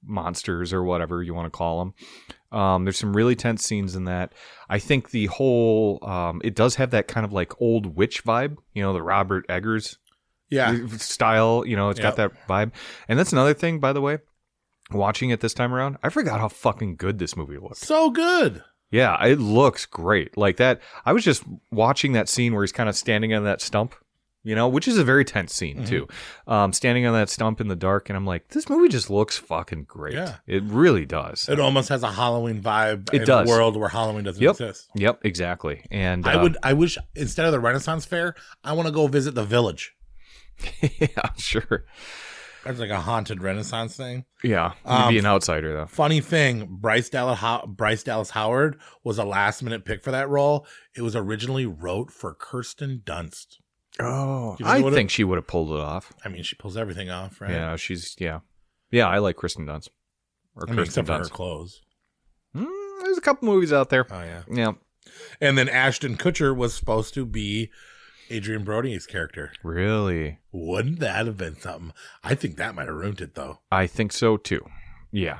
monsters or whatever you want to call them. There's some really tense scenes in that. I think the whole it does have that kind of like old witch vibe, the Robert Eggers style, it's got that vibe. And that's another thing, by the way, watching it this time around, I forgot how fucking good this movie looked. So good. Yeah, it looks great. Like that, I was just watching that scene where he's kind of standing on that stump, which is a very tense scene too. Standing on that stump in the dark, and I'm like, this movie just looks fucking great. Yeah. It really does. It almost has a Halloween vibe in a world where Halloween doesn't exist. Yep, exactly. And I wish instead of the Renaissance Fair, I want to go visit the Village. Yeah, sure. That's like a haunted Renaissance thing. Yeah, you'd be an outsider though. Funny thing, Bryce Dallas Howard was a last minute pick for that role. It was originally wrote for Kirsten Dunst. Oh, I think she would have pulled it off. I mean, she pulls everything off, right? Yeah, yeah. I like Kirsten Dunst. Except for her clothes. There's a couple movies out there. Oh yeah, yeah. And then Ashton Kutcher was supposed to be Adrian Brody's character. Really? Wouldn't that have been something? I think that might have ruined it, though. I think so, too. Yeah.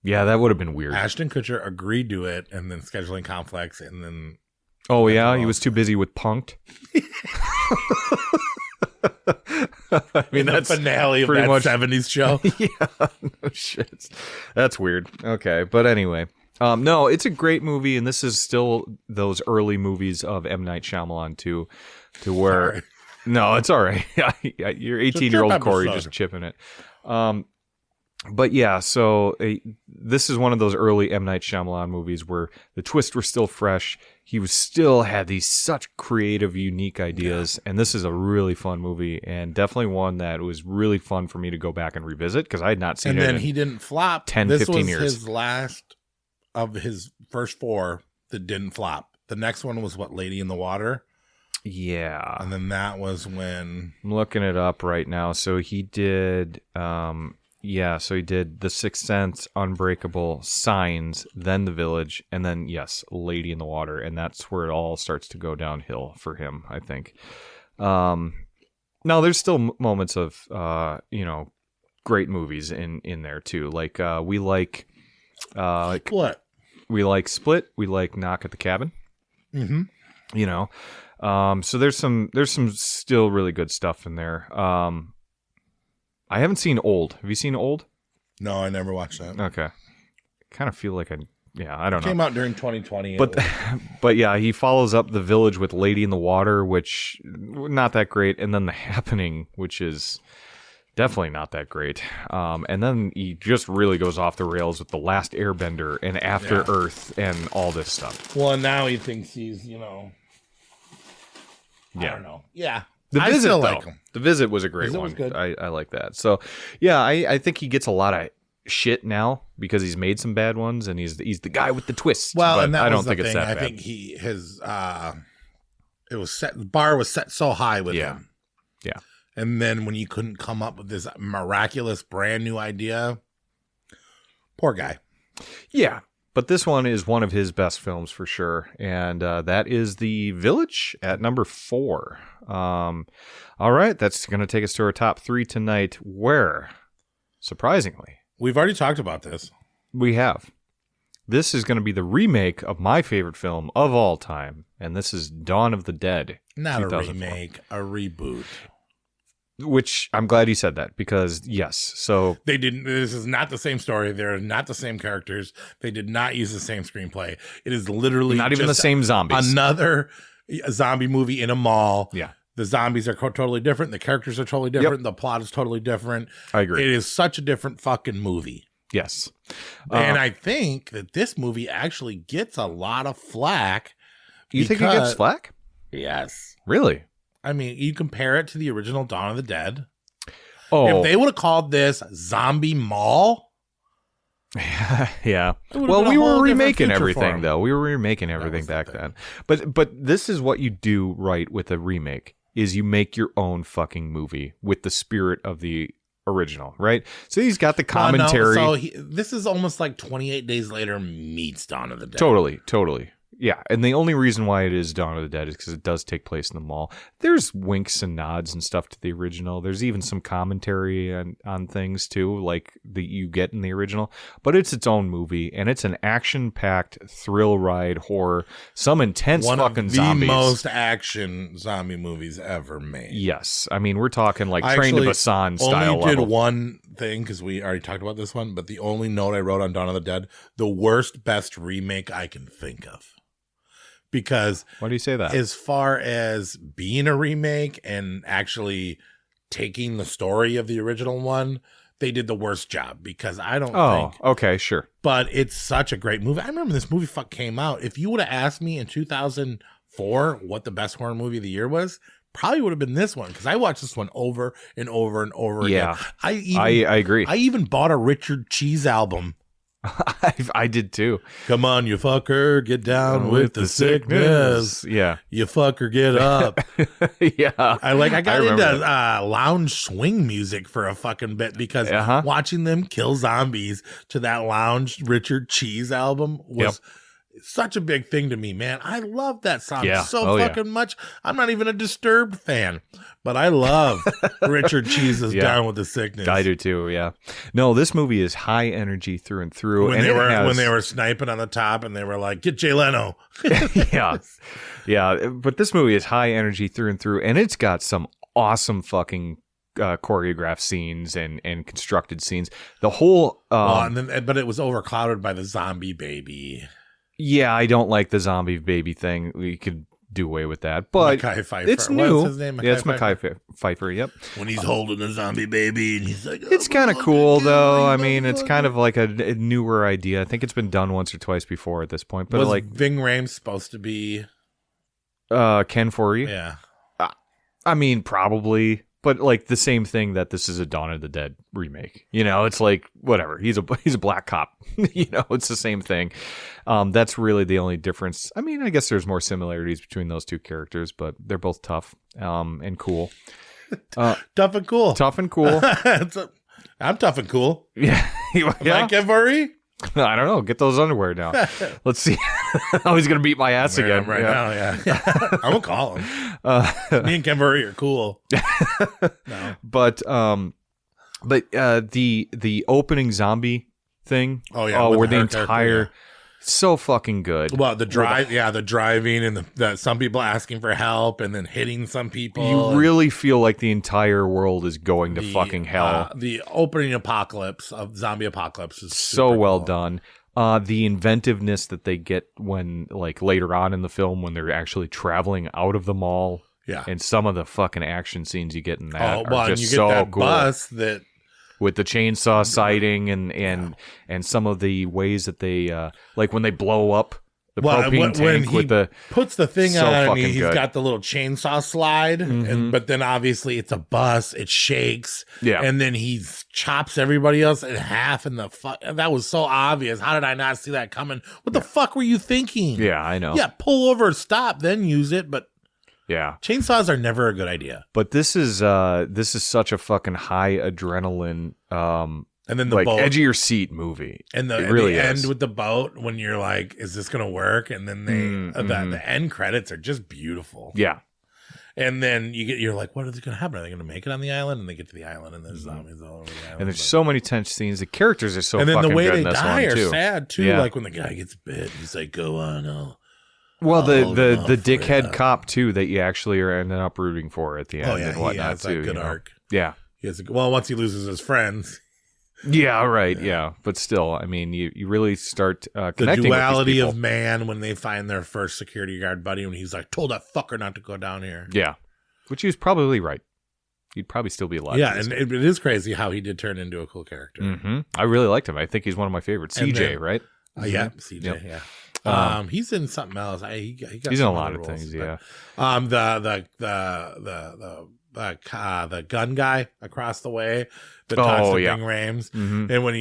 Yeah, that would have been weird. Ashton Kutcher agreed to it, and then scheduling conflicts, and then... Oh, yeah? He was too busy with Punk'd? I mean, that's the finale of that 70s show. Yeah, no shit. That's weird. Okay, but anyway... no, it's a great movie, and this is still those early movies of M. Night Shyamalan too, to where... Sorry. No, it's all right. Your 18-year-old Corey just chipping it. But yeah, so this is one of those early M. Night Shyamalan movies where the twists were still fresh. He was still had these such creative, unique ideas, and this is a really fun movie, and definitely one that was really fun for me to go back and revisit, because I had not seen it in he didn't flop 10, 15 years. This was his last... of his first 4 that didn't flop. The next one was Lady in the Water? Yeah. And then that was when... I'm looking it up right now. So he did, so he did The Sixth Sense, Unbreakable, Signs, then The Village, and then, yes, Lady in the Water. And that's where it all starts to go downhill for him, I think. Now, there's still moments of, great movies in there, too. Like, we like... what? We like Split. We like Knock at the Cabin. Mm-hmm. So there's some still really good stuff in there. I haven't seen Old. Have you seen Old? No, I never watched that. Okay. Kind of feel like Yeah, I don't know. Came out during 2020. But yeah, he follows up The Village with Lady in the Water, which not that great, and then The Happening, which is definitely not that great. And then he just really goes off the rails with The Last Airbender and After Earth and all this stuff. Well, now he thinks he's, I don't know. Yeah. The I Visit, still though. like him. The Visit was a great Visit one. was good. I like that. So, yeah, I think he gets a lot of shit now because he's made some bad ones and he's the guy with the twist. Well, but and that I don't was the think it's thing. that I bad. think the bar was set so high with him. Yeah. And then when you couldn't come up with this miraculous brand new idea, poor guy. Yeah. But this one is one of his best films for sure. And that is The Village at number 4. All right. That's going to take us to our top 3 tonight, where, surprisingly, We've already talked about this. we have. This is going to be the remake of my favorite film of all time. And this is Dawn of the Dead. Not a 2004. remake, a reboot. Which I'm glad you said that because, yes. So They didn't. This is not the same story. They're not the same characters. They did not use the same screenplay. It is literally not even the just same zombies. Another zombie movie in a mall. Yeah. The zombies are totally different. The characters are totally different. The plot is totally different. I agree. It is such a different fucking movie. Yes. And I think that this movie actually gets a lot of flack. You think it gets flack? Yes. Really? I mean, you compare it to the original Dawn of the Dead. Oh. If they would have called this Zombie Mall. Yeah. It would've Well, been a we were whole different remaking future for everything, 'em. though. We were remaking everything was the back thing. then. But this is what you do right with a remake, is you make your own fucking movie with the spirit of the original, right? So he's got the commentary. So this is almost like 28 Days Later meets Dawn of the Dead. Totally. Yeah, and the only reason why it is Dawn of the Dead is because it does take place in the mall. There's winks and nods and stuff to the original. There's even some commentary on things too, like that you get in the original. But it's its own movie, and it's an action-packed thrill ride horror. Some intense One fucking of the zombies. most action zombie movies ever made. Yes, I mean we're talking like I Train to actually Busan style only did level. one thing because we already talked about this one, but the only note I wrote on Dawn of the Dead, the worst, best remake I can think of. Because Why do you say that? as far as being a remake and actually taking the story of the original one, they did the worst job because I don't think. Okay, sure. But it's such a great movie. I remember this movie came out. If you would have asked me in 2004 what the best horror movie of the year was, probably would have been this one because I watched this one over and over and over Yeah, again. I agree. I even bought a Richard Cheese album. I did too. Come on, you fucker, get down with the sickness. Yeah. You fucker, get up. Yeah. I got remember into that. lounge swing music for a fucking bit because watching them kill zombies to that lounge Richard Cheese album was such a big thing to me, man. I love that song so fucking much. I'm not even a Disturbed fan, but I love Richard Cheese's Down with the Sickness. I do too, yeah. No, this movie is high energy through and through. When and they were sniping on the top and they were like, get Jay Leno. Yeah. But this movie is high energy through and through, and it's got some awesome fucking choreographed scenes and constructed scenes. The whole but it was overclouded by the zombie baby. Yeah, I don't like the zombie baby thing. We could do away with that, but Mekhi Phifer. it's new. What's his name? It's Mekhi Phifer. Yep. When he's holding the zombie baby and he's like, it's kind of cool though. I mean, it's kind of like a newer idea. I think it's been done once or twice before at this point. But was like Ving Rhames supposed to be Ken Foree? Yeah. I mean, probably. But like the same thing that this is a Dawn of the Dead remake. You know, it's like whatever. He's a black cop. You know, it's the same thing. That's really the only difference. I mean, I guess there's more similarities between those two characters, but they're both tough and cool. Tough and cool. Tough and cool. I'm tough and cool. Yeah. Am I Ken Foree? I don't know. Get those underwear now. Let's see. Oh, he's gonna beat my ass again Right now. Yeah. I'm gonna call him. Me and Ken Foree are cool. No. But the opening zombie thing. Oh yeah. Where the entire so fucking good. Well, the driving and the some people asking for help and then hitting some people. You really feel like the entire world is going to fucking hell. The opening apocalypse of zombie apocalypse is so super well cool. done. The inventiveness that they get when, like, later on in the film when they're actually traveling out of the mall. Yeah. And some of the fucking action scenes you get in that are and just you get so that cool. bus that With the chainsaw sighting and some of the ways that they, like when they blow up the propane tank he with the... puts the thing so on and fucking he's good. got the little chainsaw slide, but then obviously it's a bus, it shakes, and then he chops everybody else in half in the fuck. That was so obvious. How did I not see that coming? What the fuck were you thinking? Yeah, I know. Yeah, pull over, stop, then use it, but yeah, chainsaws are never a good idea. But this is such a fucking high adrenaline, and then the like boat, edge of your seat movie. and it really the is. end with the boat when you're like, is this gonna work? And then the end credits are just beautiful. Yeah. And then you're like, what is going to happen? Are they going to make it on the island? And they get to the island, and there's zombies all over the island. And there's so many tense scenes. The characters are so and then fucking the way good they in this die one are too. sad too. Yeah. Like when the guy gets bit, he's like, "Go on, Well, the dickhead cop too that you actually are ending up rooting for at the end and whatnot he has too. that good you know? arc. Yeah. He has once he loses his friends, Yeah. Right. Yeah. But still, I mean, you really start the connecting duality with these of people. man when they find their first security guard buddy, when he's like, "Told that fucker not to go down here." Yeah. Which he was probably right. He'd probably still be alive. Yeah, and it is crazy how he did turn into a cool character. Mm-hmm. I really liked him. I think he's one of my favorites. And CJ, then- right? Yeah, CJ. Yep. Yeah. He's in something else. He got He's in a some lot other of roles, things. but, Yeah. the gun guy across the way that talks to yeah. Bing Rames, Mhm. and when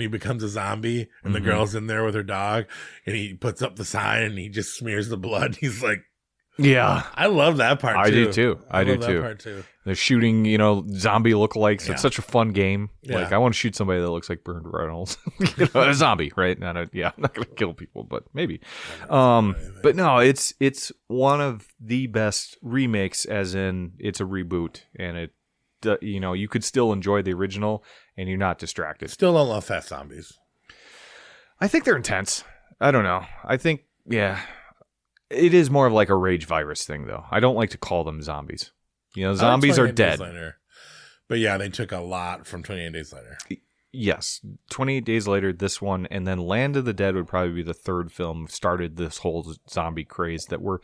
he becomes a zombie, and the girl's in there with her dog, and he puts up the sign and he just smears the blood. He's like, Yeah. I love that part. I do too. I do love that too. part too. They're shooting, zombie lookalikes. Yeah. It's such a fun game. Yeah. Like, I want to shoot somebody that looks like Burt Reynolds. A zombie, right? I'm not going to kill people, but maybe. But no, it's one of the best remakes, as in it's a reboot, and it, you could still enjoy the original, and you're not distracted. Still don't love fast zombies. I think they're intense. I don't know. I think, it is more of like a rage virus thing, though. I don't like to call them zombies. Zombies are 28 Days dead. Later. But yeah, they took a lot from 28 Days Later. Yes. 28 Days Later, this one, and then Land of the Dead would probably be the third film started this whole zombie craze that we're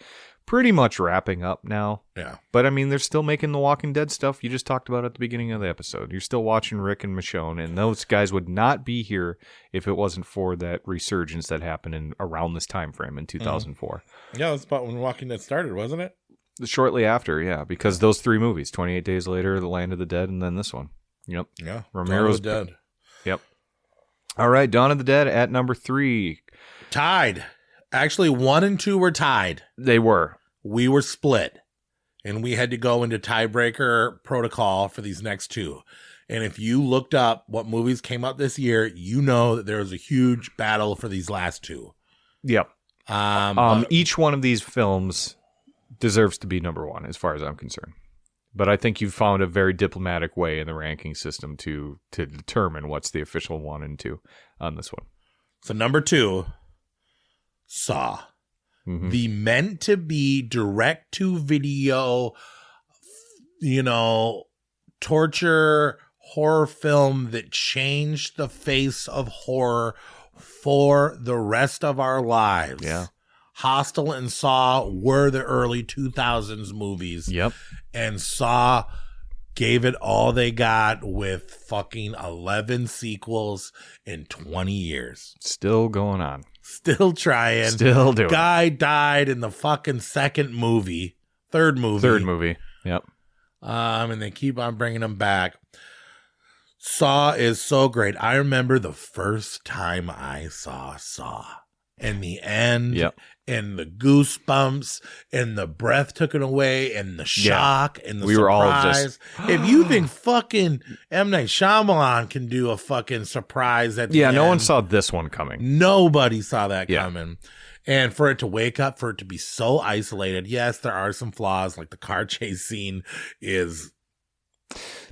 pretty much wrapping up now. Yeah. But I mean, they're still making the Walking Dead stuff you just talked about at the beginning of the episode. You're still watching Rick and Michonne, and those guys would not be here if it wasn't for that resurgence that happened around this time frame in 2004. Yeah, that's about when Walking Dead started, wasn't it? Shortly after, yeah, because those three movies, 28 Days Later, The Land of the Dead, and then this one. Yep. Yeah. Romero's Dawn of the Dead. Yep. All right, Dawn of the Dead at number 3. Tied. Actually, 1 and 2 were tied. They were. We were split. And we had to go into tiebreaker protocol for these next two. And if you looked up what movies came out this year, you know that there was a huge battle for these last two. Yep. But- Each one of these films deserves to be number 1, as far as I'm concerned. But I think you found a very diplomatic way in the ranking system to determine what's the official 1 and 2 on this one. So number 2, Saw. Mm-hmm. The meant to be direct to video, torture horror film that changed the face of horror for the rest of our lives. Yeah. Hostel and Saw were the early 2000s movies. Yep. And Saw gave it all they got with fucking 11 sequels in 20 years. Still going on. Still trying. Still doing it. Guy died in the fucking third movie. Third movie. Yep. And they keep on bringing him back. Saw is so great. I remember the first time I saw Saw. And the end. Yep. And the goosebumps. And the breath taken away. And the shock. And the We surprise. were all just... If you think fucking M. Night Shyamalan can do a fucking surprise at the end. no one saw this one coming. Nobody saw that Yeah. coming. And for it to wake up, for it to be so isolated, yes, there are some flaws, like the car chase scene is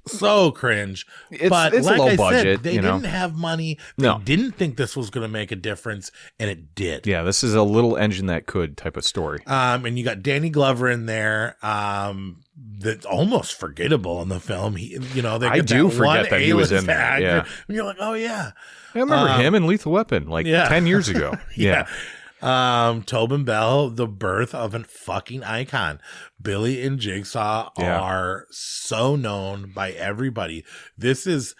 so cringe. But it's like low I budget, said, they didn't have money. They No. didn't think this was going to make a difference, and it did. Yeah, this is a little engine that could type of story. And you got Danny Glover in there, that's almost forgettable in the film. They I get do that forget one that he was A-list in there, actor, yeah. and you're like, oh yeah. I remember him in Lethal Weapon 10 years ago. Yeah. Tobin Bell, the birth of a fucking icon. Billy and Jigsaw are so known by everybody. This is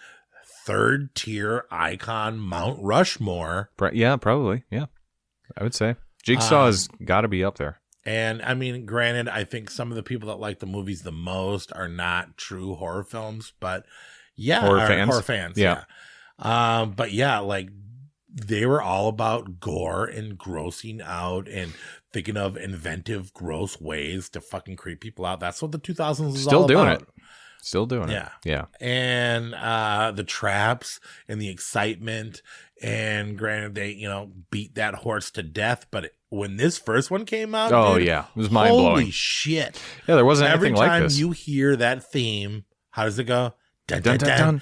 third tier icon Mount Rushmore. Yeah, probably. Yeah, I would say Jigsaw has got to be up there. And I mean, granted, I think some of the people that like the movies the most are not true horror films, but horror fans. Yeah. But yeah, they were all about gore and grossing out and thinking of inventive, gross ways to fucking creep people out. That's what the 2000s is Still all doing about. it. Still doing it. Yeah. Yeah. And the traps and the excitement. And granted, they, beat that horse to death. But when this first one came out, dude, it was mind blowing. Holy shit. Yeah, there wasn't anything like this. Every time you hear that theme, how does it go? And then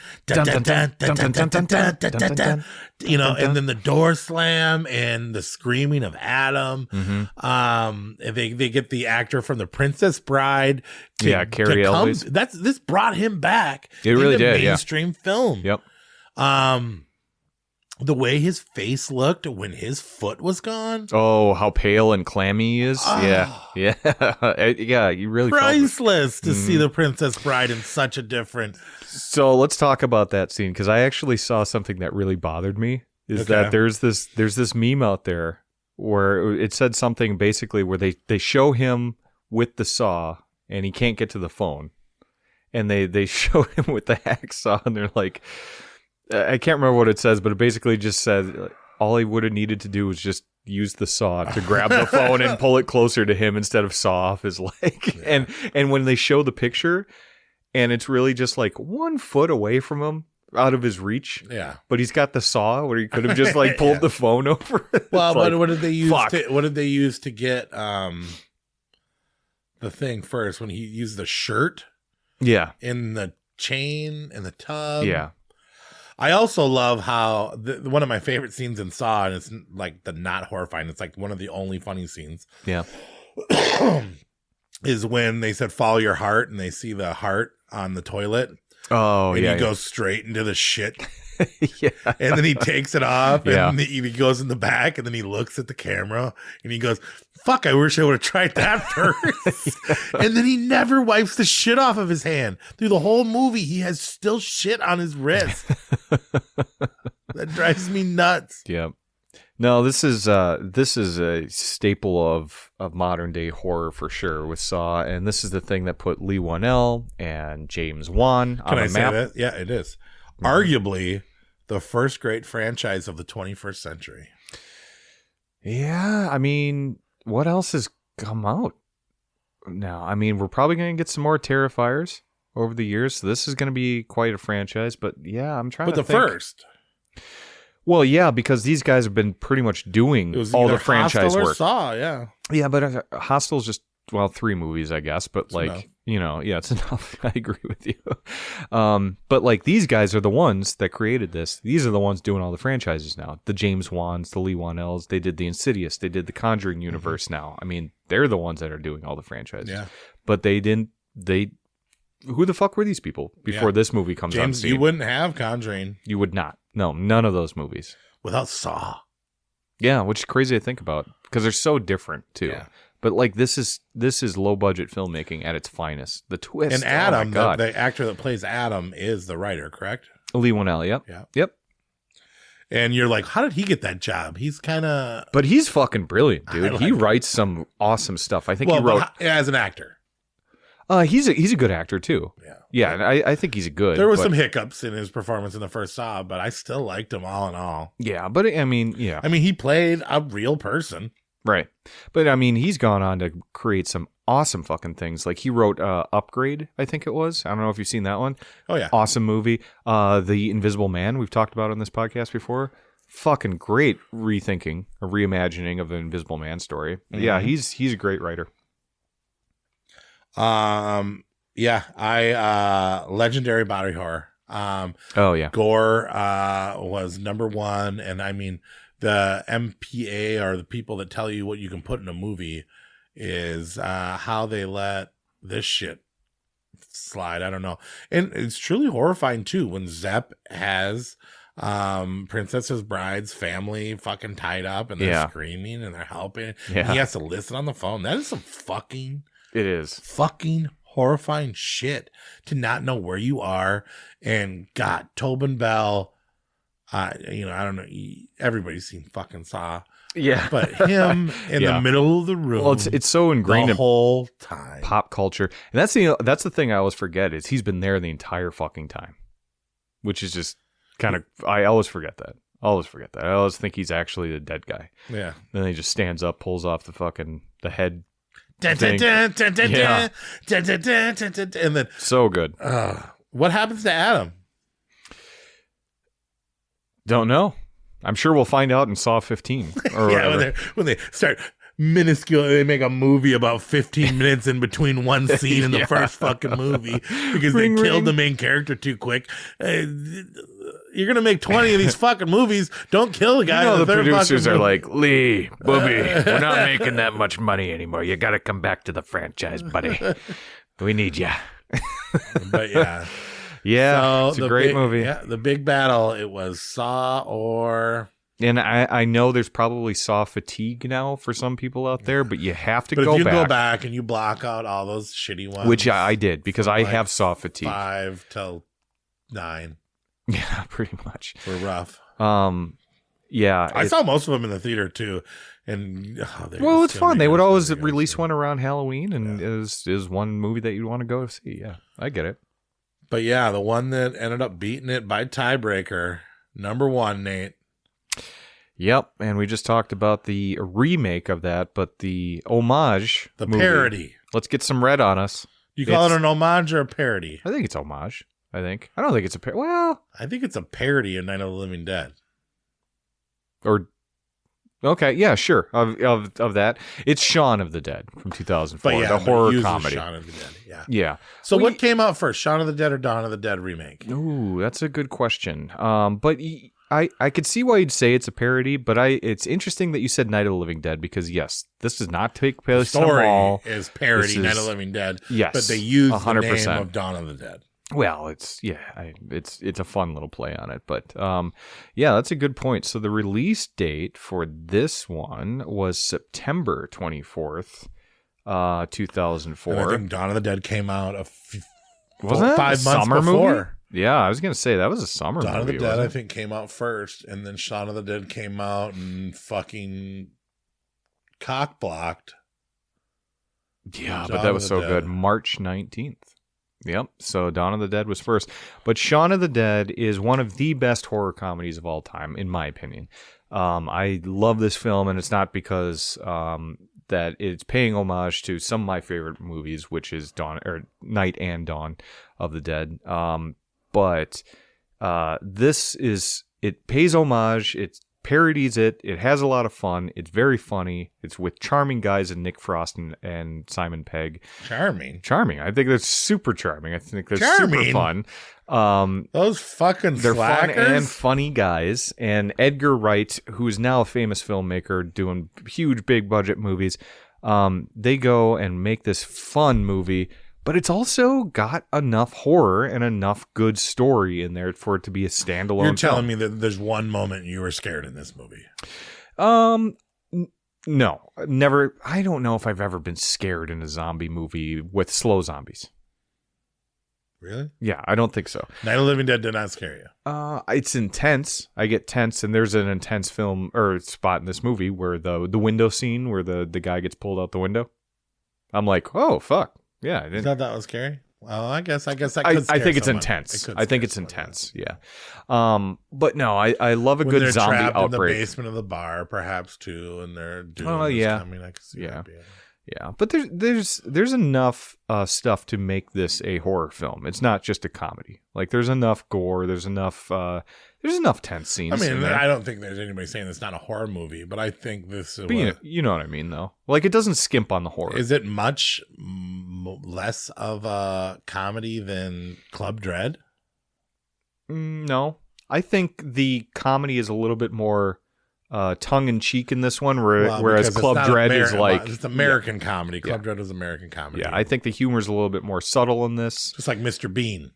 the door slam and the screaming of Adam. They get the actor from The Princess Bride. Carrie Elwes. This brought him back. It really did. Mainstream film. Yep. The way his face looked when his foot was gone. Oh, how pale and clammy he is. Yeah. You really priceless to see The Princess Bride in such a different. So let's talk about that scene, because I actually saw something that really bothered me. That there's this meme out there where it said something basically where they show him with the saw and he can't get to the phone, and they show him with the hacksaw and they're like, I can't remember what it says, but it basically just said all he would have needed to do was just use the saw to grab the phone and pull it closer to him instead of saw off his leg. Yeah. And when they show the picture, and it's really just 1 foot away from him, out of his reach. Yeah. But he's got the saw where he could have just pulled the phone over. Well, what did they use? What did they use to get the thing first? When he used the shirt? Yeah. In the chain and the tub. Yeah. I also love how one of my favorite scenes in Saw, and it's the not horrifying, it's one of the only funny scenes. Yeah. Is when they said follow your heart and they see the heart on the toilet. Oh, and yeah. he goes straight into the shit. Yeah. And then he takes it off and he goes in the back and then he looks at the camera and he goes, fuck, I wish I would have tried that first. And then he never wipes the shit off of his hand. Through the whole movie, he has still shit on his wrist. That drives me nuts. Yeah. No, this is a staple of modern day horror for sure with Saw, and this is the thing that put Lee Wanell and James Wan on the map. That? Yeah, it is. Arguably the first great franchise of the 21st century. Yeah, I mean, what else has come out now? I mean, we're probably going to get some more Terrifiers over the years, so this is going to be quite a franchise. But yeah, I'm trying to think. But the first. Well, yeah, because these guys have been pretty much doing all the franchise Hostel or work. Saw, yeah. Yeah, but Hostel's just, 3 movies, I guess. But it's enough. It's enough. I agree with you. But these guys are the ones that created this. These are the ones doing all the franchises now. The James Wans, the Lee Wanells, they did the Insidious, they did the Conjuring universe now. I mean, they're the ones that are doing all the franchises. Yeah. But who the fuck were these people before this movie comes on scene? You wouldn't have Conjuring. You would not. No, none of those movies. Without Saw. Yeah, which is crazy to think about because they're so different too. Yeah. But this is low budget filmmaking at its finest. The twist. And Adam, the actor that plays Adam, is the writer, correct? Lee Wanell. Yep. Yeah. Yep. And you're like, how did he get that job? He's kind of. But he's fucking brilliant, dude. He writes some awesome stuff. I think he wrote as an actor. He's a good actor too. Yeah. Yeah, and I think he's good. There was some hiccups in his performance in the first Saw, but I still liked him all in all. Yeah, but I mean, yeah. I mean, he played a real person. Right. But I mean, he's gone on to create some awesome fucking things. Like he wrote Upgrade, I think it was. I don't know if you've seen that one. Oh, yeah. Awesome movie. The Invisible Man, we've talked about on this podcast before. Fucking great rethinking, a reimagining of the Invisible Man story. Mm-hmm. Yeah, he's a great writer. Legendary body horror. Gore was number one, and I mean the MPA, or the people that tell you what you can put in a movie, is how they let this shit slide. I don't know. And it's truly horrifying too when Zepp has Princess's Bride's family fucking tied up and they're screaming and they're helping. Yeah. And he has to listen on the phone. That is some It is fucking horrifying shit to not know where you are. And God, Tobin Bell, I don't know. Everybody's seen fucking Saw. Yeah. But him in the middle of the room. Well, it's so ingrained the whole time. Pop culture. And that's the thing I always forget is he's been there the entire fucking time. Which is just kind of, I always forget that. I always think he's actually the dead guy. Yeah. Then he just stands up, pulls off the head. And then so good. What happens to Adam? Don't know. I'm sure we'll find out in Saw 15 or whatever. when they start minuscule, they make a movie about 15 minutes in between one scene in the first fucking movie because they killed the main character too quick. You're gonna make 20 of these fucking movies. Don't kill the guy. The producers are like, Lee, Booby, we're not making that much money anymore. You got to come back to the franchise, buddy. We need you. But yeah. Yeah, so it's a great movie. Yeah, the big battle, it was Saw or... And I know there's probably Saw fatigue now for some people out there, but you have to go back. But if you go back and you block out all those shitty ones... Which I did, because I have Saw fatigue. 5 till 9. Yeah, pretty much. Were rough. Yeah. I saw most of them in the theater, too. And it's fun. They would always release one around Halloween, and it was one movie that you'd want to go see. Yeah, I get it. But yeah, the one that ended up beating it by tiebreaker, number 1, Nate. Yep, and we just talked about the remake of that, but the homage, the movie, parody. Let's get some red on us. You call it an homage or a parody? I think it's homage. I don't think it's a parody. Well, I think it's a parody of Night of the Living Dead. Okay, yeah, sure. Of that, it's Shaun of the Dead from 2004, the horror comedy. Shaun of the Dead, yeah. Yeah. So what came out first, Shaun of the Dead or Dawn of the Dead remake? Ooh, that's a good question. But I could see why you'd say it's a parody, but it's interesting that you said Night of the Living Dead because yes, this does not take place. The story in a mall. is parody Night of the Living Dead. Yes, but they use 100%. the name of Dawn of the Dead. Well, it's a fun little play on it, but yeah, that's a good point. So the release date for this one was September 24th, 2004. And I think Dawn of the Dead came out wasn't 5 months summer before. Movie? Yeah, I was gonna say that was a summer movie. Dawn of the Dead, I think, came out first, and then Shaun of the Dead came out and fucking cock blocked. Yeah, but that was so good. March 19th. Yep. So Dawn of the Dead was first. But Shaun of the Dead is one of the best horror comedies of all time, in my opinion. I love this film, and it's not because that it's paying homage to some of my favorite movies, which is Night and Dawn of the Dead. But it pays homage. It parodies it. It has a lot of fun. It's very funny. It's with charming guys and Nick Frost and Simon Pegg. Charming. I think they're super charming. I think they're super fun. Those fucking they're slackers. Fun and funny guys. And Edgar Wright, who is now a famous filmmaker doing huge big budget movies, they go and make this fun movie. But it's also got enough horror and enough good story in there for it to be a standalone. You're telling me that there's one moment you were scared in this movie? No, never. I don't know if I've ever been scared in a zombie movie with slow zombies. Really? Yeah, I don't think so. Night of the Living Dead did not scare you? It's intense. I get tense, and there's an intense film or spot in this movie where the window scene where the guy gets pulled out the window. I'm like, oh fuck. Yeah, I thought that was scary. Well, I guess that could scare I think it's someone. intense. I think it's intense. Yeah. But no, I love a good zombie trapped outbreak. In the basement of the bar, perhaps too, and they're doom coming. I can see that being. Yeah, but there's enough stuff to make this a horror film. It's not just a comedy. Like there's enough gore. There's enough tense scenes. I mean, I don't think there's anybody saying it's not a horror movie, but I think this is. You know what I mean, though. Like it doesn't skimp on the horror. Is it much less of a comedy than Club Dread? No, I think the comedy is a little bit more tongue in cheek in this one, Well, whereas because Club it's not Dread is like it's American comedy. Club Dread is American comedy. Yeah, I think the humor's a little bit more subtle in this. Just like Mr. Bean.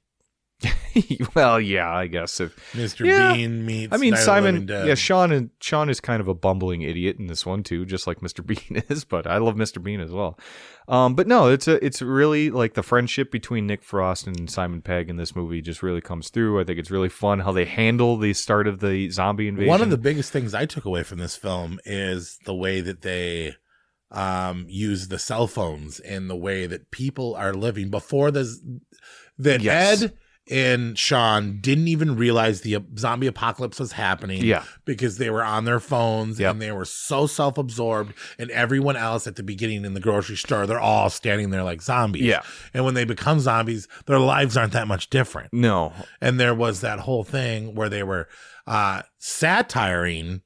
Well, yeah, I guess if Mr. Bean meets. I mean, Night of the Simon. Living Dead. Yeah, Shaun is kind of a bumbling idiot in this one too, just like Mr. Bean is. But I love Mr. Bean as well. But no, it's really like the friendship between Nick Frost and Simon Pegg in this movie just really comes through. I think it's really fun how they handle the start of the zombie invasion. One of the biggest things I took away from this film is the way that they use the cell phones and the way that people are living before this. That Yes. Ed and Shaun didn't even realize the zombie apocalypse was happening. Yeah. Because they were on their phones and they were so self-absorbed, and everyone else at the beginning in the grocery store, they're all standing there like zombies. Yeah. And when they become zombies, their lives aren't that much different. No. And there was that whole thing where they were satiring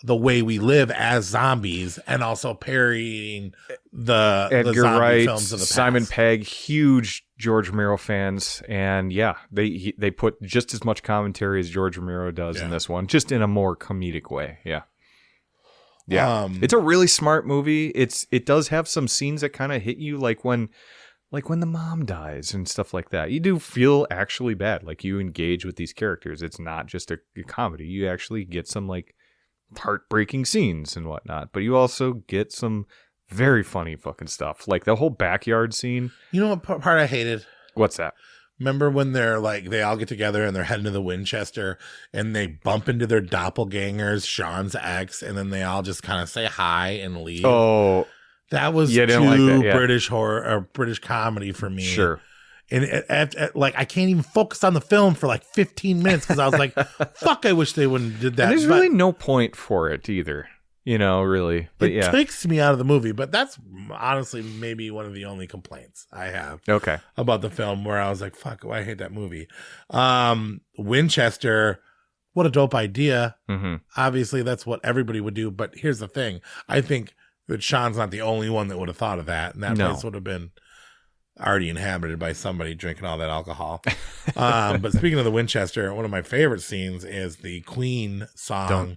the way we live as zombies and also parodying the Edgar zombie Wright, films of the past. Simon Pegg, huge George Romero fans, and they put just as much commentary as George Romero does in this one, just in a more comedic way. Yeah, it's a really smart movie. It does have some scenes that kind of hit you, like when the mom dies and stuff like that. You do feel actually bad, like you engage with these characters. It's not just a comedy. You actually get some like heartbreaking scenes and whatnot, but you also get some very funny fucking stuff, like the whole backyard scene. You know what part I hated? What's that? Remember when they're like, they all get together and they're heading to the Winchester and they bump into their doppelgangers, Shaun's ex, and then they all just kind of say hi and leave. Oh, that was yeah, too like that, yeah. British horror or British comedy for me. Sure. And like, I can't even focus on the film for like 15 minutes because I was like, fuck, I wish they wouldn't did that. And there's really no point for it either, really. But it takes me out of the movie, but that's honestly maybe one of the only complaints I have about the film, where I was like, fuck, I hate that movie. Winchester, what a dope idea. Mm-hmm. Obviously, that's what everybody would do. But here's the thing. I think that Shaun's not the only one that would have thought of that. And that place would have been already inhabited by somebody drinking all that alcohol. But speaking of the Winchester, one of my favorite scenes is the Queen song.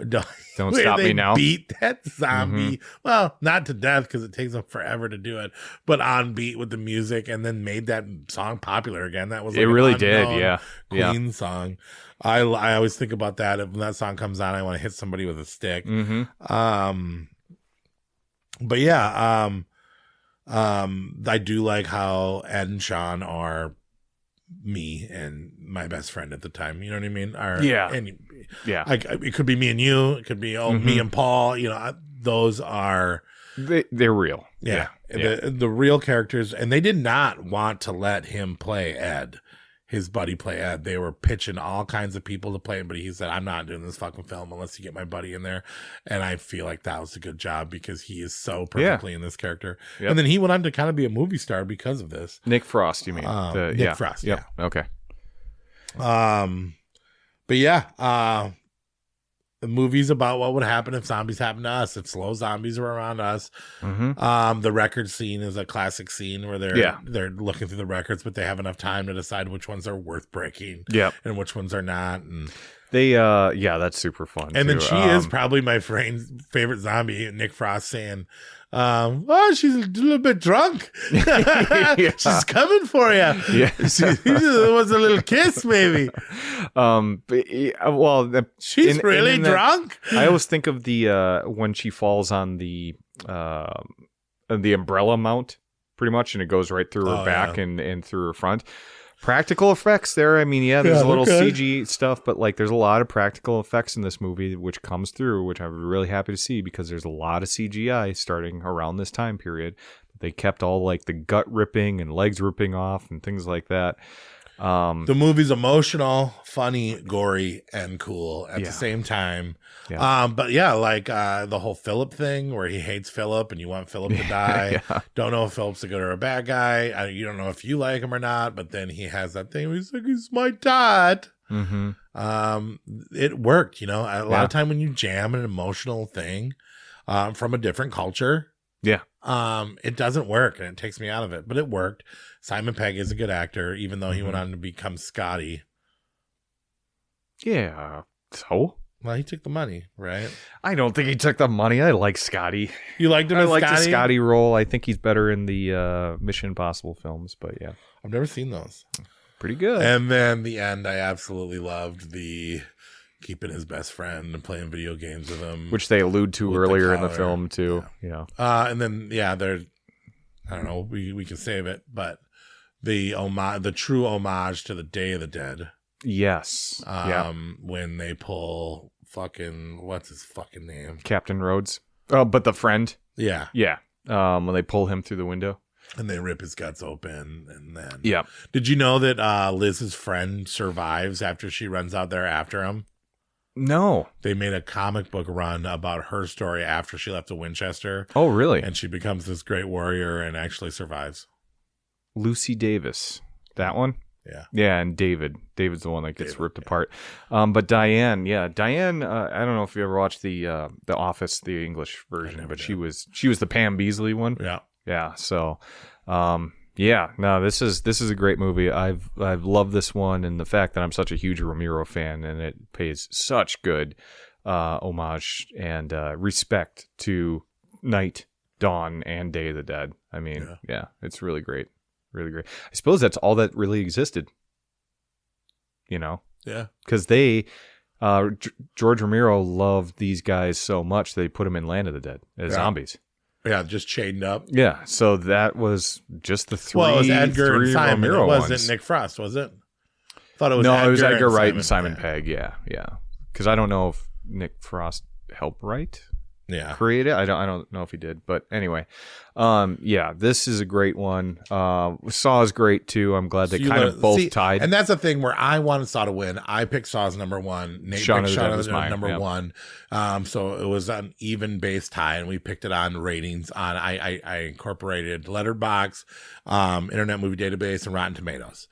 Don't Stop Me Now. Beat that zombie. Well, not to death because it takes them forever to do it, but on beat with the music, and then made that song popular again. That was like it really did. Yeah. Queen song. I always think about that. If that song comes on, I want to hit somebody with a stick. But yeah, I do like how Ed and Shaun are me and my best friend at the time. You know what I mean? It could be me and you. It could be me and Paul. Those are they're real. Yeah. The real characters, and they did not want to let him play Ed. His buddy play Ed. They were pitching all kinds of people to play him, but he said, I'm not doing this fucking film unless you get my buddy in there. And I feel like that was a good job because he is so perfectly in this character. And then he went on to kind of be a movie star because of this. Nick Frost, you mean? Nick Frost, yeah. Okay. But yeah, the movie's about what would happen if zombies happen to us, if slow zombies were around us. The record scene is a classic scene where they're looking through the records, but they have enough time to decide which ones are worth breaking and which ones are not. And they that's super fun. And too. then she is probably my favorite zombie, Nick Frost, saying, she's a little bit drunk. She's coming for you. It was a little kiss, maybe. She's really drunk. I always think of the when she falls on the umbrella mount, pretty much, and it goes right through her back and through her front. Practical effects there. I mean, there's a little CG stuff, but like there's a lot of practical effects in this movie, which comes through, which I'm really happy to see because there's a lot of CGI starting around this time period. They kept all like the gut ripping and legs ripping off and things like that. The movie's emotional, funny, gory, and cool at the same time. But yeah, like the whole Philip thing where he hates Philip and you want Philip to die. Don't know if Philip's a good or a bad guy. You don't know if you like him or not, but then he has that thing where he's like, he's my dad. It worked, a lot of time when you jam an emotional thing from a different culture, it doesn't work and it takes me out of it, but it worked. Simon Pegg is a good actor, even though he went on to become Scotty. Yeah. So Well, he took the money, right? I don't think he took the money. I like Scotty. You liked him I as like the Scotty? Scotty role. I think he's better in the Mission Impossible films, but yeah. I've never seen those. Pretty good. And then the end, I absolutely loved the keeping his best friend and playing video games with him. Which they allude to with earlier in the collar. film, too. Yeah. And then, there's, I don't know, we can save it, but the true homage to the Day of the Dead. Yes. When they pull fucking, what's his fucking name? Captain Rhodes. Oh, but the friend. Yeah. Yeah. When they pull him through the window. And they rip his guts open. And then. Yeah. Did you know that Liz's friend survives after she runs out there after him? No. They made a comic book run about her story after she left the Winchester. Oh, really? And she becomes this great warrior and actually survives. Lucy Davis. That one? Yeah. Yeah, and David's the one that gets ripped apart. But Diane, I don't know if you ever watched the Office, the English version, but she was the Pam Beesly one. Yeah. Yeah. So, this is a great movie. I've loved this one, and the fact that I'm such a huge Romero fan, and it pays such good homage and respect to Night, Dawn, and Day of the Dead. I mean, yeah, it's really great. Really great. I suppose that's all that really existed. You know? Yeah. Because George Romero loved these guys so much they put them in Land of the Dead as zombies. Yeah, just chained up. Yeah, so that was just the three. Well, it was Edgar and Simon. Romero It wasn't ones. Nick Frost, was it? Thought it was It was Edgar and Wright and Simon Pegg. Yeah. Because I don't know if Nick Frost helped write. Yeah. Create it. I don't know if he did, but anyway, this is a great one. Saw is great too. I'm glad they kind of both tied. And that's the thing where I wanted Saw to win. I picked Saw as number one. Nate Shaun picked of the Dead Shaun of was the Dead mine, number yep. one. So it was an even base tie, and we picked it on ratings. I incorporated Letterboxd, Internet Movie Database, and Rotten Tomatoes.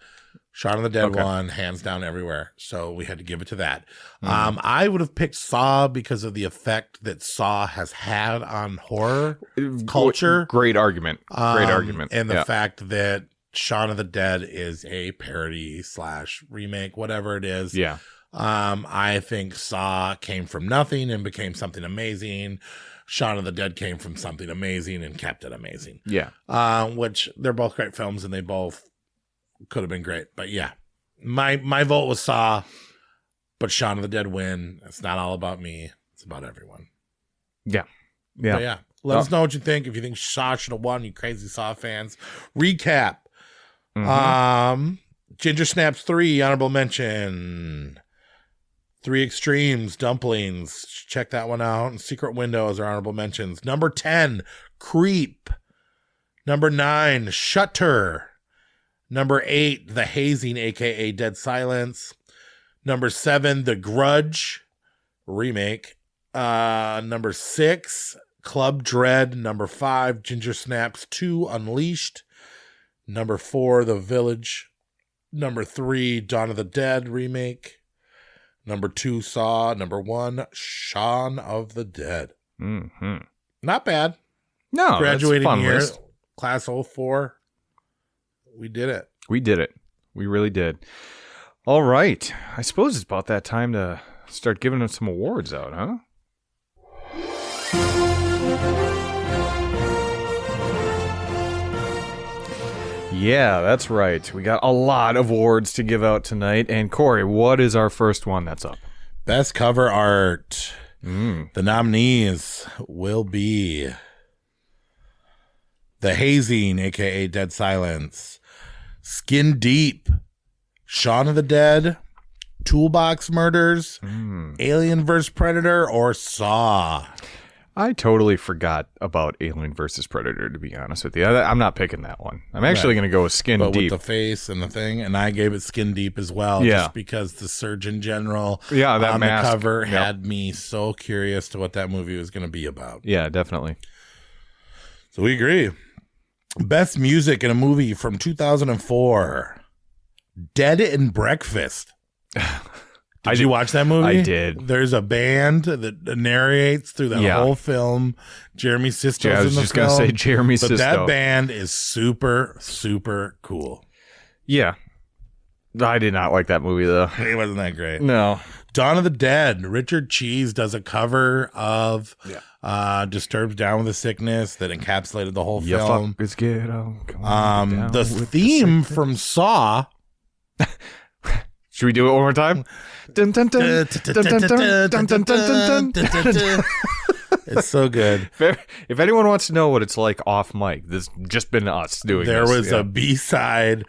Shaun of the Dead won, hands down everywhere. So we had to give it to that. I would have picked Saw because of the effect that Saw has had on horror culture. Great argument. And the fact that Shaun of the Dead is a parody / remake, whatever it is. Yeah. I think Saw came from nothing and became something amazing. Shaun of the Dead came from something amazing and kept it amazing. Yeah. Which they're both great films and they both could have been great. But yeah, my vote was Saw, but Shaun of the Dead win. It's not all about me. It's about everyone. Yeah. But yeah. Let us know what you think. If you think Saw should have won, you crazy Saw fans. Recap. Ginger Snaps 3, honorable mention. 3 Extremes, Dumplings. Check that one out. And Secret Windows are honorable mentions. Number 10, Creep. Number 9, Shutter. Number 8, The Hazing, a.k.a. Dead Silence. Number 7, The Grudge remake. Number 6, Club Dread. Number 5, Ginger Snaps 2, Unleashed. Number 4, The Village. Number 3, Dawn of the Dead remake. Number 2, Saw. Number 1, Shaun of the Dead. Mm-hmm. Not bad. No, graduating that's a fun year, list. class 04. We did it. We did it. We really did. All right. I suppose it's about that time to start giving them some awards out, huh? Yeah, that's right. We got a lot of awards to give out tonight. And Corey, what is our first one that's up? Best cover art. The nominees will be The Hazing, a.k.a. Dead Silence, Skin Deep, Shaun of the Dead, Toolbox Murders, Alien vs. Predator, or Saw. I totally forgot about Alien versus Predator, to be honest with you. I'm not picking that one. I'm actually going to go with Skin But Deep. with the face and the thing, and I gave it Skin Deep as well, just because the Surgeon General that on mask, the cover had me so curious to what that movie was going to be about. Yeah, definitely. So we agree. Best music in a movie from 2004. Dead and Breakfast. Did you watch that movie? I did. There's a band that narrates through the whole film. Jeremy Sisto's in the film. I was just going to say Jeremy Sisto. But that band is super, super cool. Yeah. I did not like that movie, though. It wasn't that great. No. Dawn of the Dead. Richard Cheese does a cover of Disturbed's Down with the Sickness that encapsulated the whole film. Fuckers get on, come on, get down The with theme the from Saw. Should we do it one more time? Dun, dun, dun, dun, dun, dun, dun, dun, dun, dun, dun. It's so good. If anyone wants to know what it's like off mic, this just been us doing There this. was a B-side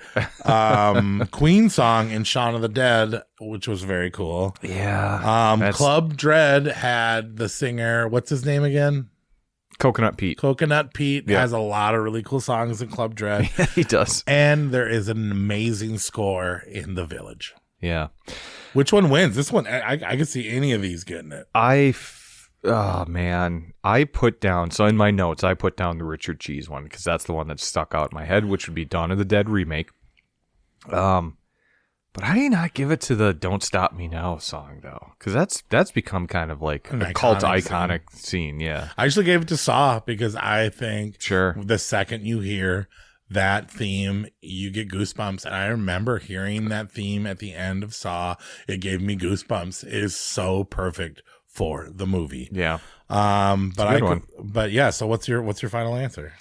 Queen song in Shaun of the Dead, which was very cool. Yeah. Club Dread had the singer, what's his name again? Coconut Pete. Coconut Pete has a lot of really cool songs in Club Dread. Yeah, he does. And there is an amazing score in The Village. Yeah. Which one wins? This one, I can see any of these getting it. Oh man, I put down, so in my notes I put down the Richard Cheese one because that's the one that stuck out in my head, which would be Dawn of the Dead remake. But I did not give it to the Don't Stop Me Now song though, because that's become kind of like a cult iconic scene. Yeah, I actually gave it to Saw because I think sure the second you hear that theme, you get goosebumps. And I remember hearing that theme at the end of Saw. It gave me goosebumps. It is so perfect for the movie. Yeah. But yeah, so what's your final answer?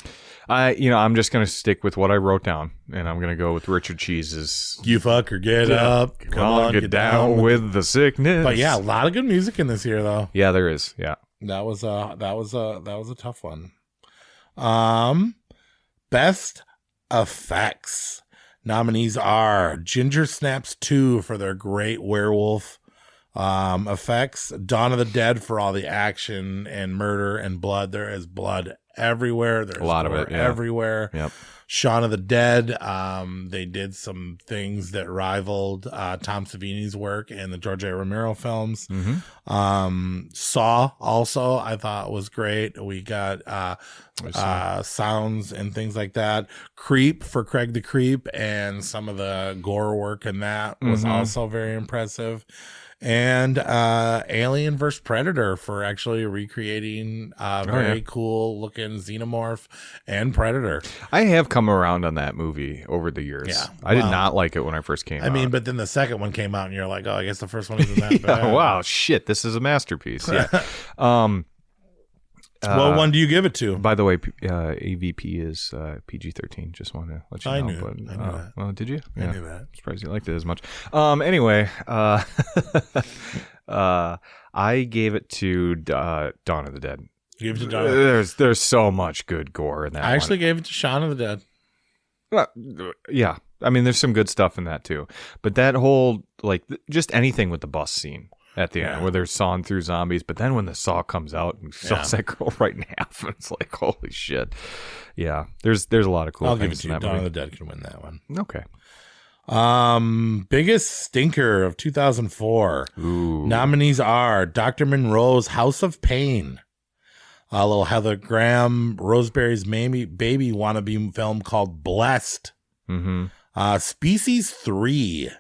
I'm just going to stick with what I wrote down, and I'm going to go with Richard Cheese's You Fucker, Get Up. Come on, get down with the sickness. But yeah, a lot of good music in this year though. Yeah, there is. Yeah. That was a tough one. Best effects. Nominees are Ginger Snaps 2 for their great werewolf effects, Dawn of the Dead for all the action and murder and blood. There is blood everywhere. There's a lot of it everywhere. Yep. Shaun of the Dead. They did some things that rivaled Tom Savini's work in the George A. Romero films. Mm-hmm. Saw also I thought was great. We got sounds and things like that. Creep for Craig the Creep, and some of the gore work in that was also very impressive. And Alien vs. Predator for actually recreating very cool looking xenomorph and Predator. I have come around on that movie over the years. Yeah. I did not like it when I first came out. I mean, but then the second one came out and you're like, oh, I guess the first one isn't that bad. Wow, shit, this is a masterpiece. Yeah. What one do you give it to? By the way, AVP is PG-13. Just want to let you know. I knew that. Well, did you? I knew that. Surprised you liked it as much. Anyway, I gave it to Dawn of the Dead. You gave it to Dawn of the Dead? There's so much good gore in that. I actually gave it to Shaun of the Dead. Well, yeah. I mean, there's some good stuff in that too. But that whole, like, just anything with the bus scene at the end where they're sawing through zombies, but then when the saw comes out and saws that girl right in half, and it's like, holy shit. Yeah, there's a lot of cool things in that movie. Dawn of the Dead can win that one. Okay. Biggest stinker of 2004. Ooh. Nominees are Dr. Monroe's House of Pain, a little Heather Graham, Roseberry's baby wannabe film called Blessed, Species 3,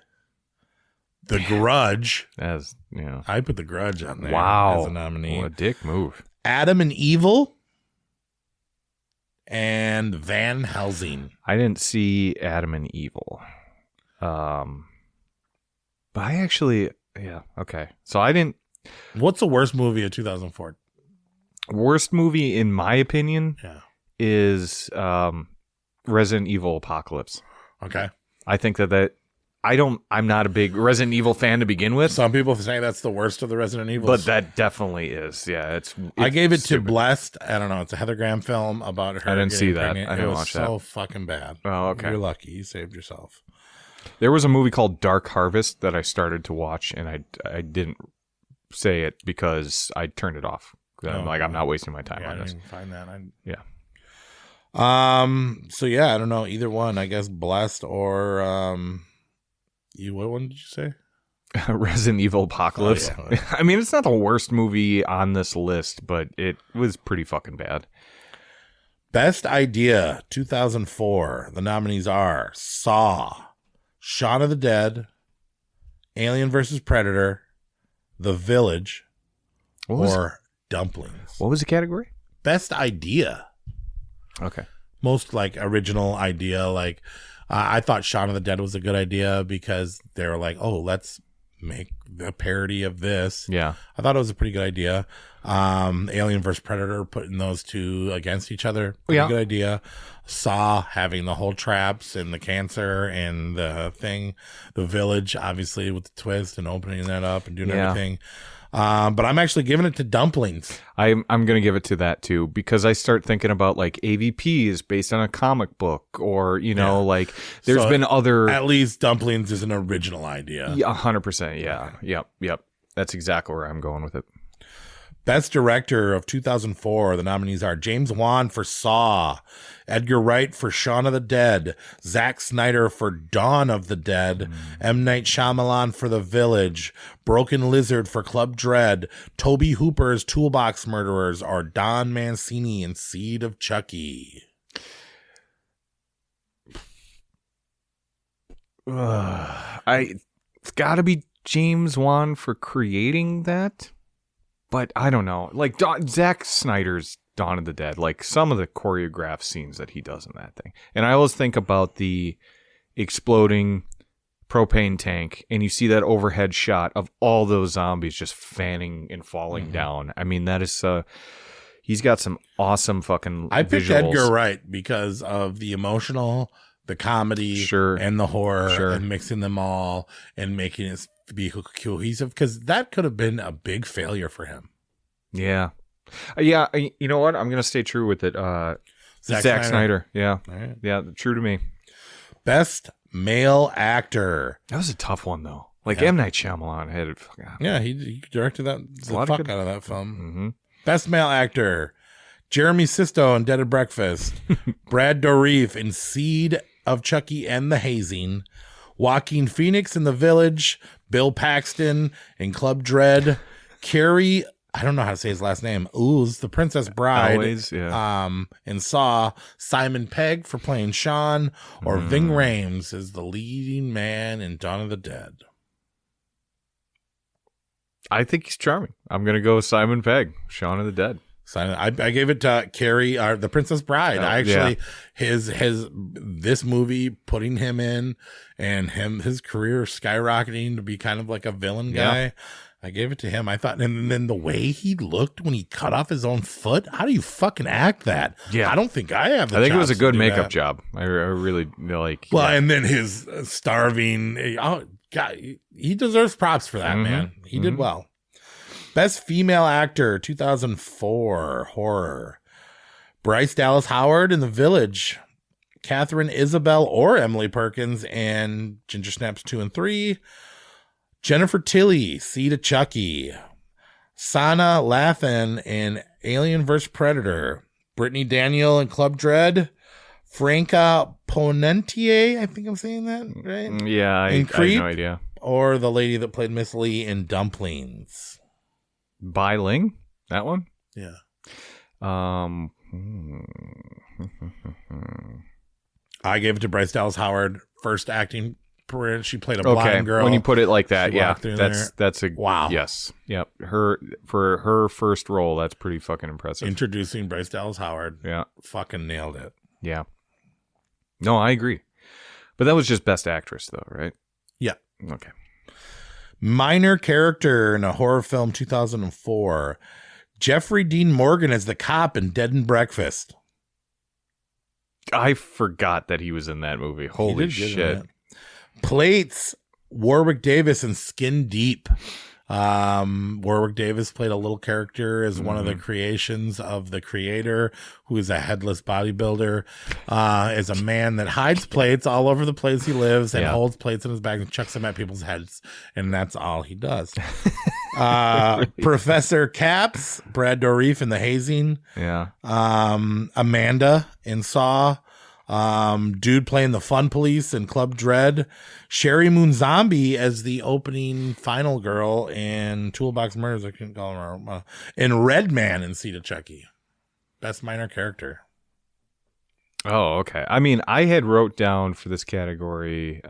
The Grudge. As you know, I put The Grudge on there as a nominee. What a dick move. Adam and Evil and Van Helsing. I didn't see Adam and Evil. But I actually, okay. So I didn't. What's the worst movie of 2004? Worst movie, in my opinion, is Resident Evil Apocalypse. Okay. I think that I'm not a big Resident Evil fan to begin with. Some people say that's the worst of the Resident Evils. But that definitely is. Yeah, it's I gave it stupid. to Blessed. I don't know. It's a Heather Graham film about her. I didn't see that. Pregnant. I didn't it was watch so that. fucking bad. Oh, okay. You're lucky. You saved yourself. There was a movie called Dark Harvest that I started to watch, and I didn't say it because I turned it off. I'm like, I'm not wasting my time on this. I didn't find that. Yeah. So yeah, I don't know either one. I guess Blessed or what one did you say? Resident Evil Apocalypse. Oh, yeah. I mean, it's not the worst movie on this list, but it was pretty fucking bad. Best Idea 2004. The nominees are Saw, Shaun of the Dead, Alien vs. Predator, The Village, or Dumplings. What was the category? Best Idea. Okay. Most like original idea. Like I thought Shaun of the Dead was a good idea because they were like, oh, let's make the parody of this. Yeah. I thought it was a pretty good idea. Alien vs. Predator, putting those two against each other. Pretty good idea. Saw having the whole traps and the cancer and the thing. The Village, obviously, with the twist and opening that up and doing everything. But I'm actually giving it to Dumplings. I'm going to give it to that too, because I start thinking about like AVP is based on a comic book, or, you know, like there's been other. At least Dumplings is an original idea. Yeah, 100%. Yeah. Yep. That's exactly where I'm going with it. Best Director of 2004, the nominees are James Wan for Saw, Edgar Wright for Shaun of the Dead, Zack Snyder for Dawn of the Dead, M. Night Shyamalan for The Village, Broken Lizard for Club Dread, Toby Hooper's Toolbox Murderers, or Don Mancini in Seed of Chucky. It's got to be James Wan for creating that. But I don't know, like Zack Snyder's Dawn of the Dead, like some of the choreographed scenes that he does in that thing. And I always think about the exploding propane tank, and you see that overhead shot of all those zombies just fanning and falling down. I mean, that is, he's got some awesome fucking I picked visuals. Edgar Wright because of the emotional, the comedy, and the horror, and mixing them all and making it be cohesive, because that could have been a big failure for him. Yeah. You know what? I'm gonna stay true with it. Zack Snyder. Yeah. All right. Yeah. True to me. Best Male Actor. That was a tough one though. Like M. Night Shyamalan had it. Yeah, he directed that the fuck out of that film. Mm-hmm. Best Male Actor: Jeremy Sisto in Dead at Breakfast, Brad Dourif in Seed of Chucky and the Hazing, Joaquin Phoenix in The Village, Bill Paxton in Club Dread, Carrie, I don't know how to say his last name, Ooze, The Princess Bride, Always, in Saw, Simon Pegg for playing Shaun, or Ving Rhames as the leading man in Dawn of the Dead. I think he's charming. I'm gonna go Simon Pegg, Shaun of the Dead. I gave it to Carrie, The Princess Bride. This movie putting him in, and his career skyrocketing to be kind of like a villain guy. Yeah. I gave it to him. I thought, and then the way he looked when he cut off his own foot. How do you fucking act that? Yeah, I don't think I have. I think it was a good makeup job. I really like. Well, and then his starving. Oh God, he deserves props for that, man. He did well. Best Female Actor 2004 horror: Bryce Dallas Howard in The Village, Catherine Isabel or Emily Perkins and Ginger Snaps 2 and 3, Jennifer Tilly, Seed of Chucky, Sana Lathan in Alien vs. Predator, Brittany Daniel in Club Dread, Franca Ponentier, I think I'm saying that right? Yeah, I have no idea. Or the lady that played Miss Lee in Dumplings. Bai Ling? That one? Yeah. I gave it to Bryce Dallas Howard. First acting career. She played a blind girl. When you put it like that, yeah. That's a wow. Yes. Yep. For her first role, that's pretty fucking impressive. Introducing Bryce Dallas Howard. Yeah. Fucking nailed it. Yeah. No, I agree. But that was just Best Actress though, right? Yeah. Okay. Minor character in a horror film 2004. Jeffrey Dean Morgan as the cop in Dead and Breakfast. I forgot that he was in that movie. Holy shit. Plates: Warwick Davis in Skin Deep. Warwick Davis played a little character as one of the creations of the creator, who is a headless bodybuilder, is a man that hides plates all over the place he lives and holds plates in his bag and chucks them at people's heads, and that's all he does. Professor Capps, Brad Dourif in The Hazing. Yeah. Amanda in Saw. Dude playing the Fun Police in Club Dread. Sherry Moon Zombie as the opening final girl in Toolbox Murders. I couldn't call her. And Red Man in Seed of Chucky. Best minor character. Oh, okay. I mean, I had wrote down for this category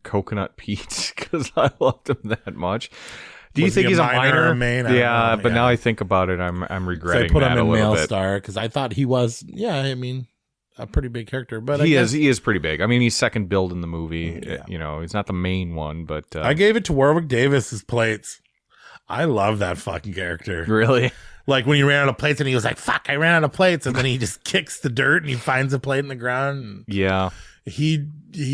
Coconut Pete because I loved him that much. Do you think he's a minor or main? Yeah, but now I think about it, I'm regretting so I put that him in a little male bit. star because I thought he was. Yeah, I mean, a pretty big character, but he is pretty big. I mean, he's second build in the movie. Yeah. You know, he's not the main one, but I gave it to Warwick Davis's plates. I love that fucking character. Really? Like when he ran out of plates and he was like, fuck, I ran out of plates. And then he just kicks the dirt and he finds a plate in the ground. Yeah. He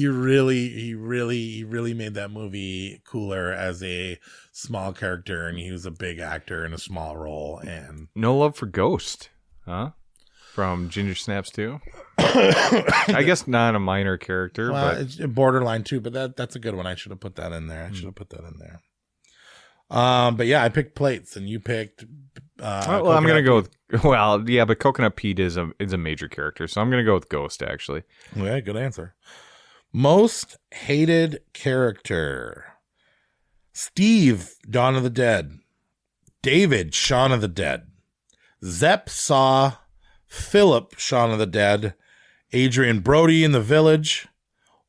really made that movie cooler as a small character, and he was a big actor in a small role. And no love for Ghost, huh? From Ginger Snaps 2. I guess not a minor character, well, but it's borderline too. But that's a good one. I should have put that in there. But yeah, I picked plates, and you picked. Well, I'm gonna go with but Coconut Pete is a major character, so I'm gonna go with Ghost actually. Yeah, good answer. Most hated character: Steve, Dawn of the Dead; David, Shaun of the Dead; Zepp, Saw; Philip, Shaun of the Dead; Adrian Brody in The Village;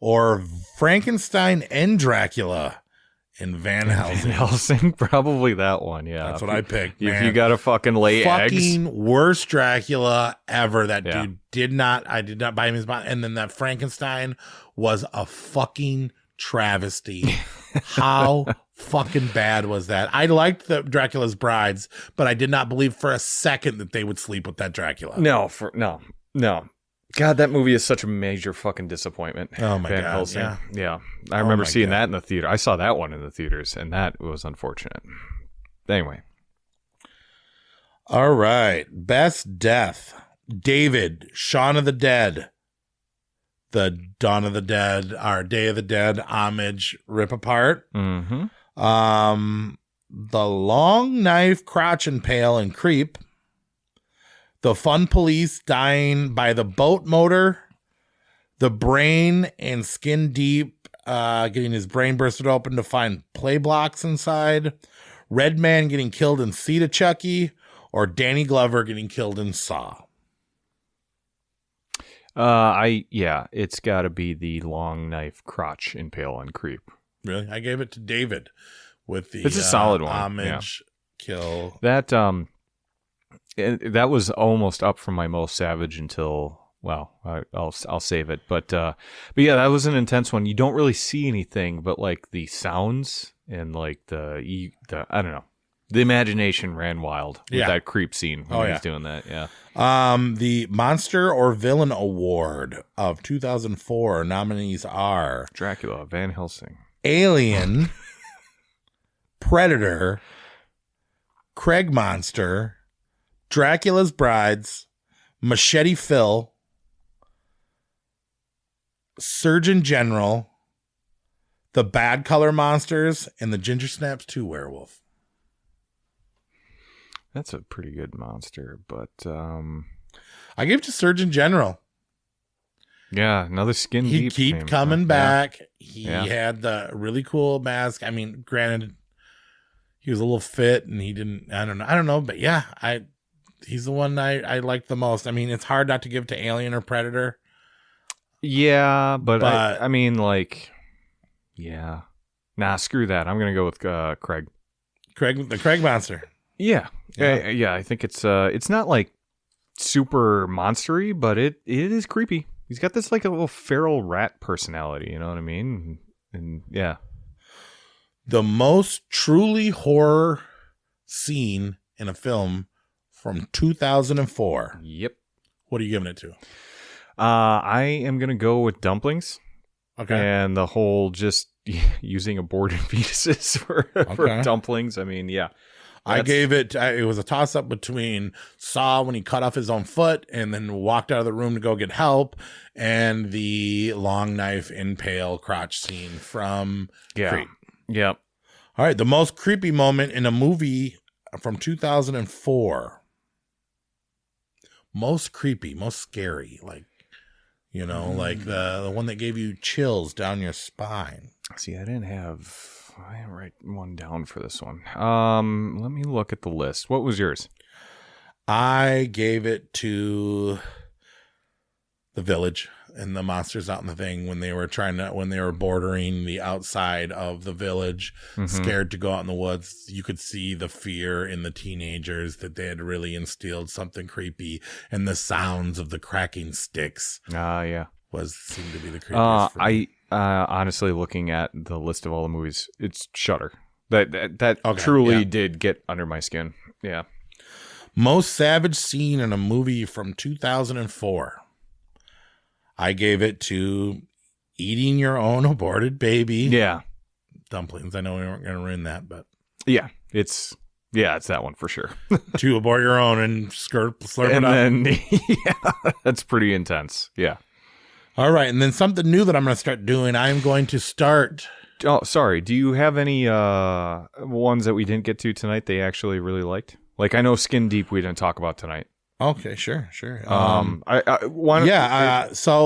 or Frankenstein and Dracula in Van Helsing. Van Helsing, probably that one. Yeah, that's what I picked. If you gotta fucking lay fucking eggs, worst Dracula ever. That dude I did not buy him his bond. And then that Frankenstein was a fucking travesty. How fucking bad was that? I liked the Dracula's Brides, but I did not believe for a second that they would sleep with that Dracula. No. God, that movie is such a major fucking disappointment. Oh my Van God. Helsing. Yeah. I remember seeing that in the theater. I saw that one in the theaters, and that was unfortunate. Anyway. All right. Best death: David, Shaun of the Dead. The Dawn of the Dead, our Day of the Dead homage rip apart. Mm-hmm. The Long Knife, Crotch and Pale and Creep. The Fun Police dying by the boat motor. The Brain and Skin Deep getting his brain bursted open to find play blocks inside. Red Man getting killed in Seed of Chucky. Or Danny Glover getting killed in Saw. It's got to be the Long Knife, Crotch, Impale, and Creep. Really? I gave it to David with the it's a solid one. Homage kill. That was almost up from my most savage until I'll save it. But yeah, that was an intense one. You don't really see anything, but like the sounds and like the I don't know. The imagination ran wild with that creep scene when he's doing that. Yeah. The Monster or Villain Award of 2004 nominees are Dracula, Van Helsing, Alien, Predator, Craig Monster, Dracula's Brides, Machete Phil, Surgeon General, The Bad Color Monsters, and the Ginger Snaps 2 Werewolf. That's a pretty good monster, but I gave it to Surgeon General. Yeah, another skin He deep. keep coming back. He Yeah. had the really cool mask. I mean, granted, he was a little fit and he didn't. I don't know, but yeah, he's the one I liked the most. I mean, it's hard not to give to Alien or Predator. Yeah, but I mean, like, yeah, nah, screw that. I'm gonna go with Craig. The Craig Monster. Yeah. I think it's not like super monstery, but it is creepy. He's got this like a little feral rat personality, you know what I mean? And yeah. The most truly horror scene in a film from 2004. Yep. What are you giving it to? I am gonna go with dumplings. Okay. And the whole just using aborted fetuses for dumplings. I mean, yeah. I gave it was a toss up between Saw when he cut off his own foot and then walked out of the room to go get help, and the Long Knife Impale Crotch scene from Creep. Yep. All right. The most creepy moment in a movie from 2004. Most creepy, most scary. Like, you know, like the one that gave you chills down your spine. See, I didn't write one down for this one. Let me look at the list. What was yours? I gave it to The Village. and the monsters out in the thing when they were bordering the outside of the village, scared to go out in the woods. You could see the fear in the teenagers that they had really instilled something creepy, and the sounds of the cracking sticks. Yeah. Seemed to be the creepiest. For me. Honestly, looking at the list of all the movies, it's Shudder. That truly did get under my skin. Yeah. Most savage scene in a movie from 2004. I gave it to eating your own aborted baby. Yeah. Dumplings. I know we weren't going to ruin that, but. Yeah. It's that one for sure. To abort your own and slurp it up. And then, yeah, that's pretty intense. Yeah. All right. And then something new that I'm going to start doing. I'm going to start. Oh, sorry. Do you have any ones that we didn't get to tonight they actually really liked? Like, I know Skin Deep we didn't talk about tonight. Okay, sure. So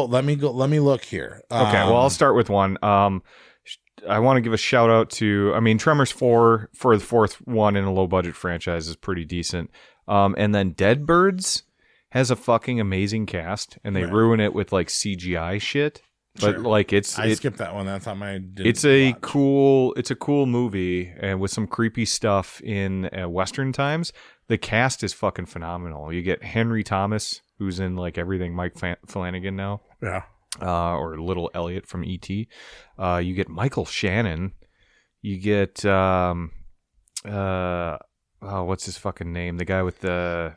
let me look here. Okay, well, I'll start with one. I want to give a shout out to, Tremors 4 for the fourth one in a low budget franchise is pretty decent. And then Dead Birds has a fucking amazing cast, and they ruin it with like CGI shit. But like I skipped that one. That's on my. It's a cool movie, and with some creepy stuff in Western times. The cast is fucking phenomenal. You get Henry Thomas, who's in like everything Mike Flanagan now. Yeah. Or Little Elliot from E.T. You get Michael Shannon. You get what's his fucking name? The guy with the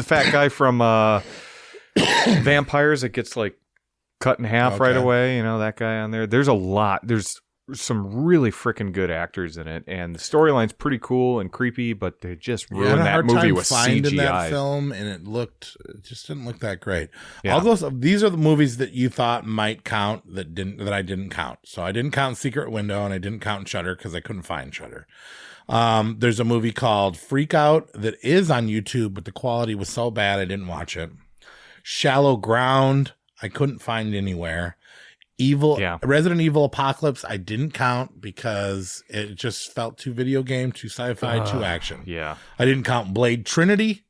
fat guy from Vampires that gets like cut in half right away, that guy on there. There's some really freaking good actors in it, and the storyline's pretty cool and creepy, but they just ruined that movie with CGI. That film, and it just didn't look that great. Yeah. These are the movies that you thought might count that I didn't count. So I didn't count Secret Window, and I didn't count Shudder because I couldn't find Shudder. There's a movie called Freak Out that is on YouTube, but the quality was so bad I didn't watch it. Shallow Ground, I couldn't find anywhere. Resident Evil Apocalypse, I didn't count because it just felt too video game, too sci-fi, too action. Yeah. I didn't count Blade Trinity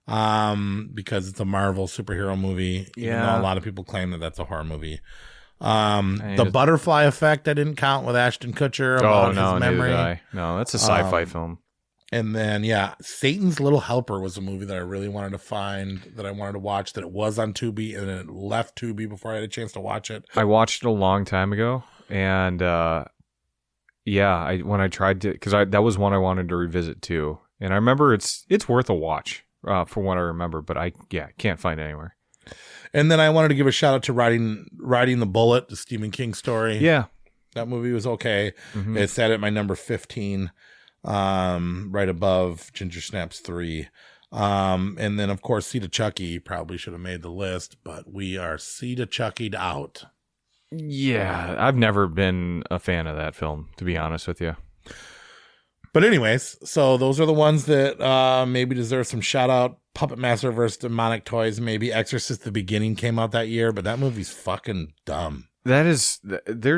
because it's a Marvel superhero movie. Yeah. Even though a lot of people claim that that's a horror movie. The Butterfly Effect, I didn't count with Ashton Kutcher about his memory. Neither did I. No, that's a sci-fi film. And then, Satan's Little Helper was a movie that I really wanted to find, that I wanted to watch, that it was on Tubi, and then it left Tubi before I had a chance to watch it. I watched it a long time ago, and when I tried to, because that was one I wanted to revisit too, and I remember it's worth a watch from what I remember, but I can't find it anywhere. And then I wanted to give a shout out to Riding the Bullet, the Stephen King story. Yeah, that movie was okay. Mm-hmm. It's set at my number 15. Right above Ginger Snaps 3. And then of course Seed of Chucky probably should have made the list, but we are Seed of Chucky'd out. Yeah, I've never been a fan of that film, to be honest with you. But anyways, so those are the ones that maybe deserve some shout out. Puppet Master vs. Demonic Toys, maybe Exorcist The Beginning came out that year, but that movie's fucking dumb. There's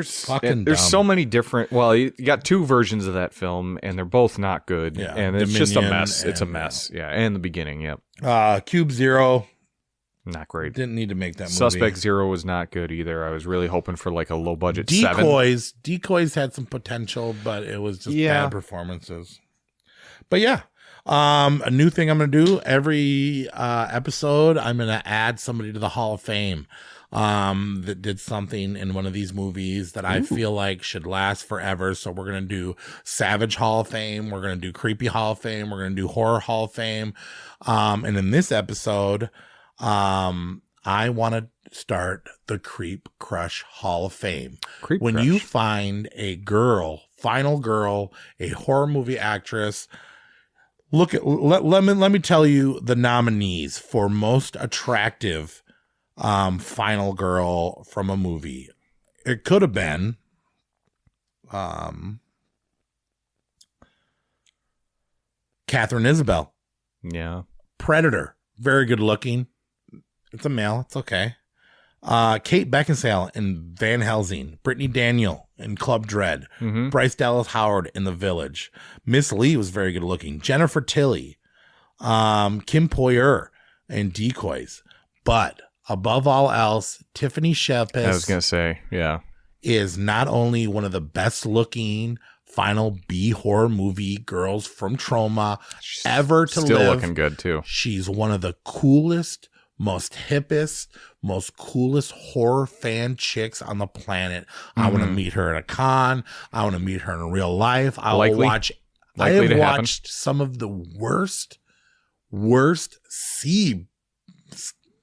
so many different. Well, you got two versions of that film, and they're both not good. Yeah, and it's just a mess. It's a mess. Yeah, and The Beginning. Yep. Cube Zero, not great. Didn't need to make that movie. Suspect Zero was not good either. I was really hoping for like a low budget. Decoys. 7. Decoys had some potential, but it was just bad performances. But a new thing I'm going to do every episode. I'm going to add somebody to the Hall of Fame. That did something in one of these movies that I feel like should last forever. So we're going to do Savage Hall of Fame. We're going to do Creepy Hall of Fame. We're going to do Horror Hall of Fame. And in this episode, I want to start the Creep Crush Hall of Fame. You find a final girl, a horror movie actress, let me tell you the nominees for most attractive final girl from a movie. It could have been Catherine Isabel. Yeah. Predator. Very good looking. It's a male. It's okay. Kate Beckinsale in Van Helsing. Brittany Daniel in Club Dread. Mm-hmm. Bryce Dallas Howard in The Village. Miss Lee was very good looking. Jennifer Tilly. Kim Poyer in Decoys. But above all else, Tiffany Shepis. I was gonna say, yeah, is not only one of the best looking final B horror movie girls from Trauma ever to still live. looking good too. She's one of the coolest, most hippest, most coolest horror fan chicks on the planet. I want to meet her at a con. I want to meet her in real life. I have watched some of the worst C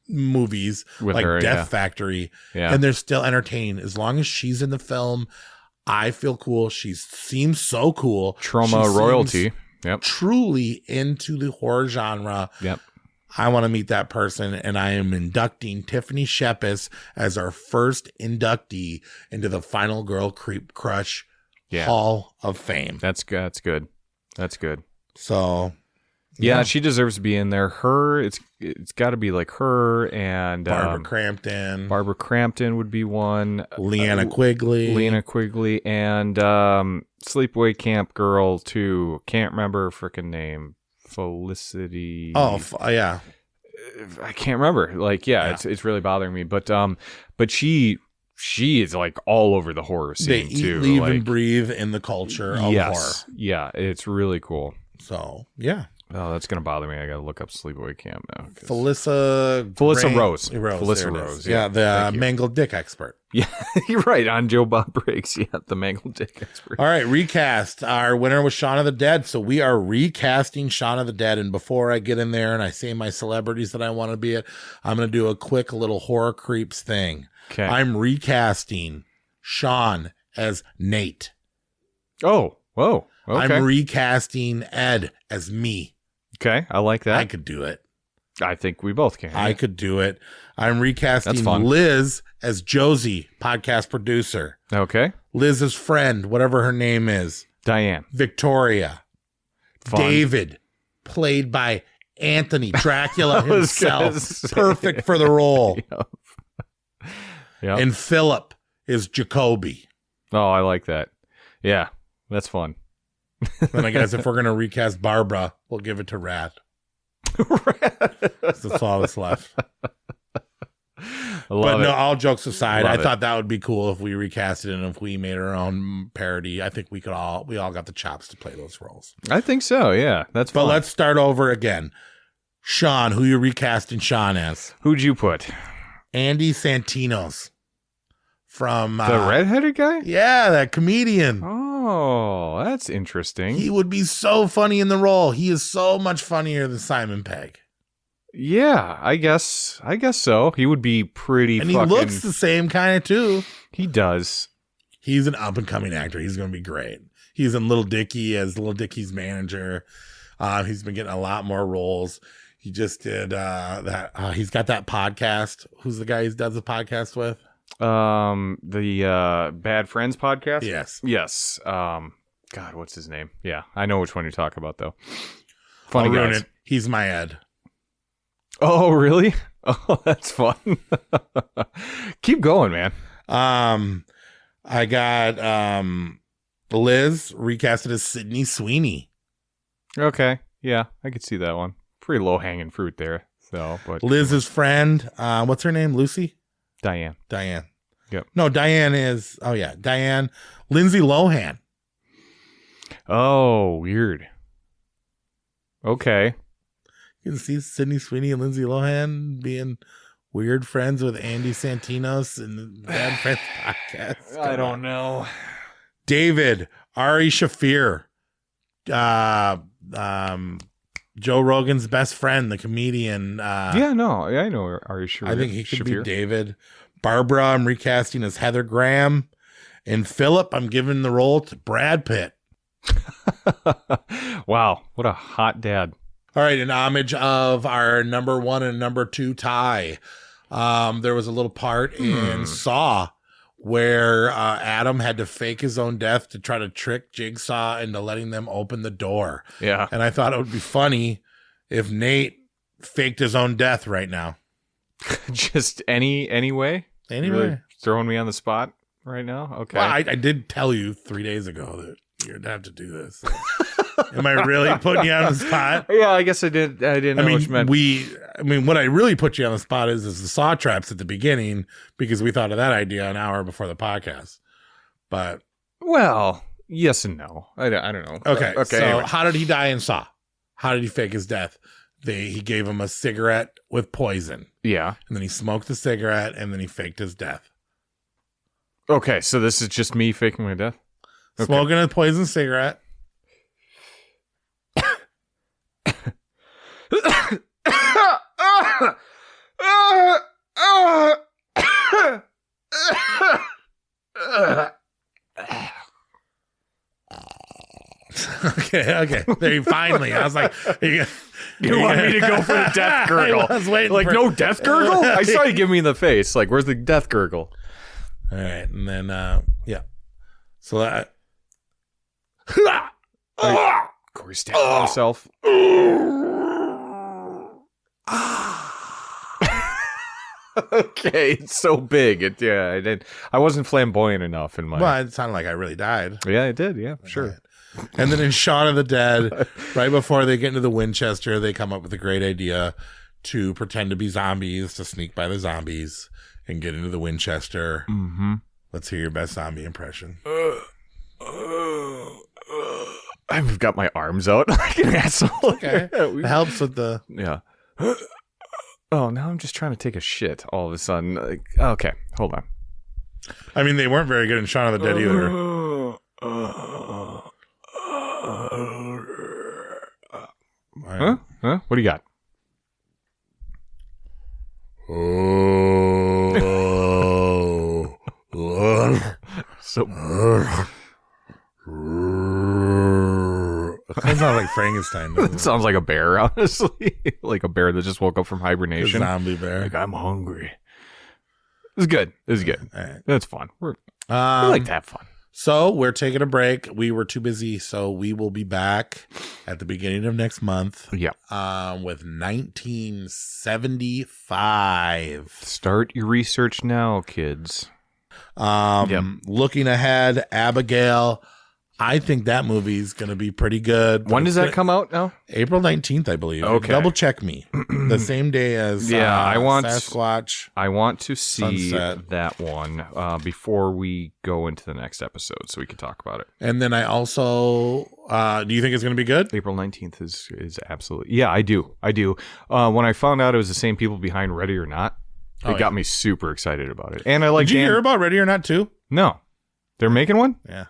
movies with like her, Death Factory, and they're still entertaining. As long as she's in the film, I feel cool. She seems so cool. Trauma royalty. Yep. Truly into the horror genre. Yep. I want to meet that person, and I am inducting Tiffany Shepis as our first inductee into the Final Girl Creep Crush Hall of Fame. That's good. That's good. So, yeah, she deserves to be in there. It's got to be like her and Barbara Crampton. Barbara Crampton would be one. Leanna Quigley, and Sleepaway Camp Girl too. Can't remember her freaking name. Felicity. Oh, yeah. I can't remember. Like, it's really bothering me. But she is like all over the horror scene too. They eat, leave, and breathe in the culture of horror. Yeah, it's really cool. So, yeah. Oh, that's gonna bother me. I gotta look up Sleepaway Camp now. Felissa Rose. Felissa Rose. Yeah, the mangled dick expert. Yeah, you're right. On Joe Bob Briggs. Yeah, the mangled dick expert. All right, recast. Our winner was Shaun of the Dead. So we are recasting Shaun of the Dead. And before I get in there and I say my celebrities that I want to be at, I'm going to do a quick little horror creeps thing. Okay. I'm recasting Shaun as Nate. Oh, whoa. Okay. I'm recasting Ed as me. Okay, I like that. I could do it. I think we both can. I could do it. I'm recasting Liz as Josie, podcast producer. Okay. Liz's friend, whatever her name is. Diane. Victoria. Fun. David, played by Anthony Dracula himself. Perfect for the role. Yep. And Philip is Jacoby. Oh, I like that. Yeah, that's fun. Then I guess if we're going to recast Barbara, we'll give it to Rat. That's all that's left. No, all jokes aside, I thought that would be cool if we recast it and if we made our own parody. I think we all got the chops to play those roles. I think so, yeah. That's fun. But let's start over again. Shaun, who you recasting Shaun as? Who'd you put? Andy Santinos. From the redheaded guy? Yeah, that comedian. Oh, that's interesting. He would be so funny in the role. He is so much funnier than Simon Pegg. Yeah, I guess so. He would be pretty and he looks the same kind of too. He does. He's an up-and-coming actor. He's going to be great. He's in Little Dicky as Little Dicky's manager. He's been getting a lot more roles. He just did that. He's got that podcast. Who's the guy he does the podcast with? The Bad Friends podcast. Yes. God, what's his name? Yeah, I know which one you're talking about though. Funny guys. He's my Ed. Oh, really? Oh, that's fun. Keep going, man. I got Liz recasted as Sydney Sweeney. Okay, yeah, I could see that one. Pretty low hanging fruit there. So, but Liz's friend, what's her name? Lucy. Diane. Yep. No, Diane is. Oh yeah, Diane. Lindsay Lohan. Oh, weird. Okay. You can see Sydney Sweeney and Lindsay Lohan being weird friends with Andy Santinos in the Bad Friends podcast. I don't know. David, Ari Shaffir, Joe Rogan's best friend, the comedian. I know Ari Shaffir. I think he could be David. Barbara, I'm recasting as Heather Graham. And Philip, I'm giving the role to Brad Pitt. Wow, what a hot dad. All right, in homage of our number 1 and number 2 tie, there was a little part in Saw where Adam had to fake his own death to try to trick Jigsaw into letting them open the door. Yeah. And I thought it would be funny if Nate faked his own death right now. Just any way? Anyway. Really throwing me on the spot right now? Okay. Well, I did tell you 3 days ago that you'd have to do this. Am I really putting you on the spot? Yeah, I guess I didn't know what you meant. What I really put you on the spot is the saw traps at the beginning, because we thought of that idea an hour before the podcast. But well, yes and no. I don't know. Okay. So anyway. how did he die in Saw? How did he fake his death? He gave him a cigarette with poison. Yeah. And then he smoked the cigarette, and then he faked his death. Okay, so this is just me faking my death? Okay. Smoking a poison cigarette. Okay. There, finally. I was like, you want me to go for the death gurgle? I was waiting like, for... no death gurgle? I saw you give me in the face. Like, where's the death gurgle? All right. And then, yeah. So that... Corey stabbed himself. Okay, it's so big. I wasn't flamboyant enough in my... Well, it sounded like I really died. Yeah, it did. Yeah, sure. Right. And then in Shaun of the Dead, right before they get into the Winchester, they come up with a great idea to pretend to be zombies, to sneak by the zombies and get into the Winchester. Mm-hmm. Let's hear your best zombie impression. I've got my arms out like an asshole. Okay. It helps with the... Yeah. Oh, now I'm just trying to take a shit all of a sudden. Like, okay, hold on. I mean, they weren't very good in Shaun of the Dead either. Huh? What do you got? So That sounds like Frankenstein. It sounds like a bear, honestly. Like a bear that just woke up from hibernation. A zombie bear. Like, I'm hungry. It's good. It's good. Right. That's fun. We like to have fun. So we're taking a break. We were too busy, so we will be back at the beginning of next month. Yeah. With 1975. Start your research now, kids. Looking ahead, Abigail. I think that movie is going to be pretty good. When does that come out now? April 19th, I believe. Okay. Double check me. The same day as Sasquatch. I want to see Sunset. that one before we go into the next episode so we can talk about it. And then I also, do you think it's going to be good? April 19th is absolutely. Yeah, I do. When I found out it was the same people behind Ready or Not, it got me super excited about it. And I like. Did you hear about Ready or Not too? No. They're making one? Yeah.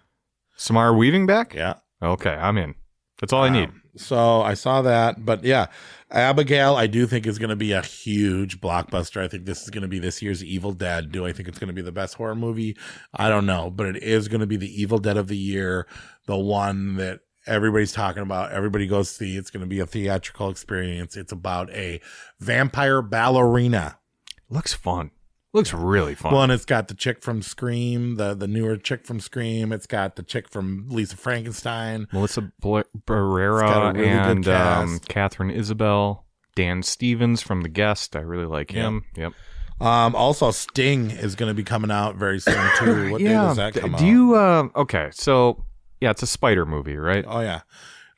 Samara Weaving back? Yeah. Okay, I'm in. That's all I need. So I saw that. But yeah, Abigail, I do think is going to be a huge blockbuster. I think this is going to be this year's Evil Dead. Do I think it's going to be the best horror movie? I don't know. But it is going to be the Evil Dead of the year. The one that everybody's talking about. Everybody goes see. It's going to be a theatrical experience. It's about a vampire ballerina. Looks fun. Looks really fun. Well, and it's got the chick from Scream, the newer chick from Scream. It's got the chick from Lisa Frankenstein. Melissa Barrera really and good cast. Catherine Isabel. Dan Stevens from The Guest. I really like him. Yep. Also, Sting is going to be coming out very soon, too. What day does that come out? Do you... okay, so... Yeah, it's a spider movie, right? Oh, yeah.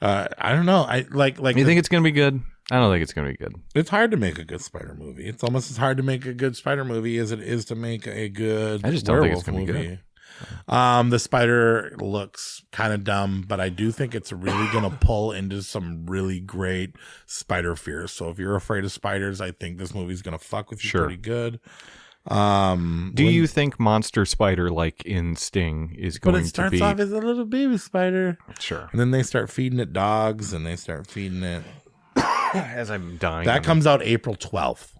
I don't know. I like. You think it's going to be good? I don't think it's going to be good. It's hard to make a good spider movie. It's almost as hard to make a good spider movie as it is to make a good I just don't think it's going to be good. The spider looks kind of dumb, but I do think it's really going to pull into some really great spider fears. So if you're afraid of spiders, I think this movie's going to fuck with you pretty good. Do you think Monster Spider, like in Sting, is going to be... But it starts off as a little baby spider. Sure. And then they start feeding it dogs, and they start feeding it... As I'm dying. That comes out April 12th.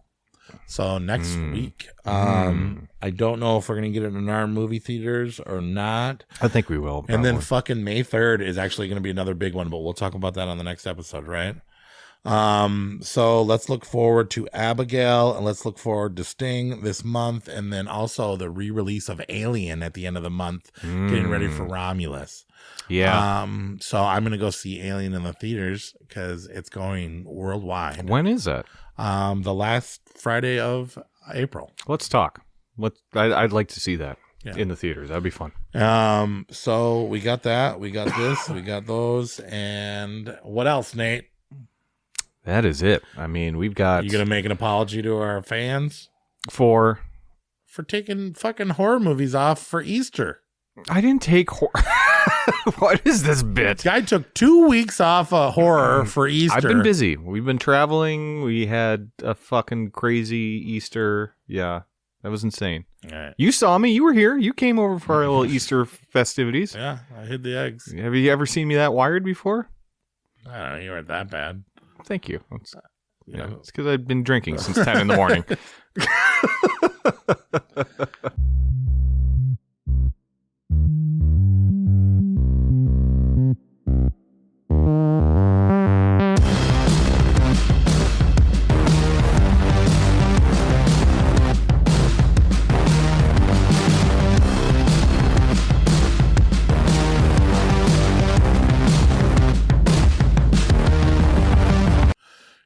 So next week. I don't know if we're going to get it in our movie theaters or not. I think we will. Probably. And then fucking May 3rd is actually going to be another big one, but we'll talk about that on the next episode, right? So let's look forward to Abigail and let's look forward to Sting this month. And then also the re-release of Alien at the end of the month, getting ready for Romulus. Yeah. So I'm going to go see Alien in the theaters because it's going worldwide. When is that? The last Friday of April. Let's talk. I'd like to see that in the theaters. That'd be fun. So we got that. We got this. We got those. And what else, Nate? That is it. I mean, we've got... You going to make an apology to our fans? For taking fucking horror movies off for Easter. I didn't take horror. What is this bit? Guy took 2 weeks off of horror for Easter. I've been busy. We've been traveling. We had a fucking crazy Easter. Yeah, that was insane. All right. You saw me. You were here. You came over for our little Easter festivities. Yeah, I hid the eggs. Have you ever seen me that wired before? I don't know. You weren't that bad. Thank you. It's because I've been drinking since 10 in the morning.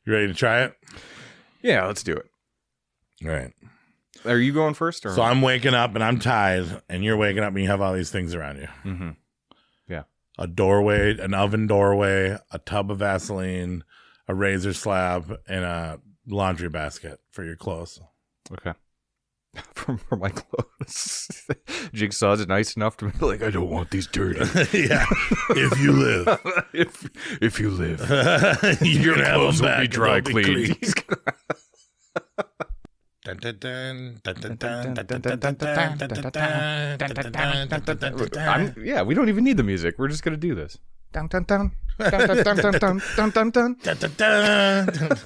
You ready to try it? Yeah, let's do it. All right. Are you going first? Or? So I'm waking up and I'm tired, and you're waking up and you have all these things around you. Mm-hmm. Yeah. A doorway, an oven doorway, a tub of Vaseline, a razor slab, and a laundry basket for your clothes. Okay. For my clothes. Jigsaw is nice enough to be like, I don't want these dirty. Yeah. If you live. if you live. You're going to have them will back. be dry cleaned. Yeah, we don't even need the music. We're just going to do this. Dun, dun, dun. Dun, dun, dun, dun, dun, dun, dun, dun.